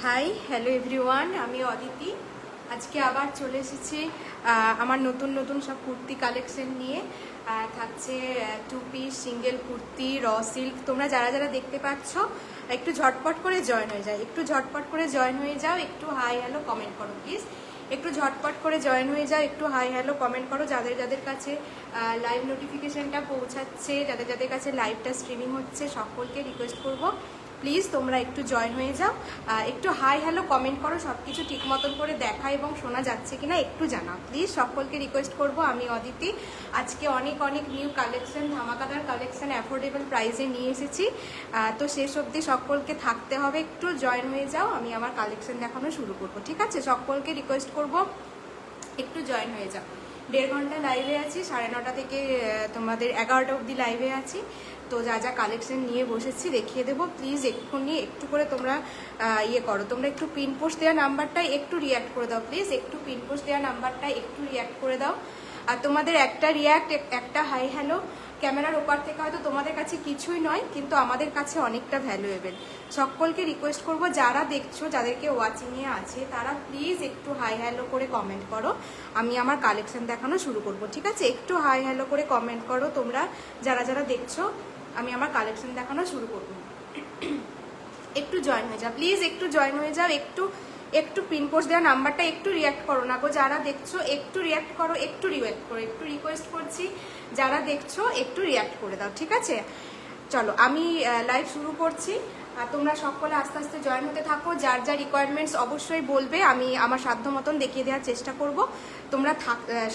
Hi hello everyone, আমি অদিতি। আজকে আবার চলে এসেছি আমার নতুন নতুন সব কুর্তি কালেকশন নিয়ে। থাকছে two piece, single kurti, raw silk. তোমরা যারা যারা দেখতে পাচ্ছ একটু ঝটপট করে জয়েন হয়ে যাও, একটু ঝটপট করে জয়েন হয়ে যাও, একটু হাই হ্যালো কমেন্ট করো প্লিজ। একটু ঝটপট করে জয়েন হয়ে যাও, একটু হাই হ্যালো কমেন্ট করো। যাদের যাদের কাছে লাইভ নোটিফিকেশনটা পৌঁছাচ্ছে, যাদের যাদের কাছে লাইভটা স্ট্রিমিং হচ্ছে, সকলকে রিকোয়েস্ট করবো প্লিজ তোমরা একটু জয়েন হয়ে যাও, একটু হাই হ্যালো কমেন্ট করো। সব কিছু ঠিক মতন করে দেখা এবং শোনা যাচ্ছে কিনা একটু জানাও প্লিজ। সকলকে রিকোয়েস্ট করব, আমি অদিতি আজকে অনেক অনেক নিউ কালেকশন, ধামাকাদার কালেকশন অ্যাফোর্ডেবল প্রাইসে নিয়ে এসেছি। তো শেষ অবধি সকলকে থাকতে হবে, একটু জয়েন হয়ে যাও, আমি আমার কালেকশন দেখানো শুরু করব, ঠিক আছে? সকলকে রিকোয়েস্ট করব একটু জয়েন হয়ে যাও। 1.5 ঘন্টা লাইভে আছি, 9:30 থেকে তোমাদের 11টা অবধি লাইভে আছি। তো যা যা কালেকশন নিয়ে বসেছি দেখিয়ে দেবো, প্লিজ এক্ষুনি একটু করে তোমরা ইয়ে করো। তোমরা একটু পিন পোস্ট দেওয়া নাম্বারটাই একটু রিয়াক্ট করে দাও প্লিজ, একটু পিন পোস্ট দেওয়া নাম্বারটাই একটু রিয়াক্ট করে দাও। আর তোমাদের একটা রিয়াক্ট, একটা হাই হ্যালো ক্যামেরার ওপার থেকে হয়তো তোমাদের কাছে কিছুই নয়, কিন্তু আমাদের কাছে অনেকটা ভ্যালুয়েবল। সকলকে রিকোয়েস্ট করব, যারা দেখছো, যাদেরকে ওয়াচিংয়ে আছে, তারা প্লিজ একটু হাই হ্যালো করে কমেন্ট করো, আমি আমার কালেকশন দেখানো শুরু করব, ঠিক আছে? একটু হাই হ্যালো করে কমেন্ট করো তোমরা যারা যারা দেখছো, আমি আমার কালেকশন দেখানো শুরু করব। একটু জয়েন হয়ে যাও প্লিজ, একটু জয়েন হয়ে যাও, একটু একটু পিন পোস্ট দেওয়া নাম্বারটা একটু রিয়াক্ট করো না গো। যারা দেখছো একটু রিয়াক্ট করো, একটু রিয়াক্ট করো, একটু রিকোয়েস্ট করছি, যারা দেখছো একটু রিয়াক্ট করে দাও, ঠিক আছে? চলো আমি লাইভ শুরু করছি। তোমরা সকলে আস্তে আস্তে জয়েন হতে থাকো। যার যা রিকোয়ারমেন্টস অবশ্যই বলবে, আমি আমার সাধ্য মতন দেখিয়ে দেওয়ার চেষ্টা করব। তোমরা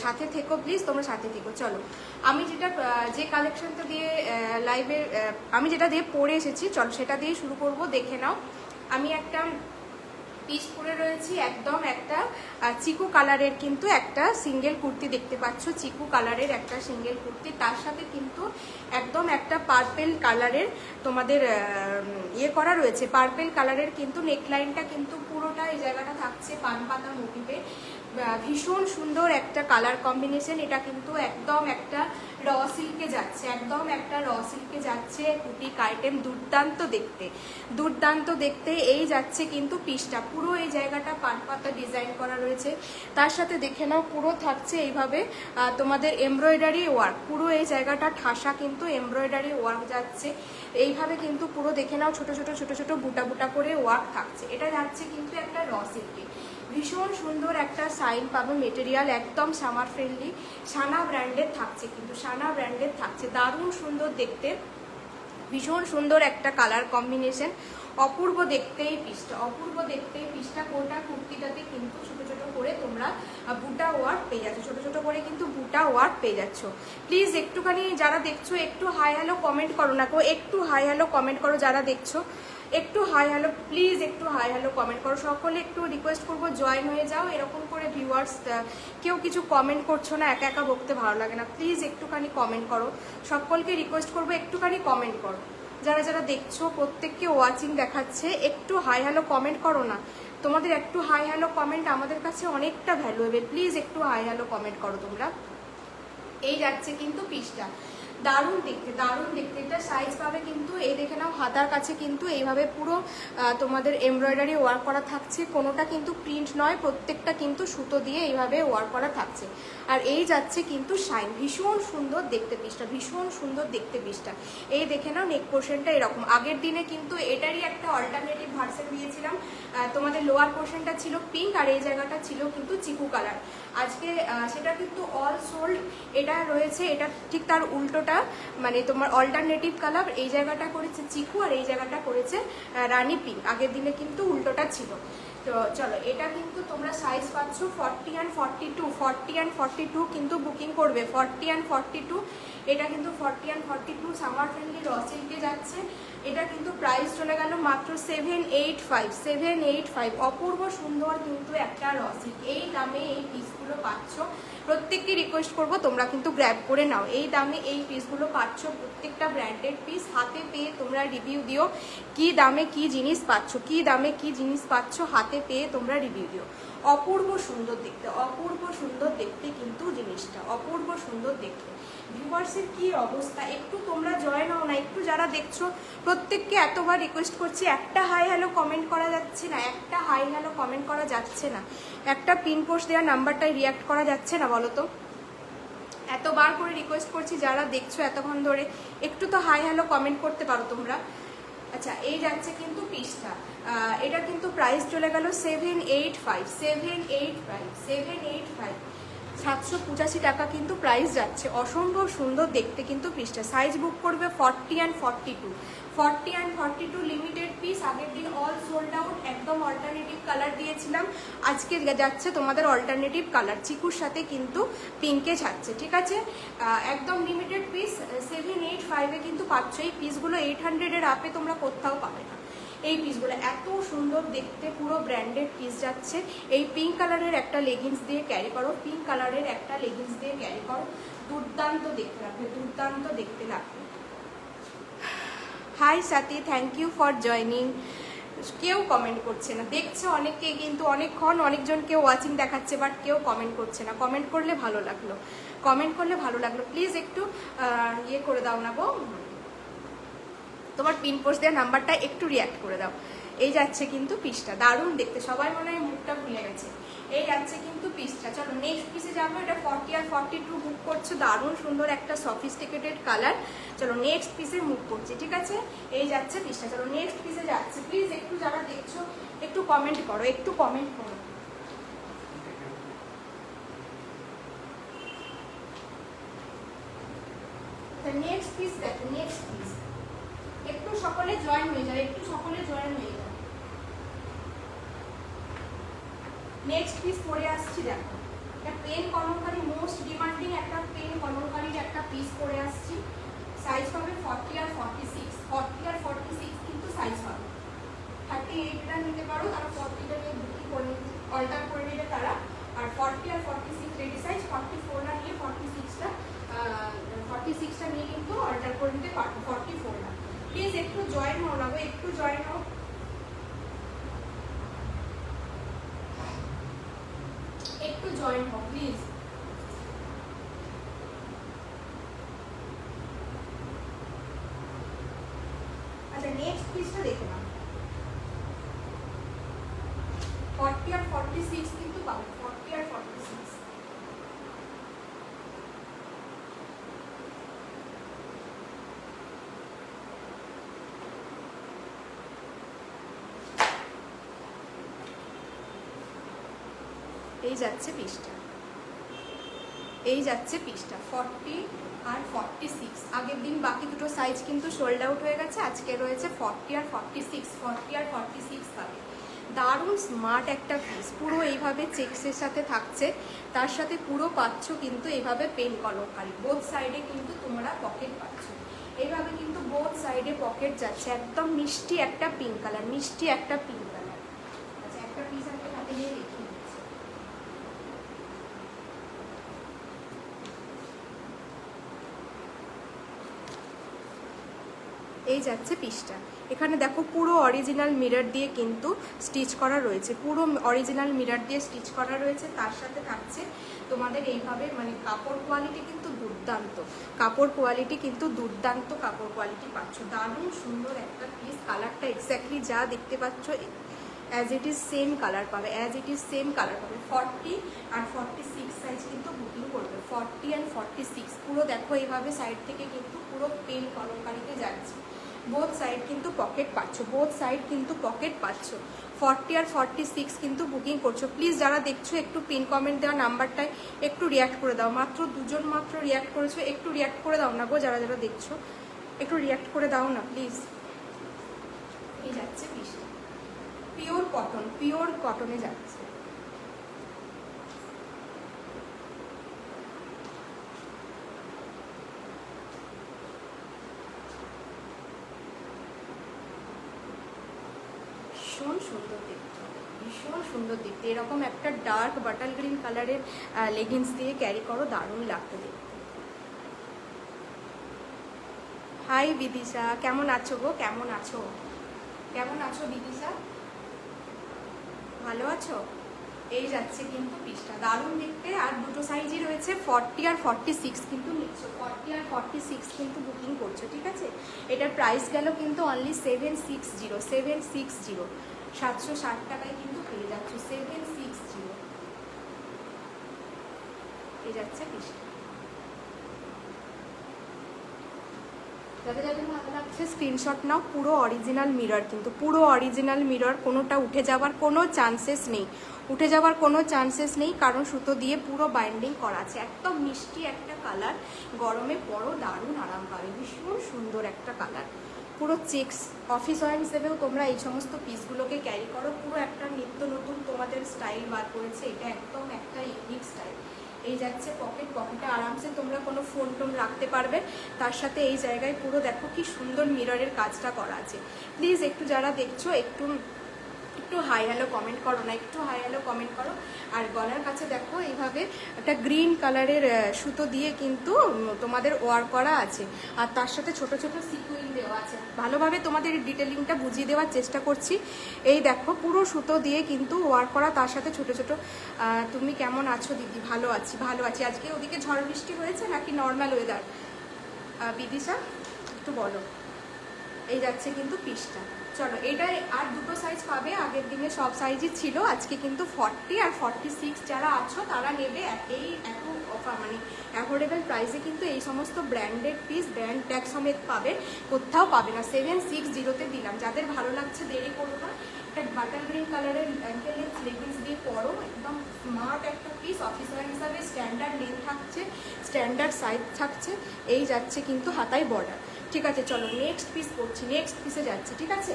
সাথে থেকো প্লিজ, তোমরা সাথে থেকো। চলো আমি যে কালেকশনটা দিয়ে লাইভে আমি যেটা দিয়ে পরে এসেছি, চলো সেটা দিয়ে শুরু করব, দেখে নাও। আমি একটা পিস পরে রয়েছি, একদম একটা চিকু কালারের কিন্তু একটা সিঙ্গেল কুর্তি দেখতে পাচ্ছ, চিকু কালারের একটা সিঙ্গেল কুর্তি। তার সাথে কিন্তু একদম একটা পার্পেল কালারের তোমাদের ইয়ে করা রয়েছে, পার্পেল কালারের কিন্তু নেকলাইনটা কিন্তু পুরোটা এই জায়গাটা থাকছে পান পাতা মোটিভে। ভীষণ সুন্দর একটা কালার কম্বিনেশন। এটা কিন্তু একদম একটা র সিল্কে যাচ্ছে, একদম একটা র সিল্কে যাচ্ছে। কুটি আইটেম দুর্দান্ত দেখতে, দুর্দান্ত দেখতে। এই যাচ্ছে কিন্তু পিসটা, পুরো এই জায়গাটা পান পাতা ডিজাইন করা রয়েছে। তার সাথে দেখে নাও পুরো থাকছে এইভাবে তোমাদের এমব্রয়ডারি ওয়ার্ক, পুরো এই জায়গাটা ঠাসা কিন্তু এমব্রয়ডারি ওয়ার্ক যাচ্ছে এইভাবে কিন্তু পুরো। দেখে নাও ছোট ছোট ছোট ছোট বুটা বুটা করে ওয়ার্ক থাকছে। এটা যাচ্ছে কিন্তু একটা র সিল্কে। ভীষণ সুন্দর একটা সাইন পাবে, মেটেরিয়াল একদম সামার ফ্রেন্ডলি, সানা ব্র্যান্ডের থাকছে, কিন্তু সানা ব্র্যান্ডের থাকছে। দারুণ সুন্দর দেখতে, ভীষণ সুন্দর একটা কালার কম্বিনেশন। অপূর্ব দেখতে এই পিসটা, অপূর্ব দেখতে এই পিসটা। কোটা কুর্তিটাতে কিন্তু ছোট ছোট করে তোমরা বুটা ওয়ার্ক পেয়ে যাচ্ছ, ছোট ছোট করে কিন্তু বুটা ওয়ার্ক পেয়ে যাচ্ছ। প্লিজ একটুখানি যারা দেখছো একটু হাই হ্যালো কমেন্ট করো না গো, একটু হাই হ্যালো কমেন্ট করো যারা দেখছো, একটু হাই হ্যালো প্লিজ, একটু হাই হ্যালো কমেন্ট করো। সকলে একটু রিকোয়েস্ট করবো জয়েন হয়ে যাও। এরকম করে ভিউয়ার্স কেউ কিছু কমেন্ট করছো না, একা একা বকতে ভালো লাগে না, প্লিজ একটুখানি কমেন্ট করো। সকলকে রিকোয়েস্ট করবো একটুখানি কমেন্ট করো। যারা যারা দেখছো প্রত্যেককে ওয়াচিং দেখাচ্ছে, একটু হাই হ্যালো কমেন্ট করো না। তোমাদের একটু হাই হ্যালো কমেন্ট আমাদের কাছে অনেকটা ভ্যালুয়েবল, প্লিজ একটু হাই হ্যালো কমেন্ট করো তোমরা। এই যাচ্ছে কিন্তু পিসটা, দারুণ দেখতে, দারুণ দেখতে। এটা সাইজ পাবে কিন্তু এই দেখে নাও, হাতার কাছে কিন্তু এইভাবে পুরো তোমাদের এমব্রয়ডারি ওয়ার্ক করা থাকছে। কোনোটা কিন্তু প্রিন্ট নয়, প্রত্যেকটা কিন্তু সুতো দিয়ে এইভাবে ওয়ার্ক করা থাকছে। আর এই যাচ্ছে কিন্তু শাইন, ভীষণ সুন্দর দেখতে পিসটা, ভীষণ সুন্দর দেখতে পিসটা। এই দেখে নাও নেক পোর্শনটা এরকম। আগের দিনে কিন্তু এটারই একটা অল্টারনেটিভ ভার্সন দিয়েছিলাম, তোমাদের লোয়ার পোর্শনটা ছিল পিঙ্ক আর এই জায়গাটা ছিল কিন্তু চিকু কালার। আজকে সেটা কিন্তু অল সোল্ড। এটা রয়েছে, এটা ঠিক তার উল্টোটা, মানে তোমার অল্টারনেটিভ কালার। এই জায়গাটা করেছে চিকু আর এই জায়গাটা করেছে রানী পিঙ্ক। আগের দিনে কিন্তু উল্টোটা ছিল। তো চলো এটা কিন্তু তোমরা সাইজ পাচ্ছ 40 and 42, 40 and 42 কিন্তু বুকিং করবে, 40 and 42। এটা কিন্তু 40 and 42 সামার ফ্রেন্ডলি র সিল্কে যাচ্ছে। এটা কিন্তু প্রাইস চলে গেল মাত্র 785, 785। অপূর্ব সুন্দর কিন্তু একটা র সিল্ক। এই দামে এই পিসগুলো পাচ্ছ। প্রত্যেককে রিকোয়েস্ট করবো তোমরা কিন্তু গ্র্যাব করে নাও, এই দামে এই পিসগুলো পাচ্ছ। প্রত্যেকটা ব্র্যান্ডেড পিস হাতে পেয়ে তোমরা রিভিউ দিও, কি দামে কি জিনিস পাচ্ছ, কি দামে কি জিনিস পাচ্ছ, হাতে পেয়ে তোমরা রিভিউ দিও। অপূর্ব সুন্দর দেখতে, অপূর্ব সুন্দর দেখতে কিন্তু জিনিসটা, অপূর্ব সুন্দর দেখতে। ভিউয়ার্সের কি অবস্থা, একটু তোমরা জয়েন হও না, একটু যারা দেখছো প্রত্যেককে এতবার রিকোয়েস্ট করছি, একটা হাই হ্যালো কমেন্ট করা যাচ্ছে না, একটা হাই হ্যালো কমেন্ট করা যাচ্ছে না, একটা পিন পোস্ট দেওয়ার নাম্বারটাই রিয়াক্ট করা যাচ্ছে না, বলো তো। এতবার করে রিকোয়েস্ট করছি, যারা দেখছো এতক্ষণ ধরে একটু তো হাই হ্যালো কমেন্ট করতে পারো তোমরা। আচ্ছা, এই যাচ্ছে কিন্তু পিসটা, এটা কিন্তু প্রাইস চলে গেল 785, 785, 785, 785 টাকা কিন্তু প্রাইস যাচ্ছে। অসম্ভব সুন্দর দেখতে কিন্তু পিসটা। সাইজ বুক করবে 40 and 42, 40 and 42 লিমিটেড পিস। আগের দিন অল সোল্ড আউট, একদম অল্টারনেটিভ কালার দিয়েছিলাম, আজকে যাচ্ছে তোমাদের অল্টারনেটিভ কালার, চিকুর সাথে কিন্তু পিঙ্কে যাচ্ছে, ঠিক আছে। একদম লিমিটেড পিস, 785-এ কিন্তু পাচ্ছ। এই পিসগুলো 800-এর আপে তোমরা কোথাও পাবে না। এই পিসগুলো এত সুন্দর দেখতে, পুরো ব্র্যান্ডেড পিস যাচ্ছে। এই পিঙ্ক কালারের একটা লেগিংস দিয়ে ক্যারি করো, পিঙ্ক কালারের একটা লেগিংস দিয়ে ক্যারি করো, দুর্দান্ত দেখতে লাগবে, দুর্দান্ত দেখতে লাগবে। High Sathi, thank you for joining. কেউ কমেন্ট করছে না, দেখছে অনেকে কিন্তু অনেকক্ষণ, অনেকজনকে ওয়াচিং দেখাচ্ছে, বাট কেউ কমেন্ট করছে না। কমেন্ট করলে ভালো লাগলো, কমেন্ট করলে ভালো লাগলো। প্লিজ একটু ইয়ে করে দাও না গো, তোমার পিন পোস্ট দেওয়ার নাম্বারটা একটু রিয়াক্ট করে দাও। এই যাচ্ছে কিন্তু পিসটা, দারুণ দেখতে, সবাই মনে হয় মুখটা ভুলে গেছে। এই যাচ্ছে কিন্তু পিসটা। চলো নেক্সট পিসে যাবো। এটা 40 আর 42 বুক করছো, দারুণ সুন্দর একটা সফিস্টিকেটেড কালার। চলো নেক্সট পিসে মুভ করছি, ঠিক আছে। এই যাচ্ছে পিসটা, চলো নেক্সট পিসে যাচ্ছে। প্লিজ একটু যারা দেখছো একটু কমেন্ট করো, একটু কমেন্ট করো। নেক্সট পিস দেখো, নেক্সট পিস একটু সকলে জয়েন হয়ে যায়, একটু সকলে জয়েন হয়ে যায়। নেক্সট পিস পরে আসছি, দেখো এটা পেন কলমকারী, মোস্ট ডিমান্ডিং একটা পেন কলমকারীর একটা পিস পরে আসছি। সাইজ হবে 40 আর 46, 40 আর 46 কিন্তু সাইজ হবে। 38টা নিতে পারো, তারা 40টা নিয়ে বুকিং করে অল্টার করে নেবে তারা। আর 40 আর 46 রেডি সাইজ, 44 না নিয়ে 46টা নিয়ে কিন্তু অল্টার করে নিতে পারো, 44 না। প্লিজ একটু জয়েন হও না গো, একটু জয়েন হও, একটু জয়েন হও প্লিজ। আচ্ছা নেক্সট পিসটা দেখে নাও, 40 আর 46 কিন্তু পাবে, 40 আর 46। এই যাচ্ছে পিসটা, এই যাচ্ছে পিসটা 40 আর 46। আগের দিন বাকি দুটো সাইজ কিন্তু সোল্ড আউট হয়ে গেছে, আজকে রয়েছে 40 আর 46, 40 আর 46 পাবে। দারুণ স্মার্ট একটা পিস, পুরো এইভাবে চেক্সের সাথে থাকছে, তার সাথে পুরো পাচ্ছ কিন্তু এইভাবে পেন কলমকারী। বোথ সাইডে কিন্তু তোমরা পকেট পাচ্ছ, এইভাবে কিন্তু বোথ সাইডে পকেট যাচ্ছে। একদম মিষ্টি একটা পিঙ্ক কালার, মিষ্টি একটা পিঙ্ক কালার। আচ্ছা একটা পিস আমি হাতে নিয়ে রেখে দিচ্ছি। এই যাচ্ছে পিসটা। এখানে দেখো পুরো অরিজিনাল মিরর দিয়ে কিন্তু স্টিচ করা রয়েছে, পুরো অরিজিনাল মিরর দিয়ে স্টিচ করা রয়েছে। তার সাথে থাকছে তোমাদের এইভাবে, মানে কাপড় কোয়ালিটি কিন্তু দুর্দান্ত, কাপড় কোয়ালিটি কিন্তু দুর্দান্ত, কাপড় কোয়ালিটি পাচ্ছ। দারুণ সুন্দর একটা পিস, কালারটা এক্স্যাক্টলি যা দেখতে পাচ্ছ as it is same colour পাবে, as it is same colour পাবে। 40 আর 46 সাইজ কিন্তু বুকিং করবে, 40 অ্যান্ড 46। পুরো দেখো এইভাবে সাইড থেকে কিন্তু পুরো পেন কলমকারিতে যাচ্ছে। বোথ সাইড কিন্তু পকেট পাচ্ছ, বোথ সাইড কিন্তু পকেট পাচ্ছ। 40 আর 46 কিন্তু বুকিং করছো। প্লিজ যারা দেখছো একটু পিন কমেন্ট দেওয়া নাম্বারটায় একটু রিয়াক্ট করে দাও। মাত্র দুজন মাত্র রিয়াক্ট করেছো, একটু রিয়াক্ট করে দাও না গো, যারা যারা দেখছো একটু রিয়াক্ট করে দাও না প্লিজ। এই যাচ্ছে পিসটা, পিওর কটন, পিওর কটনে যাচ্ছে। ভীষণ সুন্দর দেখতে, ভীষণ সুন্দর দেখতে। এরকম একটা ডার্ক বাটাল গ্রিন কালারের লেগিংস দিয়ে ক্যারি করো, দারুণ লাগবে দেখতে। হাই বিদিশা, কেমন আছো গো, কেমন আছো, কেমন আছো বিদিশা, ভালো আছো? এই যাচ্ছে কিন্তু পিসটা, দারুণ দেখতে। আর দুটো সাইজই রয়েছে, 40 আর 46 কিন্তু নিচ্ছ, 40 আর 46 কিন্তু বুকিং করছো, ঠিক আছে। এটার প্রাইস গেল কিন্তু অনলি 760 760 টাকায় কিন্তু পেয়ে যাচ্ছ, 760। এই যাচ্ছে পিসটা। যাদের যাদের ভালো লাগছে স্ক্রিনশট নাও। পুরো অরিজিনাল মিরর, কিন্তু পুরো অরিজিনাল মিরর, কোনোটা উঠে যাওয়ার কোনো চান্সেস নেই, উঠে যাওয়ার কোনো চান্সেস নেই, কারণ সুতো দিয়ে পুরো বাইন্ডিং করা আছে। একদম মিষ্টি একটা কালার, গরমে পরো দারুণ আরাম পাবে, ভীষণ সুন্দর একটা কালার। পুরো চেক্স অফিস ওয়্যার হিসেবেও তোমরা এই সমস্ত পিসগুলোকে ক্যারি করো। পুরো একটা নিত্য নতুন তোমাদের স্টাইল বার করেছে, এটা একদম একটা ইউনিক স্টাইল। এই যাচ্ছে পকেট, পকেটে আরামসে তোমরা কোনো ফোন টোন রাখতে পারবে। তার সাথে এই জায়গায় পুরো দেখো কি সুন্দর মিররের কাজটা করা আছে। প্লিজ একটু যারা দেখছো একটু হাই হ্যালো কমেন্ট করো না, একটু হাই হ্যালো কমেন্ট করো। আর গলার কাছে দেখো এইভাবে একটা গ্রিন কালারের সুতো দিয়ে কিন্তু তোমাদের ওয়ার করা আছে, আর তার সাথে ছোট ছোট সিকুইন দেওয়া আছে। ভালোভাবে তোমাদের ডিটেলিংটা বুঝিয়ে দেওয়ার চেষ্টা করছি। এই দেখো পুরো সুতো দিয়ে কিন্তু ওয়ার করা, তার সাথে ছোট ছোট। তুমি কেমন আছো দিদি? ভালো আছি, ভালো আছি। আজকে ওদিকে ঝড় বৃষ্টি হয়েছে নাকি নর্মাল ওয়েদার? বিদিশা একটু বলো। এই যাচ্ছে কিন্তু পিসটা। চলো, এটা আর দুটো সাইজ পাবে, আগের দিনে সব সাইজই ছিল, আজকে কিন্তু 40 আর 46 যারা আছো তারা নেবে। এই এত অফার মানে অ্যাফোর্ডেবল প্রাইসে কিন্তু এই সমস্ত ব্র্যান্ডেড পিস ব্র্যান্ড ট্যাগ সমেত পাবে, কোথাও পাবে না। 760-তে দিলাম। যাদের ভালো লাগছে দেরি করো না, একটা বাটার গ্রিন কালারের অ্যাঙ্কেল লেন্থ লেগিংস দিয়ে পরো, একদম স্মার্ট একটা পিস। অফিস ওয়্যার হিসাবে স্ট্যান্ডার্ড লেন্থ থাকছে, স্ট্যান্ডার্ড সাইজ থাকছে। এই যাচ্ছে কিন্তু হাতায় বর্ডার, ঠিক আছে। চলো নেক্সট পিস করছি, নেক্সট পিসে যাচ্ছে, ঠিক আছে।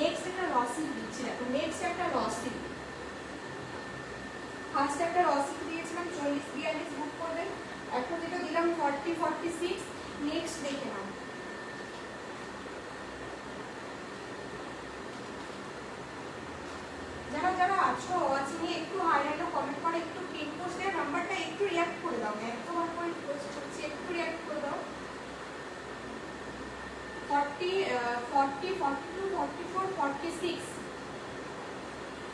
নেক্সট একটা রসিল দিচ্ছি, দেখো নেক্সট একটা রসিল। ফার্স্ট একটা রসিল দিয়েছিলাম 40-42 বুক করবেন, এখন যেটা দিলাম 40-46। নেক্সট দেখে নাও। যারা যারা আছো আছি নিয়ে একটু হাইলাইটে কমেন্ট করে, একটু পিন পোস্টের নাম্বারটা একটু রিঅ্যাক্ট করে দাও, একদম করে পোস্ট করছি, একটু রিঅ্যাক্ট করে দাও। 40, 42, 44, 46,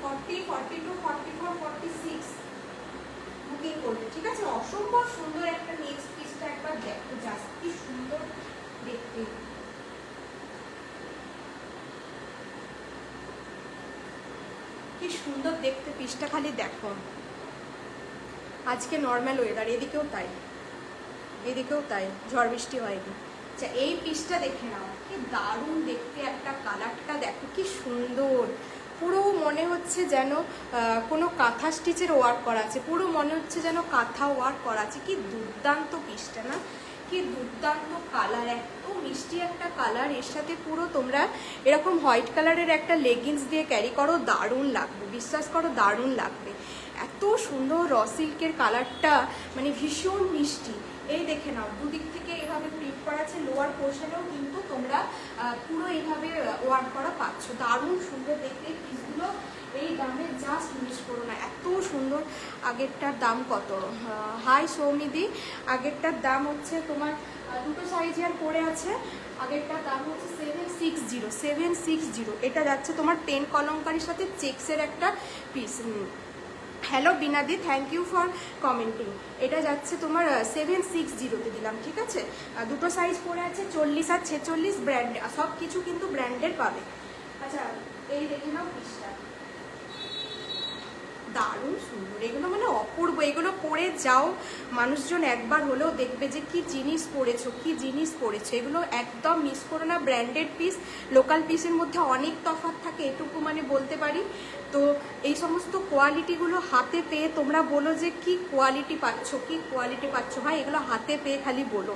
40, 42, 44, 46 বুকিং করবে, ঠিক আছে। অসম্ভব সুন্দর একটা নেক্সট পিসটা একবার দেখো, জাস্ট কি সুন্দর দেখতে, কি সুন্দর দেখতে পিসটা, খালি দেখো। আজকে নর্মাল ওয়েদার, এদিকেও তাই, এদিকেও তাই, ঝড় বৃষ্টি হয়নি। আচ্ছা, এই পিসটা দেখে নাও, কি দারুণ দেখতে একটা কালারটা দেখো কি সুন্দর। পুরো মনে হচ্ছে যেন কোনো কাঁথা স্টিচের ওয়ার্ক করা আছে, পুরো মনে হচ্ছে যেন কাঁথা ওয়ার্ক করা আছে। কি দুর্দান্ত পিসটা না, কি দুর্দান্ত কালার, এত মিষ্টি একটা কালার। এর সাথে পুরো তোমরা এরকম হোয়াইট কালারের একটা লেগিংস দিয়ে ক্যারি করো, দারুণ লাগবে, বিশ্বাস করো দারুণ লাগবে। এত সুন্দর র সিল্কের কালারটা, মানে ভীষণ মিষ্টি। এই দেখে নাও, দুদিক থেকে এইভাবে প্রিন্ট করা আছে, লোয়ার পোর্শনেও কিন্তু তোমরা পুরো এইভাবে ওয়ার্ক করা পাচ্ছ, দারুণ সুন্দর দেখতে পিসগুলো। এই দামে জাস্ট মিস করো না, এত সুন্দর। আগেরটার দাম কত? হাই সৌমিদি, আগেরটার দাম হচ্ছে তোমার দুটো সাইজ আর পড়ে আছে, আগেরটার দাম হচ্ছে 760। এটা যাচ্ছে তোমার পেন কলমকারির সাথে চেক্সের একটা পিস। হ্যালো বিনাদি, থ্যাংক ইউ ফর কমেন্টিং। এটা যাচ্ছে তোমার 760-তে দিলাম, ঠিক আছে। দুটো সাইজ পড়ে আছে, 40 আর 46, ব্র্যান্ড সব কিছু কিন্তু ব্র্যান্ডের পাবে। আচ্ছা, এই দেখে নাও পিসটা, দারুণ সুন্দর, এগুলো মানে অপূর্ব। এগুলো পরে যাও, মানুষজন একবার হলেও দেখবে যে কি জিনিস পরেছো, কি জিনিস পরেছো। এগুলো একদম মিস করো না। ব্র্যান্ডেড পিস লোকাল পিসের মধ্যে অনেক তফাৎ থাকে, এটুকু মানে বলতে পারি। তো এই সমস্ত কোয়ালিটিগুলো হাতে পেয়ে তোমরা বলো যে কি কোয়ালিটি পাচ্ছ, কি কোয়ালিটি পাচ্ছ। ভাই এগুলো হাতে পেয়ে খালি বলো,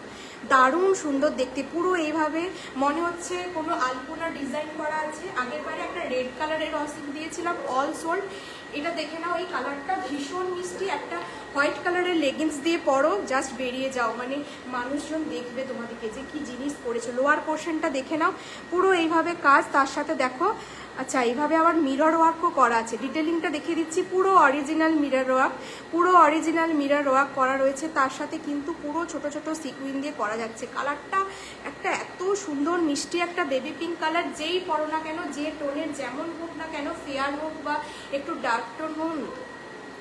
দারুণ সুন্দর দেখতে। পুরো এইভাবে মনে হচ্ছে কোনো আলপনা ডিজাইন করা আছে। আগের বারে একটা রেড কালারের রসিক দিয়েছিলাম, অল সোল্ড। এটা দেখে নাও, এই কালারটা ভীষণ মিষ্টি। একটা হোয়াইট কালারের লেগিংস দিয়ে পরো, জাস্ট বেরিয়ে যাও, মানে মানুষজন দেখবে তোমাদেরকে যে কি জিনিস পরেছো। লোয়ার পোর্শনটা দেখে নাও, পুরো এইভাবে কাজ, তার সাথে দেখো। আচ্ছা, এইভাবে আবার মিরর ওয়ার্কও করা আছে, ডিটেলিংটা দেখিয়ে দিচ্ছি। পুরো অরিজিনাল মিরর ওয়ার্ক, পুরো অরিজিনাল মিরর ওয়ার্ক করা রয়েছে, তার সাথে কিন্তু পুরো ছোট ছোট সিকুইন দিয়ে করা যাচ্ছে। কালারটা একটা এত সুন্দর মিষ্টি একটা বেবি পিঙ্ক কালার। যেই পরো না কেন, যে টোনের যেমন হোক না কেন, ফেয়ার ফেয়ার হোক বা একটু ডার্ক টোন হোক।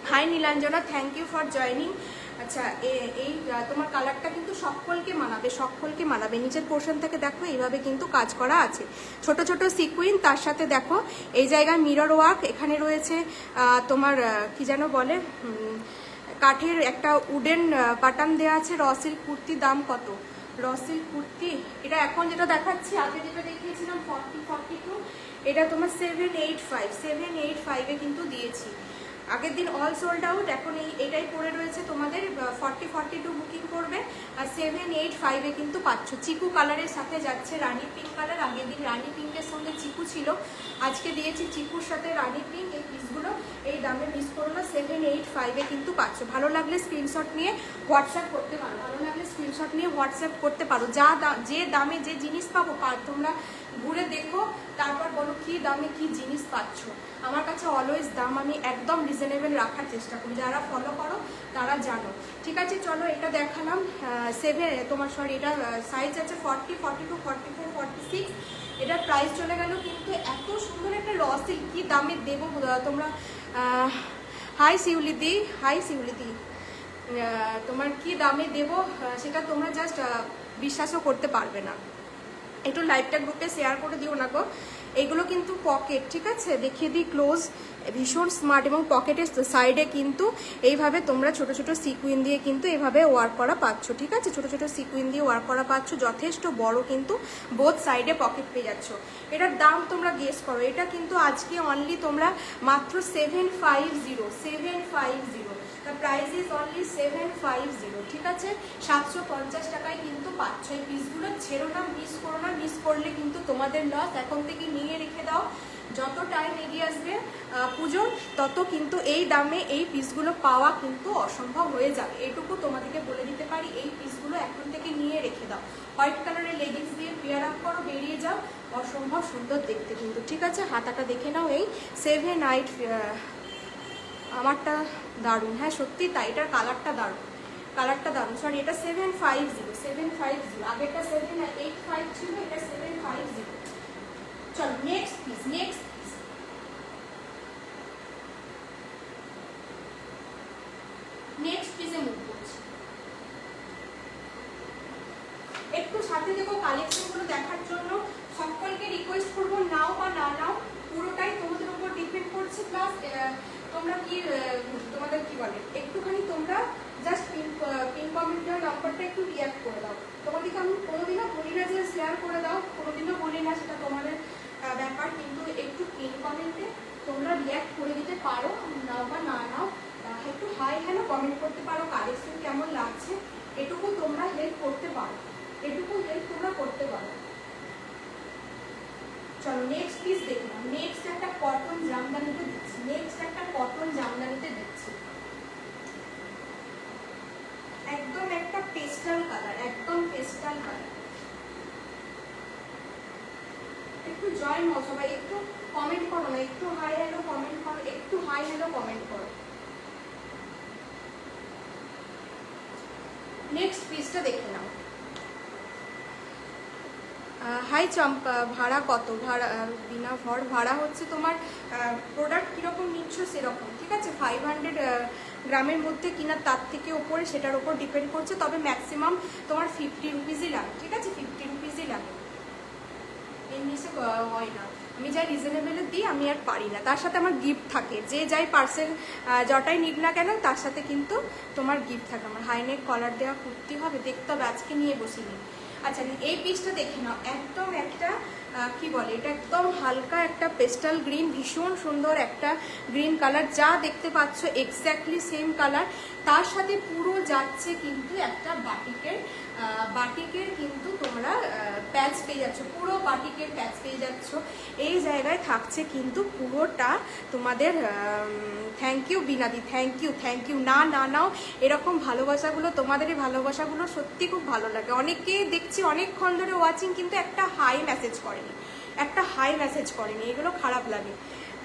Hi Nilanjana, thank you for joining. আচ্ছা, এই তোমার কালারটা কিন্তু সকলকে মানাবে। নিচের পোর্শন থেকে দেখো এইভাবে কিন্তু কাজ করা আছে, ছোট ছোট সিকুইন, তার সাথে দেখো এই জায়গায় মিরর ওয়ার্ক। এখানে রয়েছে তোমার কি যেন বলে, কাঠের একটা উডেন বাটন দেওয়া আছে। র সিল্ক কুর্তি দাম কত? র সিল্ক কুর্তি এটা এখন যেটা দেখাচ্ছি, আগে যেটা দেখিয়েছিলাম 40-42, এটা তোমার 785 কিন্তু দিয়েছি। আগের দিন অল সোল্ড আউট, এখন এইটাই পড়ে রয়েছে তোমাদের। 40-42 বুকিং করবে আর 785 কিন্তু পাচ্ছ। চিকু কালারের সাথে যাচ্ছে রানি পিঙ্ক কালার। আগের দিন রানি পিঙ্কের সঙ্গে চিকু ছিল, আজকে দিয়েছি চিকুর সাথে রানি পিঙ্ক। এই পিসগুলো এই দামে মিস করো না, 785 কিন্তু পাচ্ছ। ভালো লাগলে স্ক্রিনশট নিয়ে হোয়াটসঅ্যাপ করতে পারো। যে দামে যে জিনিস পাবো তোমরা ঘুরে দেখো, তারপর বলো কি দামে কি জিনিস পাচ্ছ। আমার কাছে অলওয়েজ দাম আমি একদম রিজনেবল রাখার চেষ্টা করি, যারা ফলো করো তারা জানো। ঠিক আছে, চলো এটা দেখালাম। এটা সাইজ আছে 40, 42, 44, 46। এটার প্রাইস চলে গেল কিন্তু। এত সুন্দর একটা র সিল্ক, কি দামে দেবো তোমরা। হাই শিউলিদি, তোমার কি দামে দেবো সেটা তোমরা জাস্ট বিশ্বাসও করতে পারবে না। একটু লাইভটা গ্রুপে শেয়ার করে দিও না গো। এগুলো কিন্তু পকেট, ঠিক আছে, দেখিয়ে দিই ক্লোজ, ভীষণ স্মার্ট। এবং পকেটের সাইডে কিন্তু এইভাবে তোমরা ছোট ছোট সিকুইন দিয়ে কিন্তু এইভাবে ওয়ার্ক করা পাচ্ছ। ঠিক আছে, ছোট ছোট সিকুইন দিয়ে ওয়ার্ক করা পাচ্ছ, যথেষ্ট বড় কিন্তু বোথ সাইডে পকেট পেয়ে যাচ্ছ। এটার দাম তোমরা গেস করো। এটা কিন্তু আজকে অনলি তোমরা মাত্র 750। The price is only 750। ঠিক আছে, 750 টাকায় কিন্তু পাচ্ছ। এই পিসগুলো ছেড়ো না, মিস করো না। মিস করলে কিন্তু তোমাদের লস। এখন থেকে নিয়ে রেখে দাও, যত টাইম এগিয়ে আসবে পুজোর, তত কিন্তু এই দামে এই পিসগুলো পাওয়া কিন্তু অসম্ভব হয়ে যাবে। এটুকু তোমাদেরকে বলে দিতে পারি। এই পিসগুলো এখন থেকে নিয়ে রেখে দাও। হোয়াইট কালারের লেগিংস দিয়ে পেয়ার আপ করো, বেরিয়ে যাও, অসম্ভব সুন্দর দেখতে কিন্তু। ঠিক আছে, হাতাটা দেখে নাও। এই 7-8, আমারটা দারুণ। হ্যাঁ সত্যি তাই, এটার কালারটা দারুণ। সরি, এটা 750। আগেরটা 785 ছিল, এটা 750। চলো নেক্সট পিস। নেক্সট পিসে মুভ করছি। একটু সাথে দেখো কালেকশনগুলো দেখার জন্য সকলকে রিকোয়েস্ট করবো, নাও বা না নাও পুরোটাই তোমাদের উপর ডিপেন্ড করছে। প্লাস তোমরা তোমাদের কি বলে, একটুখানি তোমরা জাস্ট পিন কমেন্টের নাম্বারটা একটু রিঅ্যাক্ট করে দাও। তোমাদেরকে আমি কোনোদিনও বলি না যে শেয়ার করে দাও, কোনোদিনও বলি না, সেটা তোমাদের ব্যাপার। কিন্তু একটু পিন কমেন্টে তোমরা রিঅ্যাক্ট করে দিতে পারো, নাও বা না নাও। একটু হাই হ্যালো কমেন্ট করতে পারো, কালেকশন কেমন লাগছে, এটুকু তোমরা হেল্প করতে পারো। চলো নেক্সট পিস দেখলাম। নেক্সট একটা কটন জামদানিতে দিচ্ছি। একদম একটা পেস্টাল কালার, একটু জয়েন হও সবাই, একটু কমেন্ট করো না, একটু হাই হ্যালো কমেন্ট করো। নেক্সট পিসটা দেখে নাও। হাই চম্পা, ভাড়া কত? বিনা ভাড়া হচ্ছে তোমার প্রোডাক্ট কীরকম নিচ্ছ সেরকম। ঠিক আছে, 500 গ্রামের মধ্যে কিনা তার থেকে ওপরে, সেটার ওপর ডিপেন্ড করছে। তবে ম্যাক্সিমাম তোমার 50 রুপিসই লাগে। ঠিক আছে, 50 রুপিসই লাগে, এর নিচে হয় না। আমি যাই রিজনেবলে দিই, আমি আর পারি না। তার সাথে আমার গিফট থাকে, যে যাই পার্সেল যটাই নিক না কেন তার সাথে কিন্তু তোমার গিফট থাকে। আমার হাইনেক কলার দেওয়া কুর্তি হবে, দেখতে হবে, আজকে নিয়ে বসিনি। আচ্ছা, এই পিসটা দেখে নাও। একদম একটা কি বলে, এটা একদম হালকা একটা পেস্টাল গ্রিন, ভীষণ সুন্দর একটা গ্রিন কালার। যা দেখতে পাচ্ছ এক্স্যাক্টলি সেম কালার। তার সাথে পুরো যাচ্ছে কিন্তু একটা বাটিকের কিন্তু তোমরা প্যাচ পেয়ে যাচ্ছ, পুরো বাটিকের প্যাচ পেয়ে যাচ্ছ। এই জায়গায় থাকছে কিন্তু পুরোটা তোমাদের। থ্যাংক ইউ বিনাদি, থ্যাংক ইউ। না নাও, এরকম ভালোবাসাগুলো, তোমাদের এই ভালোবাসাগুলো সত্যি খুব ভালো লাগে। অনেকে দেখছি অনেকক্ষণ ধরে ওয়াচিং, কিন্তু একটা হাই মেসেজ করেনি, এগুলো খারাপ লাগে।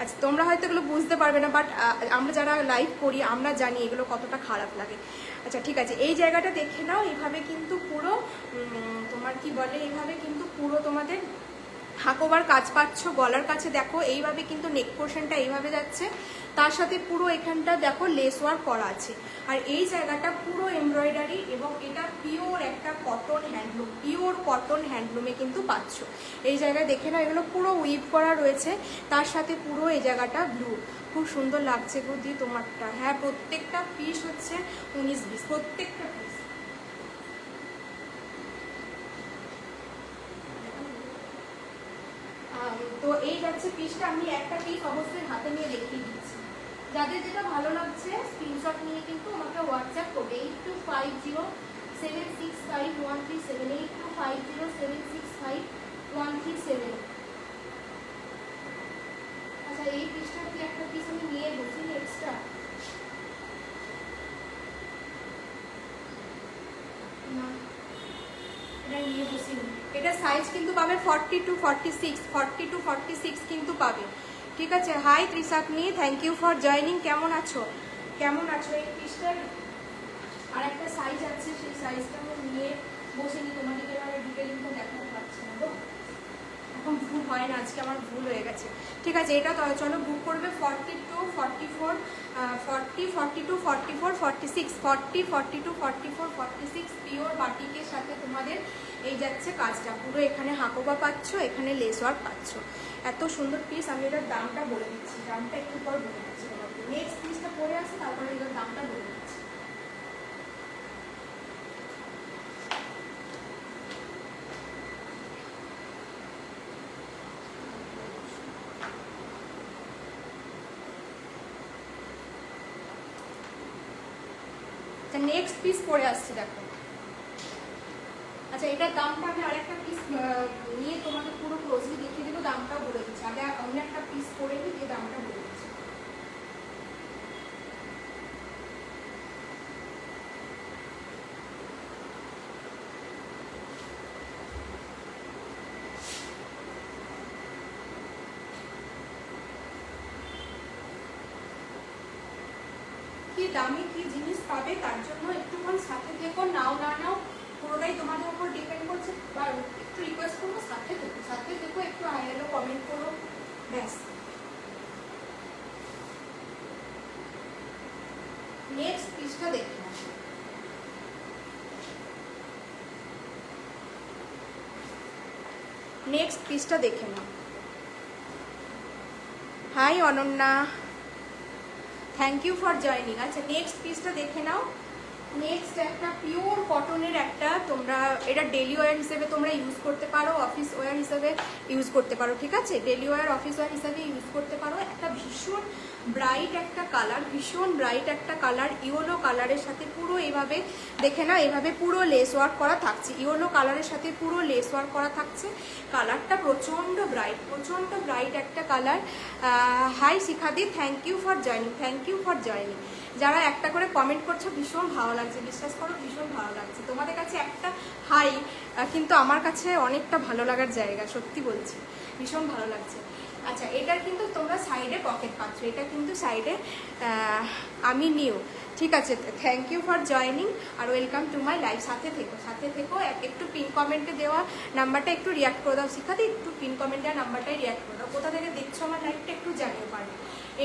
আচ্ছা, তোমরা হয়তো এগুলো বুঝতে পারবে না, বাট আমরা যারা লাইভ করি আমরা জানি এগুলো কতটা খারাপ লাগে। আচ্ছা ঠিক আছে, এই জায়গাটা দেখে নাও। এইভাবে কিন্তু পুরো তোমার কি বলে, এইভাবে কিন্তু পুরো তোমাদের হাকোবার কাজ পাচ্ছ, গলার কাছে দেখো এইভাবে কিন্তু নেক পোর্শনটা এইভাবে যাচ্ছে, তার সাথে পুরো এখানটা দেখো লেস ওয়ার্ক করা আছে। আর এই জায়গাটা পুরো এমব্রয়ডারি, এবং এটা পিওর একটা কটন হ্যান্ডলুম, পিওর কটন হ্যান্ডলুমে কিন্তু পাচ্ছ। এই জায়গায় দেখে না, এগুলো পুরো উইভ করা রয়েছে, তার সাথে পুরো এই জায়গাটা ব্লু। খুব সুন্দর লাগছে বুদ্ধি তোমারটা। হ্যাঁ, প্রত্যেকটা পিস হচ্ছে 19-20, প্রত্যেকটা পিস। তো এই যাচ্ছে পিসটা, আমি একটা পিস অবশ্যই হাতে নিয়ে দেখিয়ে দিচ্ছি। যাদের যেটা ভালো লাগছে স্ক্রিনশট নিয়ে কিন্তু আমাকে হোয়াটসঅ্যাপ করবে 8250765137, 8250765137। আচ্ছা, এই পিসটা কি একটা পিস আমি নিয়ে বসি এক্সট্রা না, এটা নিয়ে বসিনি। এটা সাইজ কিন্তু পাবে 40 to 46, 40 to 46 কিন্তু পাবে, ঠিক আছে। Hi Trishagni, thank you for joining. কেমন আছো, কেমন আছো? এই পিসটার আর একটা সাইজ আছে, সেই সাইজটা আমি নিয়ে বসিনি, তোমাদেরকে এবারে ডিটেলিংটা দেখাতে পারছি না গো, এখন ভুল হয় না, আজকে আমার ভুল হয়ে গেছে। ঠিক আছে, এটা চলো বুক করবে 40 to 44, 40, 42, 44, 46, 40, 42, 44, 46 পিওর বাটিকের সাথে তোমাদের এই যাচ্ছে কাজটা। পুরো এখানে হাকোবা পাচ্ছ, এখানে লেস ওয়ার্ক পাচ্ছ। এত সুন্দর পিস। আমি এটার দামটা বলে দিচ্ছি, দামটা একটু পর বলে দিচ্ছি তোমাকে। নেক্সট পিসটা পরে আসে, তারপরে এটার দামটা বলে দিচ্ছি। নেক্সট পিস পরে আসছে দেখো। আচ্ছা, এটার দামটা আমি আরেকটা পিস নিয়ে তোমাকে পুরো ক্লোজলি দেখিয়ে দেবো, দামটাও বলে দিচ্ছি। আগে অন্য একটা পিস পরে নিই, দিয়ে দামটা বলে দিচ্ছি। কি দামি কি জিনিস পাবে, তার জন্য একটুক্ষণ সাথে থেকো, নাও না নাও পুরোটাই তোমাদের উপর ডিপেন্ড করছে। বা একটু রিকোয়েস্ট করবো সাথে থেকো, সাথে থেকো, একটু আইএলও কমেন্ট করো, ব্যাস। নেক্সট পিসটা দেখে নাও। নেক্সট পিসটা দেখে নাও। Hi Ananya, thank you for joining. আচ্ছা, নেক্সট পিসটা দেখে নাও। নেক্সট একটা পিওর কটনের একটা, তোমরা এটা ডেলি ওয়্যার হিসেবে তোমরা ইউজ করতে পারো, অফিস ওয়্যার হিসেবে ইউজ করতে পারো, ঠিক আছে। ডেলি ওয়্যার, অফিস ওয়্যার হিসেবে ইউজ করতে পারো। একটা ভীষণ ব্রাইট একটা কালার, ভীষণ ব্রাইট একটা কালার, ইয়েলো কালারের সাথে পুরো এইভাবে দেখে না, এইভাবে পুরো লেস ওয়ার্ক করা থাকছে। ইয়েলো কালারের সাথে পুরো লেস ওয়ার্ক করা থাকছে। কালারটা প্রচণ্ড ব্রাইট, প্রচণ্ড ব্রাইট একটা কালার। হাই শিখাদি, thank you for joining, thank you for joining. যারা একটা করে কমেন্ট করছো ভীষণ ভালো লাগছে, বিশ্বাস করো ভীষণ ভালো লাগছে। তোমাদের কাছে একটা হাই, কিন্তু আমার কাছে অনেকটা ভালো লাগার জায়গা, সত্যি বলছি, ভীষণ ভালো লাগছে। আচ্ছা, এটার কিন্তু তোমরা সাইডে পকেট পাচ্ছ, এটা কিন্তু সাইডে আমি নিউ, ঠিক আছে। থ্যাংক ইউ ফর জয়নিং আর ওয়েলকাম টু মাই লাইফ। সাথে থেকো, সাথে থেকো। একটু পিন কমেন্টে দেওয়া নাম্বারটা একটু রিয়াক্ট করে দাও শিখাতে, একটু পিন কমেন্টে নাম্বারটাই রিয়াক্ট করে দাও। কোথা থেকে দেখছো আমার লাইফটা একটু জানিয়ে পারবে।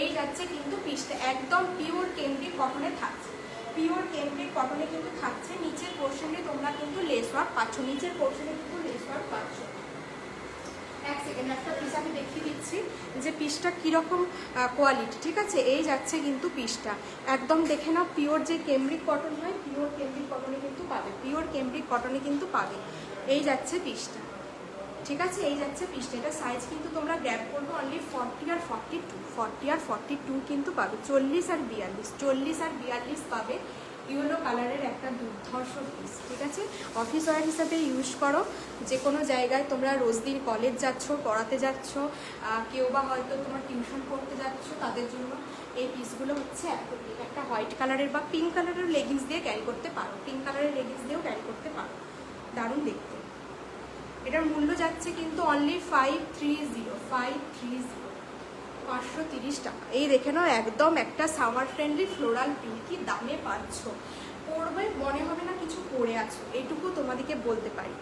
এই যাচ্ছে কিন্তু পিসটা একদম পিওর কেমব্রিক কটনে থাকছে, পিওর কেমব্রিক কটনে কিন্তু থাকছে। নিচের পোর্শনে তোমরা কিন্তু লেস ওয়ার্ক পাচ্ছ, নিচের পোর্শনে কিন্তু লেস ওয়ার্ক পাচ্ছ। এক সেকেন্ড, একটা পিস আমি দেখিয়ে দিচ্ছি যে পিসটা কীরকম কোয়ালিটি, ঠিক আছে। এই যাচ্ছে কিন্তু পিসটা একদম দেখে নাও, পিওর যে কেমব্রিক কটন হয়, পিওর কেমব্রিক কটনে কিন্তু পাবে, পিওর কেমব্রিক কটনে কিন্তু পাবে। এই যাচ্ছে পিসটা, ঠিক আছে। এই যাচ্ছে পিসটা। এটা সাইজ কিন্তু তোমরা গ্র্যাব করবে অনলি 40 আর 42, 40 আর 42 কিন্তু পাবে। 40 আর 42, 40 আর 42 পাবে। ইয়েলো কালারের একটা দুর্ধর্ষ পিস, ঠিক আছে। অফিস ওয়্যার হিসাবে ইউজ করো, যে কোনো জায়গায় তোমরা রোজ দিন কলেজ যাচ্ছ, পড়াতে যাচ্ছ, কেউ বা হয়তো তোমার টিউশন করতে যাচ্ছ, তাদের জন্য এই পিসগুলো হচ্ছে একটা হোয়াইট কালারের বা পিঙ্ক কালারের লেগিংস দিয়ে ক্যারি করতে পারো, পিঙ্ক কালারের লেগিংস দিয়েও ক্যারি করতে পারো, দারুণ দেখতে। এটার মূল্য যাচ্ছে কিন্তু অনলি 530, 530 টাকা। এই দেখে নাও, একদম একটা সামার ফ্রেন্ডলি ফ্লোরাল প্রিন্ট, কি দামে পাচ্ছ, পরবে মনে হবে না কিছু পরে আছো, এইটুকু তোমাদেরকে বলতে পারি।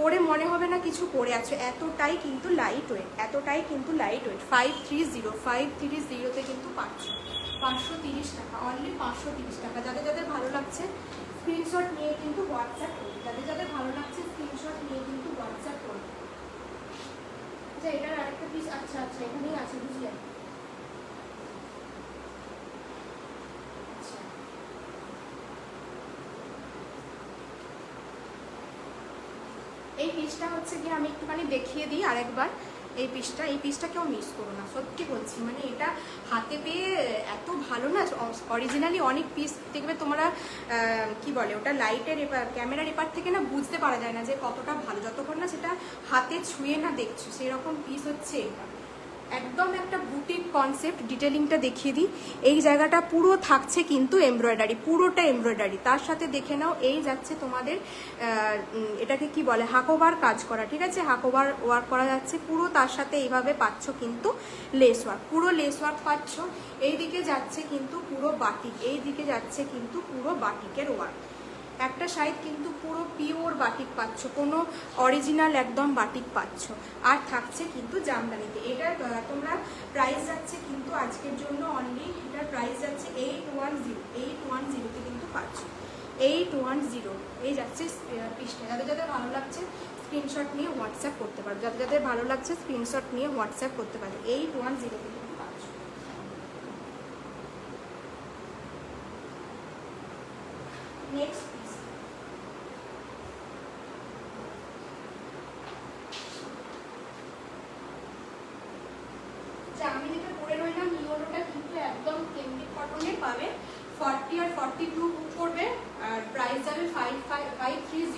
পরে মনে হবে না কিছু পরে আছো, এতটাই কিন্তু লাইট ওয়েট, এতটাই কিন্তু লাইট ওয়েট। 530তে কিন্তু পাচ্ছ 530 টাকা, অনলি 530 টাকা। যাদের যাদের ভালো লাগছে স্ক্রিনশট নিয়ে কিন্তু হোয়াটসঅ্যাপ করবে, যাদের যাদের ভালো লাগছে স্ক্রিনশট নিয়ে কিন্তু হোয়াটসঅ্যাপ করবে। আচ্ছা এটার আরেকটা পিস, আচ্ছা আচ্ছা এখানেই আছে, বুঝলেন? এই পিসটা হচ্ছে কি, আমি একটুখানি দেখিয়ে দিই আরেকবার। এই পিসটা কেউ মিস করো না, সত্যি বলছি। মানে এটা হাতে পেয়ে এত ভালো না, অরিজিনালি অনেক পিস দেখবে তোমরা কি বলে ওটা, লাইটের এপার ক্যামেরার এপার থেকে না বুঝতে পারা যায় না যে কতটা ভালো, যতক্ষণ না সেটা হাতে ছুঁয়ে না দেখছো। সেই রকম পিস হচ্ছে এটা, একদম একটা বুটিক কনসেপ্ট। ডিটেলিংটা দেখিয়ে দিই, এই জায়গাটা পুরো থাকছে কিন্তু এমব্রয়ডারি, পুরোটা এমব্রয়ডারি। তার সাথে দেখে নাও এই যাচ্ছে তোমাদের এটাকে কি বলে, হাকোবার কাজ করা, ঠিক আছে? হাকোবার ওয়ার্ক করা যাচ্ছে পুরো, তার সাথে এইভাবে পাচ্ছ কিন্তু লেস ওয়ার্ক, পুরো লেস ওয়ার্ক পাচ্ছ। এইদিকে যাচ্ছে কিন্তু পুরো বাটিক, এই দিকে যাচ্ছে কিন্তু পুরো বাটিকের ওয়ার্ক। একটা সাইড কিন্তু পুরো পিওর বাটিক পাচ্ছ, কোনো অরিজিনাল একদম বাটিক পাচ্ছ। আর থাকছে কিন্তু জামদানিতে। এটার তোমরা প্রাইস যাচ্ছে কিন্তু আজকের জন্য অনলি, এটার প্রাইস যাচ্ছে 810তে কিন্তু পাচ্ছ 810। এই যাচ্ছে পিসটা। যাদের যাদের ভালো লাগছে স্ক্রিনশট নিয়ে হোয়াটসঅ্যাপ করতে পারো, যাদের যাদের ভালো লাগছে স্ক্রিনশট নিয়ে হোয়াটসঅ্যাপ করতে পারো। 810তে কিন্তু পাচ্ছ। নেক্সট আমি যেটা পরে রইলাম ইয়োলোটা কিন্তু একদম কেমব্রিক কটনের পাবে, 40 আর 42 পড়বে, আর প্রাইস যাবে 530।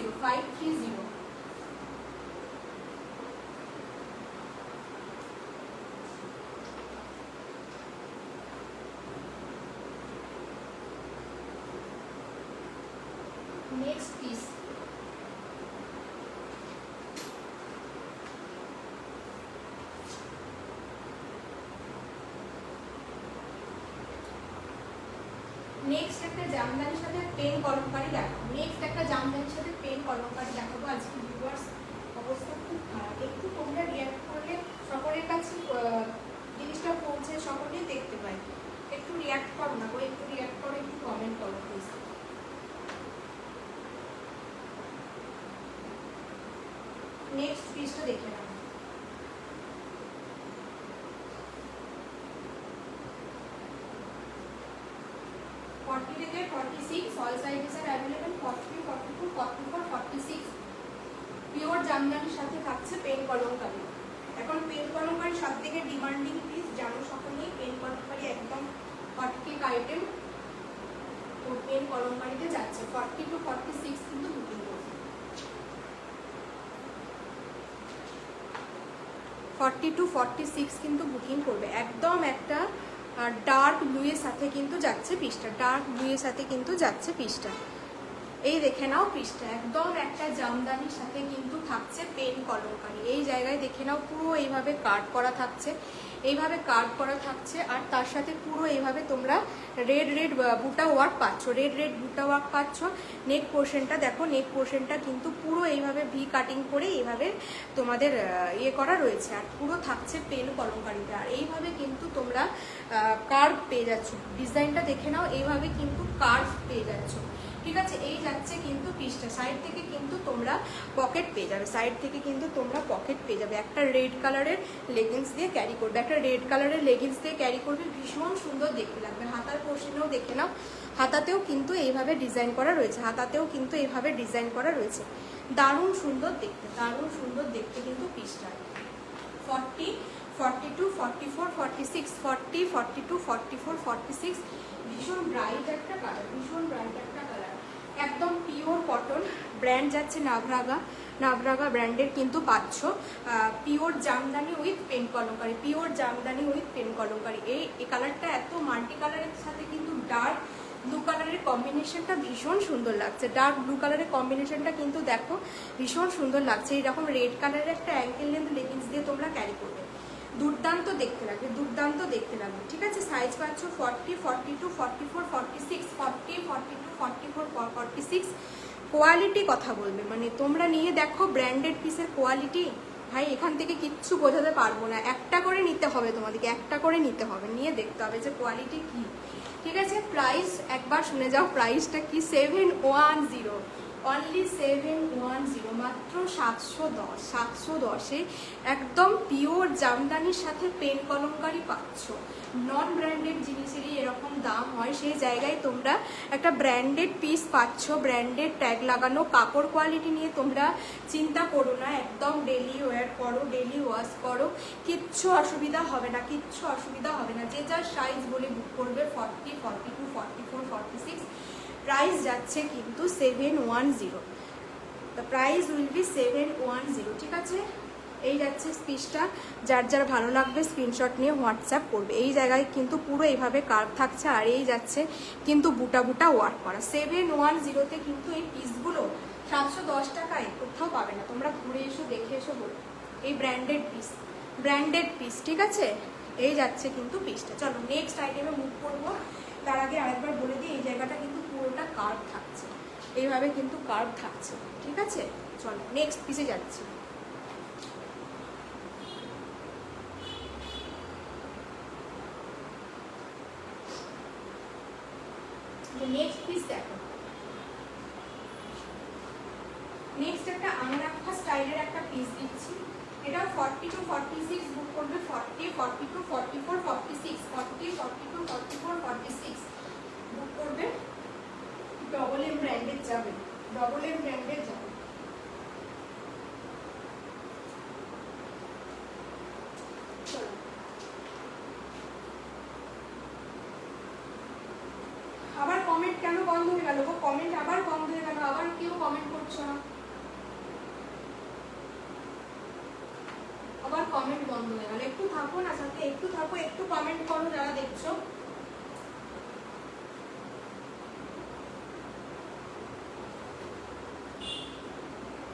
নেক্সট পিস, নেক্সট একটা জামদানির সাথে পেন কলমকারি দেখাবো। নেক্সট একটা জামদানির সাথে পেন কলমকারি দেখাবো। আজকে ভিউয়ার্স অবস্থা খুব খারাপ, একটু তোমরা রিয়াক্ট করলে সকলের কাছে জিনিসটা পৌঁছে সকলেই দেখতে পাই। একটু রিয়াক্ট করো না গো, একটু রিয়াক্ট করো, একটু কমেন্ট করো প্লিজ। নেক্সট পিসটা দেখে নাও। থেকে 46, all sizes are available, 40, 42, 44, 46। Pure জামদানির সাথে থাকছে পেন কলমকারি। এখন পেন কলমকারি সব থেকে ডিমান্ডিং পিস, জানো সকলেই পেন কলমকারি একদম হটকেক আইটেম। তো পেন কলমকারিতে যাচ্ছে 40 to 46 কিন্তু বুকিং করবে। 40 to 46 কিন্তু বুকিং করবে। একদম একটা ডার্ক ব্লুয়ের সাথে কিন্তু যাচ্ছে পিসটা, ডার্ক ব্লুয়ের সাথে কিন্তু যাচ্ছে পিসটা। এই দেখে নাও পিসটা, একদম একটা জামদানির সাথে কিন্তু থাকছে পেন কলমকারি। এই জায়গায় দেখে নাও পুরো এইভাবে কাট করা থাকছে, এইভাবে কাট করা থাকছে। আর তার সাথে পুরো এইভাবে তোমরা রেড বুটা ওয়ার্ক পাচ্ছ, রেড বুটা ওয়ার্ক পাচ্ছ। নেক পোর্শনটা দেখো, নেক পোর্শনটা কিন্তু পুরো এইভাবে ভি কাটিং করে এইভাবে তোমাদের ইয়ে করা রয়েছে। আর পুরো থাকছে পেন কলমকারিতে। আর এইভাবে কিন্তু তোমরা কার্ভ পেয়ে যাচ্ছ, ডিজাইনটা দেখে নাও, এইভাবে কিন্তু কার্ভ পেয়ে যাচ্ছ, ঠিক আছে? এই যাচ্ছে কিন্তু পিসটা। সাইড থেকে কিন্তু তোমরা পকেট পেয়ে যাবে, সাইড থেকে কিন্তু তোমরা পকেট পেয়ে যাবে। একটা রেড কালারের লেগিংস দিয়ে ক্যারি করবে, একটা রেড কালারের লেগিংস দিয়ে ক্যারি করবে, ভীষণ সুন্দর দেখতে লাগবে। হাতার পোর্শনেও দেখে নাও, হাতাতেও কিন্তু এইভাবে ডিজাইন করা রয়েছে, হাতাতেও কিন্তু এইভাবে ডিজাইন করা রয়েছে। দারুণ সুন্দর দেখতে, দারুণ সুন্দর দেখতে কিন্তু পিসটা। 40, 42, 44, 46, 40, 42, 44, 46। ভীষণ ব্রাইট একটা কালার, ভীষণ ব্রাইট একটা কালার। একদম পিওর কটন, ব্র্যান্ড যাচ্ছে নাভরাগা, নাভরাগা ব্র্যান্ডের কিন্তু পাচ্ছ। Pure jamdani with pen kalamkari, pure jamdani with pen kalamkari. এই কালারটা এত মাল্টি কালারের সাথে কিন্তু ডার্ক ব্লু কালারের কম্বিনেশনটা ভীষণ সুন্দর লাগছে। ডার্ক ব্লু কালারের কম্বিনেশনটা কিন্তু দেখো ভীষণ সুন্দর লাগছে। এইরকম রেড কালারের একটা অ্যাঙ্কেল লেন্থ লেগিংস দিয়ে তোমরা ক্যারি করবে, দুর্দান্ত দেখতে লাগবে, দুর্দান্ত দেখতে লাগবে, ঠিক আছে? সাইজ পাচ্ছ 40, 42, 44, 46, 40, 42, 44, 46। কোয়ালিটি কথা বলবে, মানে তোমরা নিয়ে দেখো ব্র্যান্ডেড পিসের কোয়ালিটি, ভাই এখান থেকে কিচ্ছু বোঝাতে পারবো না। একটা করে নিতে হবে, তোমাদেরকে একটা করে নিতে হবে, নিয়ে দেখতে হবে যে কোয়ালিটি কি। ঠিক আছে, প্রাইস একবার শুনে যাও, প্রাইসটা কি 710, অনলি 710, মাত্র 710। 710-এ একদম পিওর জামদানির সাথে পেন কলমকারি পাচ্ছ। নন ব্র্যান্ডেড জিনিসেরই এরকম দাম হয়, সেই জায়গায় তোমরা একটা ব্র্যান্ডেড পিস পাচ্ছ, ব্র্যান্ডেড ট্যাগ লাগানো। কাপড় কোয়ালিটি নিয়ে তোমরা চিন্তা করো না, একদম ডেলি ওয়্যার করো, ডেলি ওয়াশ করো, কিচ্ছু অসুবিধা হবে না, কিচ্ছু অসুবিধা হবে না। যে যার সাইজ বলে বুক করবে 40, 42, 44, 46। প্রাইস যাচ্ছে কিন্তু 710, দ্য প্রাইস উইল বি 710। ঠিক আছে, এই যাচ্ছে পিসটা, যার যার ভালো লাগবে স্ক্রিনশট নিয়ে হোয়াটসঅ্যাপ করবে। এই জায়গায় কিন্তু পুরো এইভাবে কার্ভ থাকছে, আর এই যাচ্ছে কিন্তু বুটা বুটা ওয়ার্ক করা। 710-তে কিন্তু এই পিসগুলো 710 টাকায় কোথাও পাবে না, তোমরা ঘুরে এসো, দেখে এসো বলো। এই ব্র্যান্ডেড পিস, ব্র্যান্ডেড পিস। ঠিক আছে, এই যাচ্ছে কিন্তু পিসটা। চলো নেক্সট আইটেমে মুভ করবো, তার আগে আরেকবার বলে দিই, এই জায়গাটা কিন্তু পুরোটা কার্ভ থাকছে, এইভাবে কিন্তু কার্ভ থাকছে। ঠিক আছে, চলো নেক্সট পিসে যাচ্ছি। নেক্সট পিস দেখো, নেক্সট একটা আংরাক্ষা স্টাইলের একটা পিস দিচ্ছি। এটা 40 to 46 বুক করবে, 40, 42, 44, 46, 40, 42, 44, 46 বুক করবে। ডবল এম ব্র্যান্ডের যাবে, ডবল এম ব্র্যান্ডের যাবে। আবার কমেন্ট কেন বন্ধ হয়ে গেল? কমেন্ট আবার বন্ধ হয়ে গেল, আবার কেউ কমেন্ট করছো না, আবার কমেন্ট বন্ধ হয়ে গেল। একটু থাকো না সাথে, একটু থাকো, একটু কমেন্ট করো যারা দেখছো।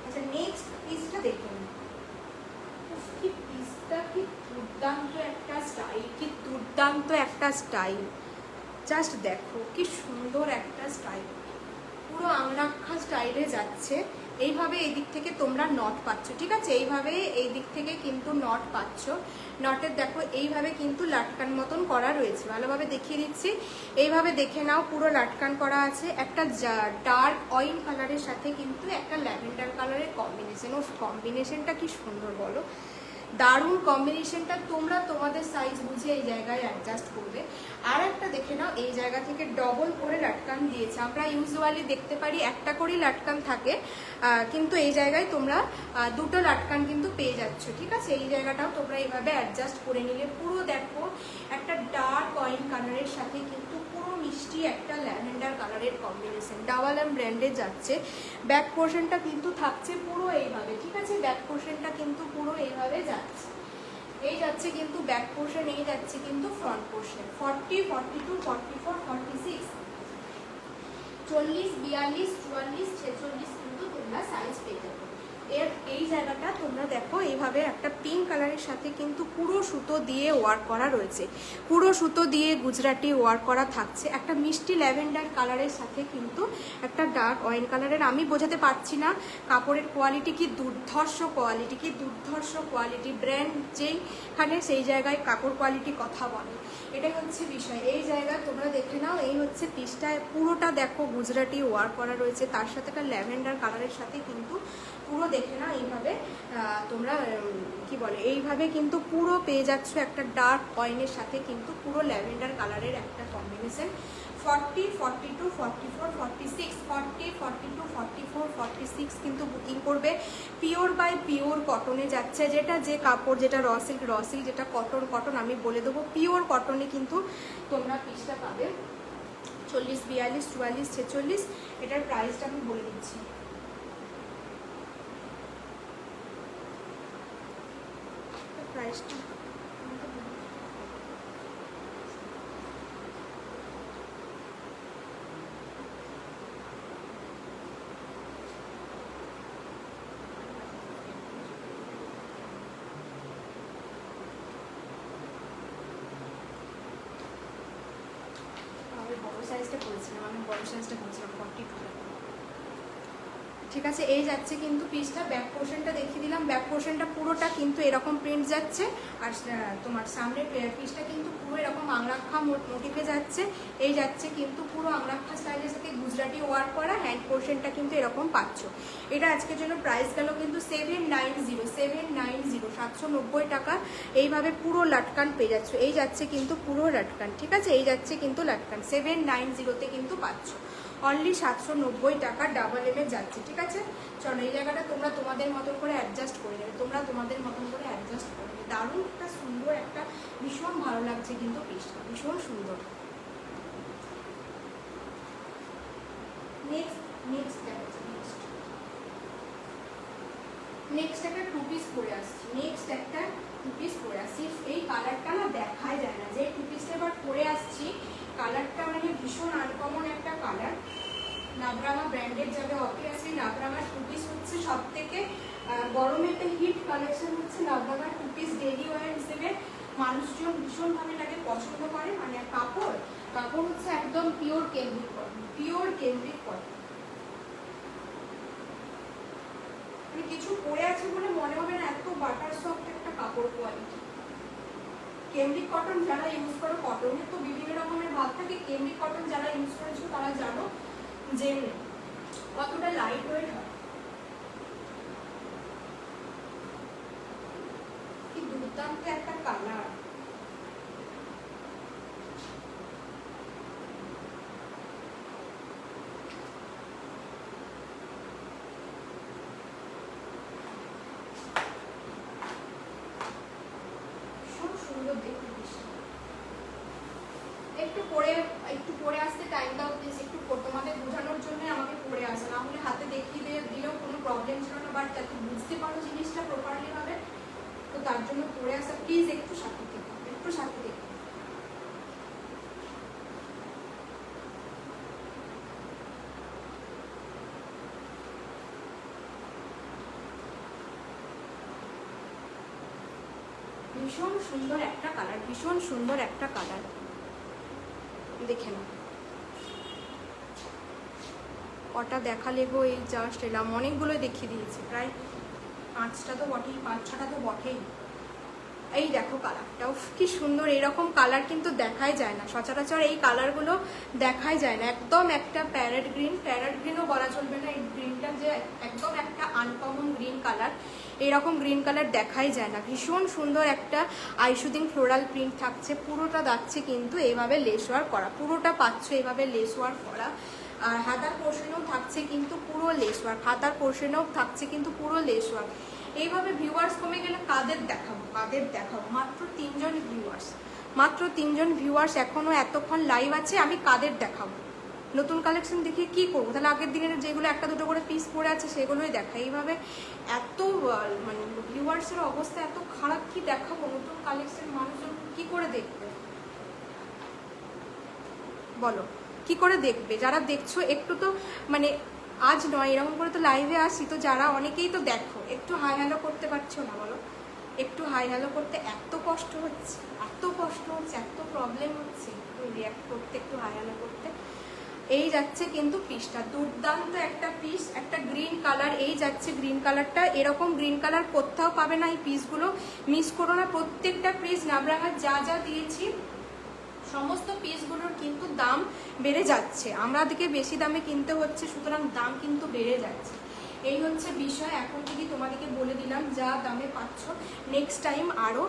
আচ্ছা নেক্সট পিসটা দেখুন, কি পিসটা, কি দুর্দান্ত একটা স্টাইল, কি দুর্দান্ত একটা স্টাইল। জাস্ট দেখো কি সুন্দর একটা স্টাইল, পুরো আংরাক্ষা স্টাইলে যাচ্ছে। এইভাবে এই দিক থেকে তোমরা নট পাচ্ছ। ঠিক আছে, এইভাবে এই দিক থেকে কিন্তু নট পাচ্ছ। নটের দেখো এইভাবে কিন্তু লাটকান মতন করা রয়েছে, ভালোভাবে দেখিয়ে দিচ্ছি, এইভাবে দেখে নাও, পুরো লাটকান করা আছে। একটা ডার্ক অয়েল কালারের সাথে কিন্তু একটা ল্যাভেন্ডার কালারের কম্বিনেশন, ও কম্বিনেশনটা কি সুন্দর বলো, দারুণ কম্বিনেশনটা। তোমরা তোমাদের সাইজ বুঝে এই জায়গায় অ্যাডজাস্ট করবে। আর একটা দেখে নাও, এই জায়গা থেকে ডবল করে লাটকান দিয়েছে। আমরা ইউজুয়ালি দেখতে পারি একটা করেই লাটকান থাকে, কিন্তু এই জায়গায় তোমরা দুটো লাটকান কিন্তু পেয়ে যাচ্ছ। ঠিক আছে, এই জায়গাটাও তোমরা এইভাবে অ্যাডজাস্ট করে নিলে। পুরো দেখো একটা ডার্ক অয়েল কালারের সাথে কিন্তু পুরো মিষ্টি একটা ল্যাভেন্ডার কালারের কম্বিনেশন, ডাবল এম ব্র্যান্ডে যাচ্ছে। ব্যাক পোর্শনটা কিন্তু থাকছে পুরো এইভাবে। ঠিক আছে, ব্যাক পোর্শনটা কিন্তু পুরো এইভাবে যাচ্ছে, এই যাচ্ছে কিন্তু ব্যাক পোর্শন, এই যাচ্ছে কিন্তু ফ্রন্ট পোর্শন। 40, 42, 44, 46, 40, 42, 44, 46 কিন্তু তোমরা সাইজ পেয়ে যাবে। এর এই জায়গাটা তোমরা দেখো এইভাবে একটা পিঙ্ক কালারের সাথে কিন্তু পুরো সুতো দিয়ে ওয়ার্ক করা রয়েছে, পুরো সুতো দিয়ে গুজরাটি ওয়ার্ক করা থাকছে। একটা মিষ্টি ল্যাভেন্ডার কালারের সাথে কিন্তু একটা ডার্ক অয়েল কালারের, আমি বোঝাতে পারছি না কাপড়ের কোয়ালিটি কি দুর্ধর্ষ কোয়ালিটি, কি দুর্ধর্ষ কোয়ালিটি। ব্র্যান্ড যেইখানে সেই জায়গায় কাপড় কোয়ালিটি কথা বলে, এটাই হচ্ছে বিষয়। এই জায়গা তোমরা দেখে নাও, এই হচ্ছে পিসটা, পুরোটা দেখো গুজরাটি ওয়ার্ক করা রয়েছে, তার সাথে একটা ল্যাভেন্ডার কালারের সাথে কিন্তু পুরো দেখে না এইভাবে তোমরা কি বলে, এইভাবে কিন্তু পুরো পেয়ে যাচ্ছ একটা ডার্ক অয়েলের সাথে কিন্তু পুরো ল্যাভেন্ডার কালারের একটা কম্বিনেশন। 40, 42, 44, 46, 40, 42, 44, 46 কিন্তু বুকিং করবে। পিওর বাই পিওর কটনে যাচ্ছে, যেটা যে কাপড়, যেটা র সিল্ক, যেটা কটন, কটন আমি বলে দেবো, পিওর কটনে কিন্তু তোমরা পিসটা পাবে। 40, 42, 44, 46, এটার প্রাইসটা আমি বলে দিচ্ছি। প্রাইসটা সাইজটা পরেছিলাম, আমি বড় সাইজটা পরেছিলাম 42। ঠিক আছে, এই যাচ্ছে কিন্তু পিসটা। ব্যাক পোর্শনটা দেখিয়ে দিলাম, ব্যাক পোর্শনটা পুরোটা কিন্তু এরকম প্রিন্ট যাচ্ছে। আর তোমার সামনে পিসটা কিন্তু পুরো এরকম আংরাক্ষা মোটিভে যাচ্ছে। এই যাচ্ছে কিন্তু পুরো আংরাক্ষা স্টাইলের সাথে গুজরাটি ওয়ার্ক করা। হ্যান্ড পোর্শনটা কিন্তু এরকম পাচ্ছ। এটা আজকের জন্য প্রাইস গেল কিন্তু 790 790 টাকা। এইভাবে পুরো লাটকান পেয়ে যাচ্ছ। এই যাচ্ছে কিন্তু পুরো লাটকান। ঠিক আছে, এই যাচ্ছে কিন্তু লাটকান 790-তে কিন্তু পাচ্ছ। অনলি 790 টাকা ডাবল এমে যাচ্ছে। ঠিক আছে, চলো এই জায়গাটা তোমরা তোমাদের মতন করে অ্যাডজাস্ট করে নেবে, তোমরা তোমাদের মতন করে অ্যাডজাস্ট করে নেবে। দারুণ একটা সুন্দর একটা, ভীষণ ভালো লাগছে কিন্তু পিসটা, ভীষণ সুন্দর। নেক্সট একটা টু পিস পরে আসছি। নেক্সট একটা টু পিস পরে আসছি। এই কালারটা না দেখাই যায় না, যে টু পিসটা এবার পরে আসছি। কালারটা মানে ভীষণ আনকমন একটা কালার। নাবরাঙা ব্র্যান্ডের যাবে, অবভিয়াসলি নাবরাঙা টু পিস হচ্ছে সব থেকে গরমেতে হিট কালেকশন হচ্ছে নাবরাঙা টু পিস। ডেলি ওয়ার হিসেবে মানুষজন ভীষণভাবে এটাকে পছন্দ করে। মানে কাপড় হচ্ছে একদম pure cambric cotton, pure cambric cotton. মানে কিছু পরে আছে বলে মনে হবে না এত বাটার সফট একটা কাপড় কোয়ালিটি। কেমব্রিক কটন যারা ইউজ করো, কটনের তো বিভিন্ন রকমের ভাগ থাকে। কেমব্রিক কটন যারা ইউজ করেছো তারা জানো যে কতটা লাইট ওয়েট হয়। কি দুর্দান্ত একটা কালার। ভীষণ সুন্দর দেখতে। একটু পরে আসতে টাইম দাও প্লিজ, একটু তোমাদের বোঝানোর জন্য আমাকে পরে আসে, না হলে হাতে দেখিয়ে দিলেও কোনো প্রবলেম ছিল না। বাট যাতে বুঝতে পারো জিনিসটা প্রপারলি ভাবে, তো তার জন্য পরে আসা প্লিজ। একটু সাথে থেকে, একটু সাথে থেকে। ভীষণ সুন্দর একটা কালার, ভীষণ সুন্দর একটা কালার। দেখে নাও কটা দেখালে গো, এই জাস্ট এলাম, অনেকগুলো দেখিয়ে দিয়েছি, প্রায় 5টা তো বটেই, 5-6টা তো বটেই। এই দেখো কালারটাও কি সুন্দর। এরকম কালার কিন্তু দেখাই যায় না সচরাচর, এই কালারগুলো দেখাই যায় না। একদম একটা প্যারেট গ্রিন, প্যারেট গ্রিনও বলা চলবে না, এই গ্রিনটা যে একদম একটা আনকমন গ্রিন কালার। এরকম গ্রিন কালার দেখাই যায় না। ভীষণ সুন্দর একটা আইশুদিং ফ্লোরাল প্রিন্ট থাকছে। পুরোটা যাচ্ছে কিন্তু এইভাবে লেস ওয়ার্ক করা, পুরোটা পাচ্ছ এইভাবে লেস ওয়ার্ক করা। আর হাতার পোর্শনেও থাকছে কিন্তু পুরো লেস ওয়ার্ক, হাতার পোর্শনেও থাকছে কিন্তু পুরো লেস ওয়ার্ক। এইভাবে ভিউয়ার্স কমে গেলে কাদের দেখাবো, কাদের দেখাবো? মাত্র 3জন ভিউয়ার্স, মাত্র 3জন ভিউয়ার্স এখনো এতক্ষণ লাইভ আছে। আমি কাদের দেখাবো? নতুন কালেকশন দেখিয়ে কি করবো? তাহলে আগের দিনের যেগুলো একটা দুটো করে পিস পরে আছে সেগুলোই দেখাই। এইভাবে এত মানে ভিউয়ার্সের অবস্থা এত খারাপ, কি দেখাবো? নতুন কালেকশন মানুষজন কি করে দেখবে বলো, কি করে দেখবে? যারা দেখছো একটু তো মানে আজ নয়, এরকম করে তো লাইভে আসি, তো যারা অনেকেই তো দেখো, একটু হাই হ্যালো করতে পারছো না বলো? একটু হাই হ্যালো করতে এত কষ্ট হচ্ছে, এত কষ্ট হচ্ছে, এত প্রবলেম হচ্ছে রিয়াক্ট করতে, একটু হাই হ্যালো করতে। এই যাচ্ছে কিন্তু পিসটা, দুর্দান্ত একটা পিস, একটা গ্রিন কালার। এই যাচ্ছে গ্রিন কালারটা, এরকম গ্রিন কালার কোথাও পাবে না। এই পিসগুলো মিস করো না, প্রত্যেকটা পিস নাবরাঙার যা যা দিয়েছি সমস্ত পিসগুলোর কিন্তু দাম বেড়ে যাচ্ছে, আমাদেরকে বেশি দামে কিনতে হচ্ছে, সুতরাং দাম কিন্তু বেড়ে যাচ্ছে। এই হচ্ছে বিষয়। এখন থেকে তোমাদেরকে বলে দিলাম যা দামে পাচ্ছ, নেক্সট টাইম আরও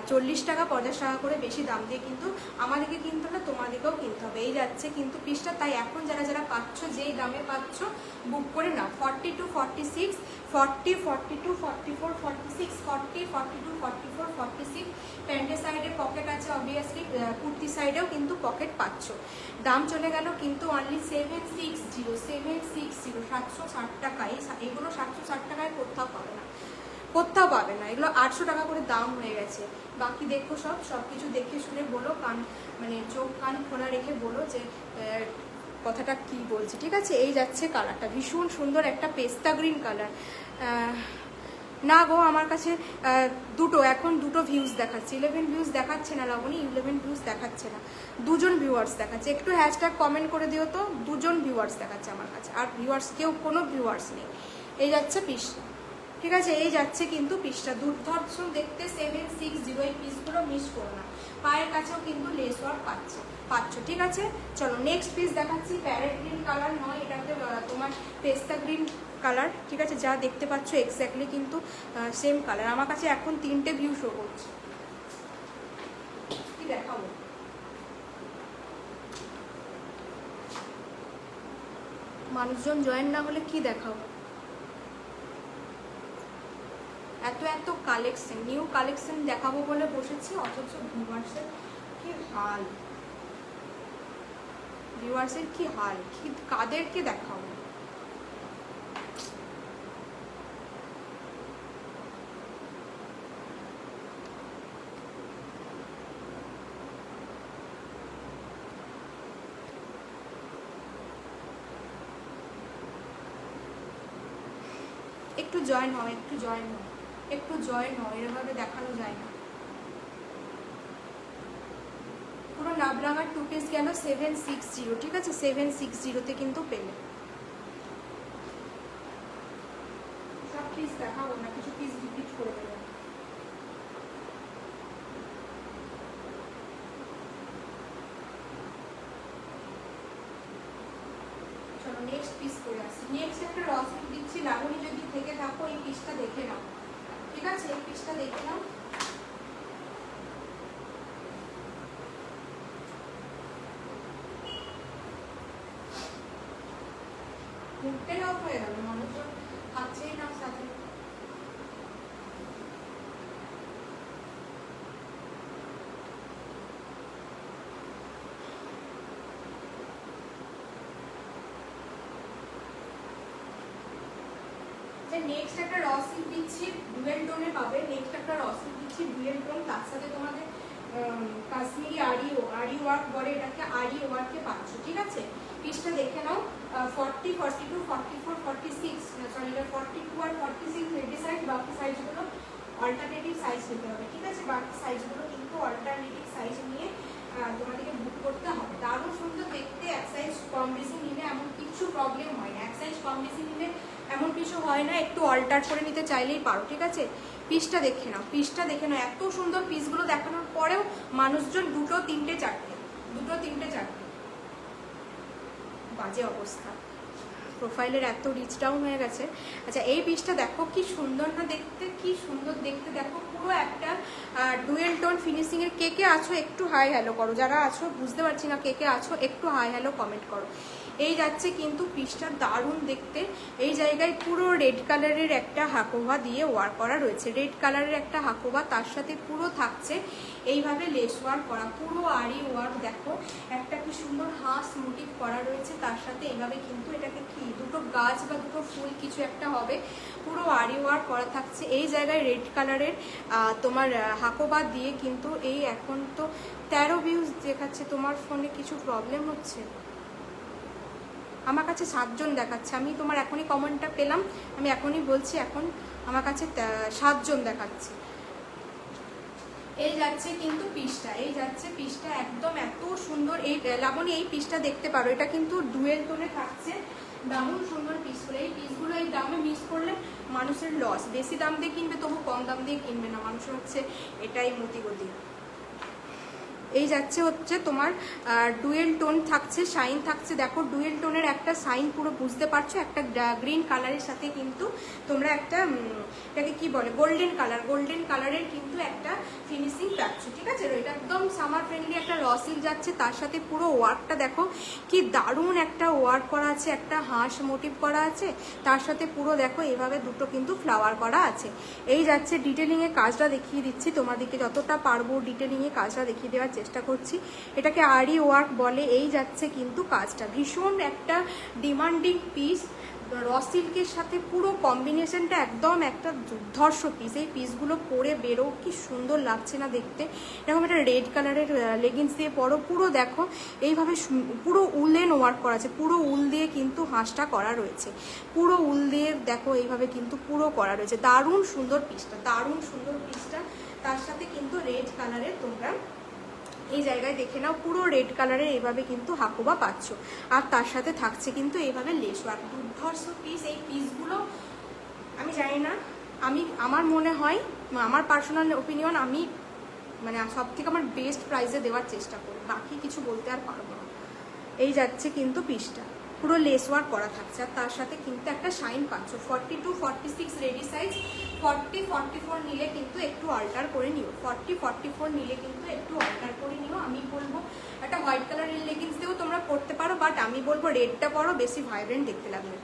40 টাকা 50 টাকা করে বেশি দাম দিয়ে কিন্তু আমাদেরকে কিনতে হবে, তোমাদেরকেও কিনতে হবে। এই যাচ্ছে কিন্তু পিসটা। তাই এখন যারা যারা পাচ্ছ, যেই দামে পাচ্ছ বুক করে নাও। 42, 46, 40, 42, 44, 46, 40, 42, 44, 46। প্যান্টের সাইডে পকেট আছে অবভিয়াসলি, কুর্তি সাইডেও কিন্তু পকেট পাচ্ছ। দাম চলে গেল কিন্তু অনলি 760, 760 টাকায়। এগুলো 760 টাকায় কোথাও পাবে না, কোথাও পাবে না। এগুলো 800 টাকা করে দাম হয়ে গেছে। বাকি দেখো সব কিছু দেখে শুনে বলো, কান মানে চোখ কান খোলা রেখে বলো যে কথাটা কি বলছি। ঠিক আছে, এই যাচ্ছে কালারটা, ভীষণ সুন্দর একটা পেস্তা গ্রিন কালার। না গো, আমার কাছে এখন দুটো ভিউজ দেখাচ্ছে, 11 ভিউজ দেখাচ্ছে না লাবণী, 11 ভিউজ দেখাচ্ছে না, 2জন ভিউয়ার্স দেখাচ্ছে। একটু হ্যাশট্যাগ কমেন্ট করে দিও তো, 2জন ভিউয়ার্স দেখাচ্ছে আমার কাছে, আর কোনো ভিউয়ার্স নেই। এই যাচ্ছে পিসটা, ঠিক আছে, এই যাচ্ছে কিন্তু পিসটা দুর্ধর্ষ দেখতে, 760। এই পিসগুলো মিস করো না। পায়ের কাছেও কিন্তু লেস ওয়ার্ক পাচ্ছ, ঠিক আছে। চলো নেক্সট পিস দেখাচ্ছি, প্যারেট গ্রিন কালার নয়, এটাতে তোমার পেস্তা গ্রিন কালার, ঠিক আছে, যা দেখতে পাচ্ছ এক্স্যাক্টলি কিন্তু সেম কালার। আমার কাছে এখন 3টে ভিউ শো করছে, কি দেখাবো? মানুষজন জয়েন না হলে কি দেখাবো? এত কালেকশন, নিউ কালেকশন দেখাবো বলে বসেছি, অথচ ভিউয়ার্সের কি হাল, কাদেরকে দেখাবো? একটু জয়েন হয়, এরভাবে দেখানো যায় না। পুরো নাবরাঙার 2 পিস গেল 760, ঠিক আছে, 760-তে কিন্তু পেলে। সব পিস দেখাবো না, কিছু পিস রিপিট করে দেবো। চলো নেক্সট পিস করে আসি। নেক্সট একটা রসিক দিচ্ছি, লাবণী যদি থেকে থাকো এই পিসটা দেখে নাও, ঠিক আছে, এই পিসটা দেখে নাও। মুখটাই অফ হয়ে গেল, মানুষজন খাচ্ছেই না সাথে। নেক্সট একটা রসিক দিচ্ছি, ডুয়েল টোনে পাবে। নেক্সট একটা রসিক দিচ্ছি ডুয়েল টোন, তার সাথে তোমাদের কাশ্মীরি আরি ওয়ার্ক বলে এটাকে, আরি ওয়ার্কে পাচ্ছ, ঠিক আছে। পিসটা দেখে নাও, 40, 42, 44, 46, সরি এটা 42 আর 46 রেডি সাইজ, বাকি সাইজগুলো অল্টারনেটিভ সাইজ নিতে হবে, ঠিক আছে। বাকি সাইজগুলো কিন্তু অল্টারনেটিভ সাইজ নিয়ে তোমাদেরকে বুক করতে হবে। দারুণ সুন্দর দেখতে, এক সাইজ কম বেশি নিলে এমন কিছু প্রবলেম হয় না, এক সাইজ কম বেশি নিলে এমন কিছু হয় না, একটু অল্টার করে নিতে চাইলেই পারো, ঠিক আছে। পিসটা দেখে নাও, এত সুন্দর পিসগুলো দেখানোর পরেও মানুষজন 2, 3, 4 বাজে অবস্থা, প্রোফাইলের এত রিচ ডাউন হয়ে গেছে। আচ্ছা এই পিসটা দেখো কি সুন্দর না দেখতে, কি সুন্দর দেখতে, দেখো পুরো একটা ডুয়েল টোন ফিনিশিংয়ের। কে আছো একটু হাই হ্যালো করো, যারা আছো বুঝতে পারছি না কে আছো, একটু হাই হ্যালো কমেন্ট করো। এই যাচ্ছে কিন্তু পিসটা দারুণ দেখতে। এই জায়গায় পুরো রেড কালারের একটা হাকোভা দিয়ে ওয়ার্ক করা রয়েছে, রেড কালারের একটা হাকোভা, তার সাথে পুরো থাকছে এইভাবে লেস ওয়ার্ক করা, পুরো আরি ওয়ার্ক। দেখো একটা কি সুন্দর হাঁস মোটিভ করা রয়েছে, তার সাথে এইভাবে কিন্তু এটাকে কি দুটো গাছ বা দুটো ফুল কিছু একটা হবে, পুরো আরি ওয়ার্ক করা থাকছে। এই জায়গায় রেড কালারের তোমার হাকোভা দিয়ে কিন্তু এই এখন তো 13 ভিউজ দেখাচ্ছে। তোমার ফোনে কিছু প্রবলেম হচ্ছে? আমার কাছে 7 জন দেখাচ্ছে, আমি তোমার এখনই কমেন্টটা পেলাম, আমি এখনই বলছি, এখন আমার কাছে 7 জন দেখাচ্ছে। এই যাচ্ছে কিন্তু পিসটা, একদম এত সুন্দর। এই লাবণী এই পিসটা দেখতে পারো, এটা কিন্তু ডুয়েল টোনে থাকছে, দারুণ সুন্দর পিসগুলো। এই পিসগুলো এই দামে মিস করলে মানুষের লস, বেশি দাম দিয়ে কিনবে তবু কম দাম দিয়ে কিনবে না, মানুষের হচ্ছে এটাই মতিগতি। এই যাচ্ছে হচ্ছে তোমার ডুয়েল টোন থাকছে, শাইন থাকছে। দেখো ডুয়েল টোনের একটা শাইন পুরো বুঝতে পারছো, একটা গ্রিন কালারের সাথে কিন্তু তোমরা একটা এটাকে কি বলে গোল্ডেন কালারের কিন্তু একটা ফিনিশিং পাচ্ছ, ঠিক আছে। এটা একদম সামার ফ্রেন্ডলি একটা রসিল যাচ্ছে, তার সাথে পুরো ওয়ার্কটা দেখো কি দারুণ একটা ওয়ার্ক করা আছে, একটা হাঁস মোটিভ করা আছে, তার সাথে পুরো দেখো এভাবে দুটো কিন্তু ফ্লাওয়ার করা আছে। এই যাচ্ছে ডিটেলিংয়ে কাজটা দেখিয়ে দিচ্ছি তোমাদেরকে, যতটা পারবো ডিটেলিংয়ে কাজটা দেখিয়ে দেওয়ার চেষ্টা করছি। এটাকে আরি ওয়ার্ক বলে। এই যাচ্ছে কিন্তু কাজটা, ভীষণ একটা ডিমান্ডিং পিস, র সিল্কের সাথে পুরো কম্বিনেশনটা একদম একটা দুর্ধর্ষ পিস। এই পিসগুলো পরে বেরো, কি সুন্দর লাগছে না দেখতে। এরকম একটা রেড কালারের লেগিংস দিয়ে পরো, পুরো দেখো এইভাবে পুরো উলেন ওয়ার্ক করা আছে, পুরো উল দিয়ে কিন্তু হাঁসটা করা রয়েছে, পুরো উল দিয়ে দেখো এইভাবে কিন্তু পুরো করা রয়েছে। দারুণ সুন্দর পিসটা, দারুণ সুন্দর পিসটা। তার সাথে কিন্তু রেড কালারের তোমরা এই জায়গায় দেখে নাও, পুরো রেড কালারের এইভাবে কিন্তু হাকোবা পাচ্ছ। আর তার সাথে থাকছে কিন্তু এইভাবে লেস ওয়ার্ক, দুর্ধর্ষ পিস। এই পিসগুলো আমি জানি না, আমার মনে হয়, আমার পার্সোনাল ওপিনিয়ন, আমি মানে সব থেকে আমার বেস্ট প্রাইসে দেওয়ার চেষ্টা করি, বাকি কিছু বলতে আর পারবো না। এই যাচ্ছে কিন্তু পিসটা, পুরো লেস ওয়ার্ক করা থাকছে। আর তার সাথে কিন্তু একটা শাইন পাচ্ছ। 42, 46 রেডি সাইজ, 40, 44 নিলে কিন্তু একটু অল্টার করে নিও, 40, 44 নিলে কিন্তু একটু অল্টার করে নিও। আমি বলবো একটা হোয়াইট কালারের লেগিংস দিয়েও তোমরা পরতে পারো, বাট আমি বলবো রেডটা পরো, বেশি ভাইব্রেন্ট দেখতে লাগবে,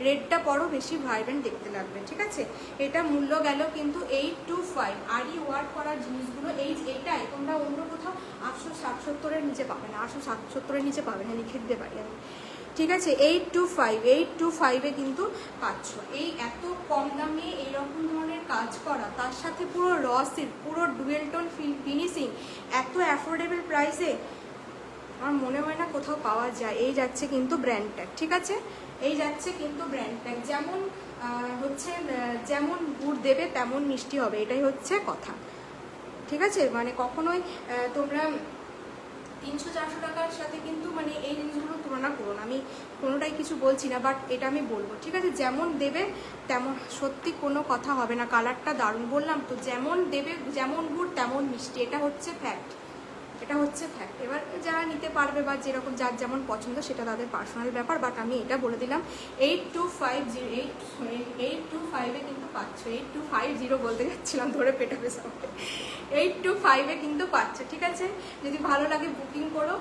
রেডটা পরো, বেশি ভাইব্রেন্ট দেখতে লাগবে, ঠিক আছে। এটা মূল্য গেল কিন্তু 825। আরই ওয়ার্ক করার জিনিসগুলো এইটাই তোমরা অন্য কোথাও 860-70-এর নিচে পাবে না, 860-70-এর নিচে পাবে না, লিখে দিতে পারি আমি, ঠিক আছে। 825-825-এ কিন্তু পাচ্ছ। এই এত কম দামে এইরকম ধরনের কাজ করা, তার সাথে পুরো র সিল্ক, পুরো ডুয়েল টোন ফিনিশিং, এত অ্যাফোর্ডেবল প্রাইসে আমার মনে হয় না কোথাও পাওয়া যায়। এই যাচ্ছে কিন্তু ব্র্যান্ড ট্যাগ, ঠিক আছে, এই যাচ্ছে কিন্তু ব্র্যান্ড ট্যাগ। যেমন হচ্ছে যেমন গুড় দেবে তেমন মিষ্টি হবে, এটাই হচ্ছে কথা, ঠিক আছে। মানে কখনোই তোমরা 300-400 টাকার সাথে কিন্তু মানে এই জিনিসগুলো তুলনা করো না, আমি কোনোটাই কিছু বলছি না, বাট এটা আমি বলবো, ঠিক আছে। যেমন দেবে তেমন, সত্যি কোনো কথা হবে না, কালারটা দারুণ, বললাম তো, যেমন দেবে, যেমন গুড় তেমন মিষ্টি, এটা হচ্ছে ফ্যাক্ট, এটা হচ্ছে ফ্যাক্ট। এবার যারা নিতে পারবে বা যেরকম যার যেমন পছন্দ সেটা তাদের পার্সোনাল ব্যাপার, বাট আমি এটা বলে দিলাম 825-825-এ কিন্তু পাচ্ছ। 8250 বলতে যাচ্ছিলাম, ধরে পেটাবে সবাই। 825-এ কিন্তু পাচ্ছ, ঠিক আছে। যদি ভালো লাগে বুকিং করো।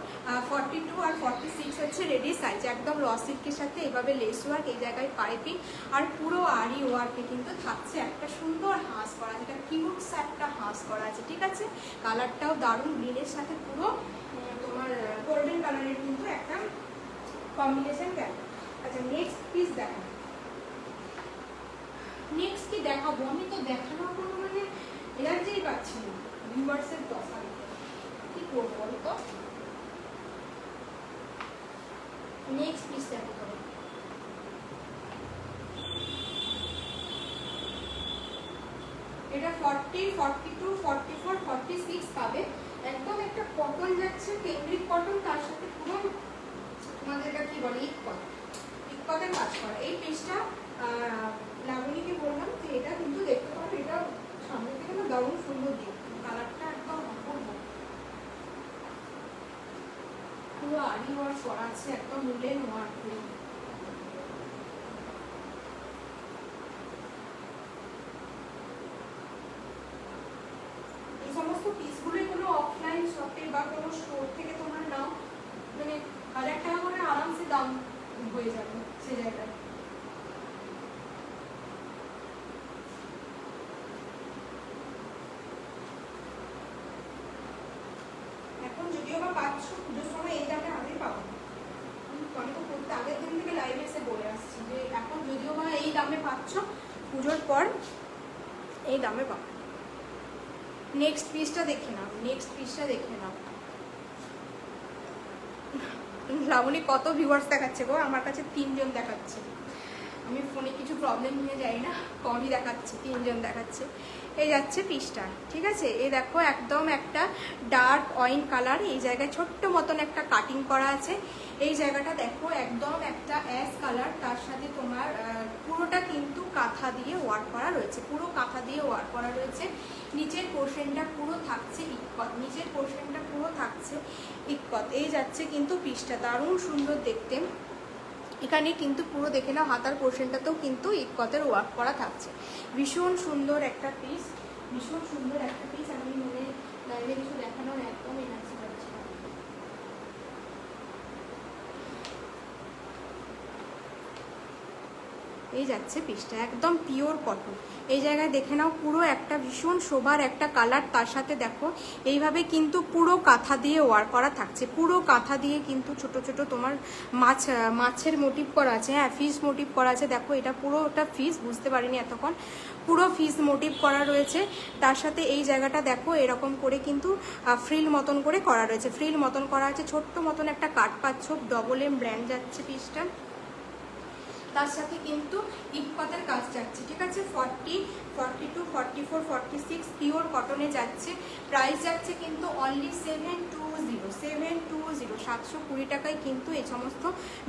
42 আর 46 হচ্ছে রেডি সাইজ, একদম র সিল্কের সাথে এভাবে লেস ওয়ার্ক, এই জায়গায় পাইপিং, আর পুরো আরি ওয়ার্কে কিন্তু থাকছে একটা সুন্দর হাঁস করা, যেটা কিউটস একটা হাঁস করা আছে, ঠিক আছে। কালারটাও দারুণ, গ্রিনের সাথে পুরো তোমার গোল্ডেন কালারের কিন্তু একটা কম্বিনেশন গেল। আচ্ছা, নেক্সট পিস দেখো, নেক্সট কি দেখাবো, আমি তো দেখানোর কোনো মানে এনার্জিই পাচ্ছি না, ভিউয়ার্সের দশা কি করবো বলতো। নেক্সট পিস দেখো, এটা 40, 42, 44, 46 পাবে। একদম একটা কটন যাচ্ছে, কেমব্রিক কটন, তার সাথে পুরো তোমাদের এটা কি বলে, ইকতের কাজ করা। এই পিসটা লাবণীকে বললাম যে এটা কিন্তু দেখতে পারো, এটা সামনে থেকে না দারুণ সুন্দর দেখতে, কালারটা একদম অপূর্ব, পুরো আরি ওয়ার্ক করা আছে, একদম উলেন ওয়ার্ক। সমস্ত পিসগুলোই কোনো অফলাইন শপে বা কোনো স্টোর থেকে তোমরা নাও, মানে 1000 টাকা করে আরামসে দাম হয়ে যাবে সে জায়গায়। এখন যদিও বা পাচ্ছ, পুজোর সময় এই দামে আগেই পাবো, আমি তো করতে আগের দিন থেকে লাইভে এসে বলে আসছি যে এখন যদিও বা এই দামে পাচ্ছ, পুজোর পর এই দামে পাবো। নেক্সট পিসটা দেখে নাও, নেক্সট পিসটা দেখে নাও। লাবণী কত ভিউয়ার্স দেখাচ্ছে গো, আমার কাছে 3 জন দেখাচ্ছে, আমি ফোনে কিছু প্রবলেম নিয়ে যাই না, কমই দেখাচ্ছে, 3 জন দেখাচ্ছে। এই যাচ্ছে পিসটা, ঠিক আছে। এই দেখো একদম একটা ডার্ক ওয়াইন কালার, এই জায়গায় ছোট্ট মতন একটা কাটিং করা আছে, এই জায়গাটা দেখো একদম একটা অ্যাশ কালার, তার সাথে তোমার পুরোটা কিন্তু কাঁথা দিয়ে ওয়ার্ক করা রয়েছে, পুরো কাঁথা দিয়ে ওয়ার্ক করা রয়েছে। নিচের পোর্শনটা পুরো থাকছে ইক্কত, নিচের পোর্শনটা পুরো থাকছে ইক্কত। এই যাচ্ছে কিন্তু পিসটা, দারুণ সুন্দর দেখতে। এখানে কিন্তু পুরো দেখে নাও, হাতার পোর্শনটাতেও কিন্তু ইক্কতের ওয়ার্ক করা থাকছে, ভীষণ সুন্দর একটা পিস, ভীষণ সুন্দর একটা পিস। আমি মনে লাইভে কিছু দেখানোর একদম এনার্জি পাচ্ছি না। এই যাচ্ছে পিসটা, একদম পিওর কটন। এই জায়গায় দেখে নাও, পুরো একটা ভীষণ শোভার একটা কালার। তার সাথে দেখো এইভাবে কিন্তু পুরো কাঁথা দিয়ে ওয়ার করা থাকছে, পুরো কাঁথা দিয়ে কিন্তু ছোট ছোট তোমার মাছের মোটিভ করা আছে। হ্যাঁ, ফিশ মোটিভ করা আছে। দেখো এটা পুরোটা ফিশ, বুঝতে পারিনি এতক্ষণ, পুরো ফিশ মোটিভ করা রয়েছে। তার সাথে এই জায়গাটা দেখো এরকম করে কিন্তু ফ্রিল মতন করে করা রয়েছে, ফ্রিল মতন করা আছে, ছোট্ট মতন একটা কাট পাচ্ছ, ডবল এম ব্র্যান্ড যাচ্ছে পিসটা। তার সাথে কিন্তু ইকপাতের কাজ যাচ্ছে, ঠিক আছে। 40, 42, 44, 46 পিওর কটনে যাচ্ছে। প্রাইস যাচ্ছে কিন্তু অনলি 720, 720 টাকায় কিন্তু এই সমস্ত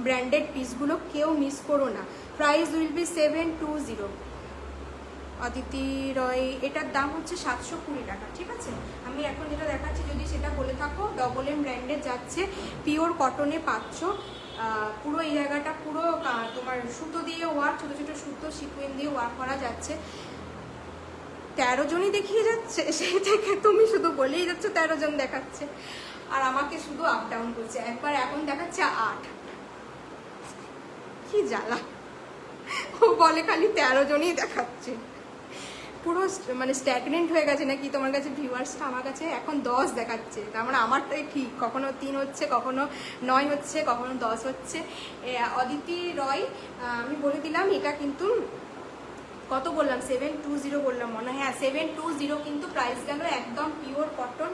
ব্র্যান্ডেড পিসগুলো কেউ মিস করো না। Price will be 720। অদিতি রয়, এটার দাম হচ্ছে 720 টাকা, ঠিক আছে। আমি এখন যেটা দেখাচ্ছি যদি সেটা বলে থাকো, ডবল এম ব্র্যান্ডের যাচ্ছে, পিওর কটনে পাচ্ছ। পুরো এই জায়গাটা পুরো তোমার সুতো দিয়ে ওয়ার্ক, ছোটো ছোটো সুতো সিকুয়েন্স দিয়ে ওয়ার্ক করা যাচ্ছে। 13 জনই দেখিয়ে যাচ্ছে, সেই থেকে তুমি শুধু বলেই যাচ্ছ 13 জন দেখাচ্ছে, আর আমাকে শুধু আপ ডাউন করছে। একবার এখন দেখাচ্ছে 8, কি জ্বালা। ও বলে খালি 13 জনই দেখাচ্ছে। পুরো মানে স্ট্যাগনেন্ট হয়ে গেছে নাকি তোমার কাছে ভিউয়ার্সটা? আমার কাছে এখন 10 দেখাচ্ছে, তার মানে আমারটাই ঠিক। কখনো 3 হচ্ছে, কখনো 9 হচ্ছে, কখনো 10 হচ্ছে। অদিতি রয়, আমি বলে দিলাম এটা কিন্তু কত বললাম, 720 বললাম মনে হয়। হ্যাঁ, 720 কিন্তু প্রাইস গেল। একদম পিওর কটন,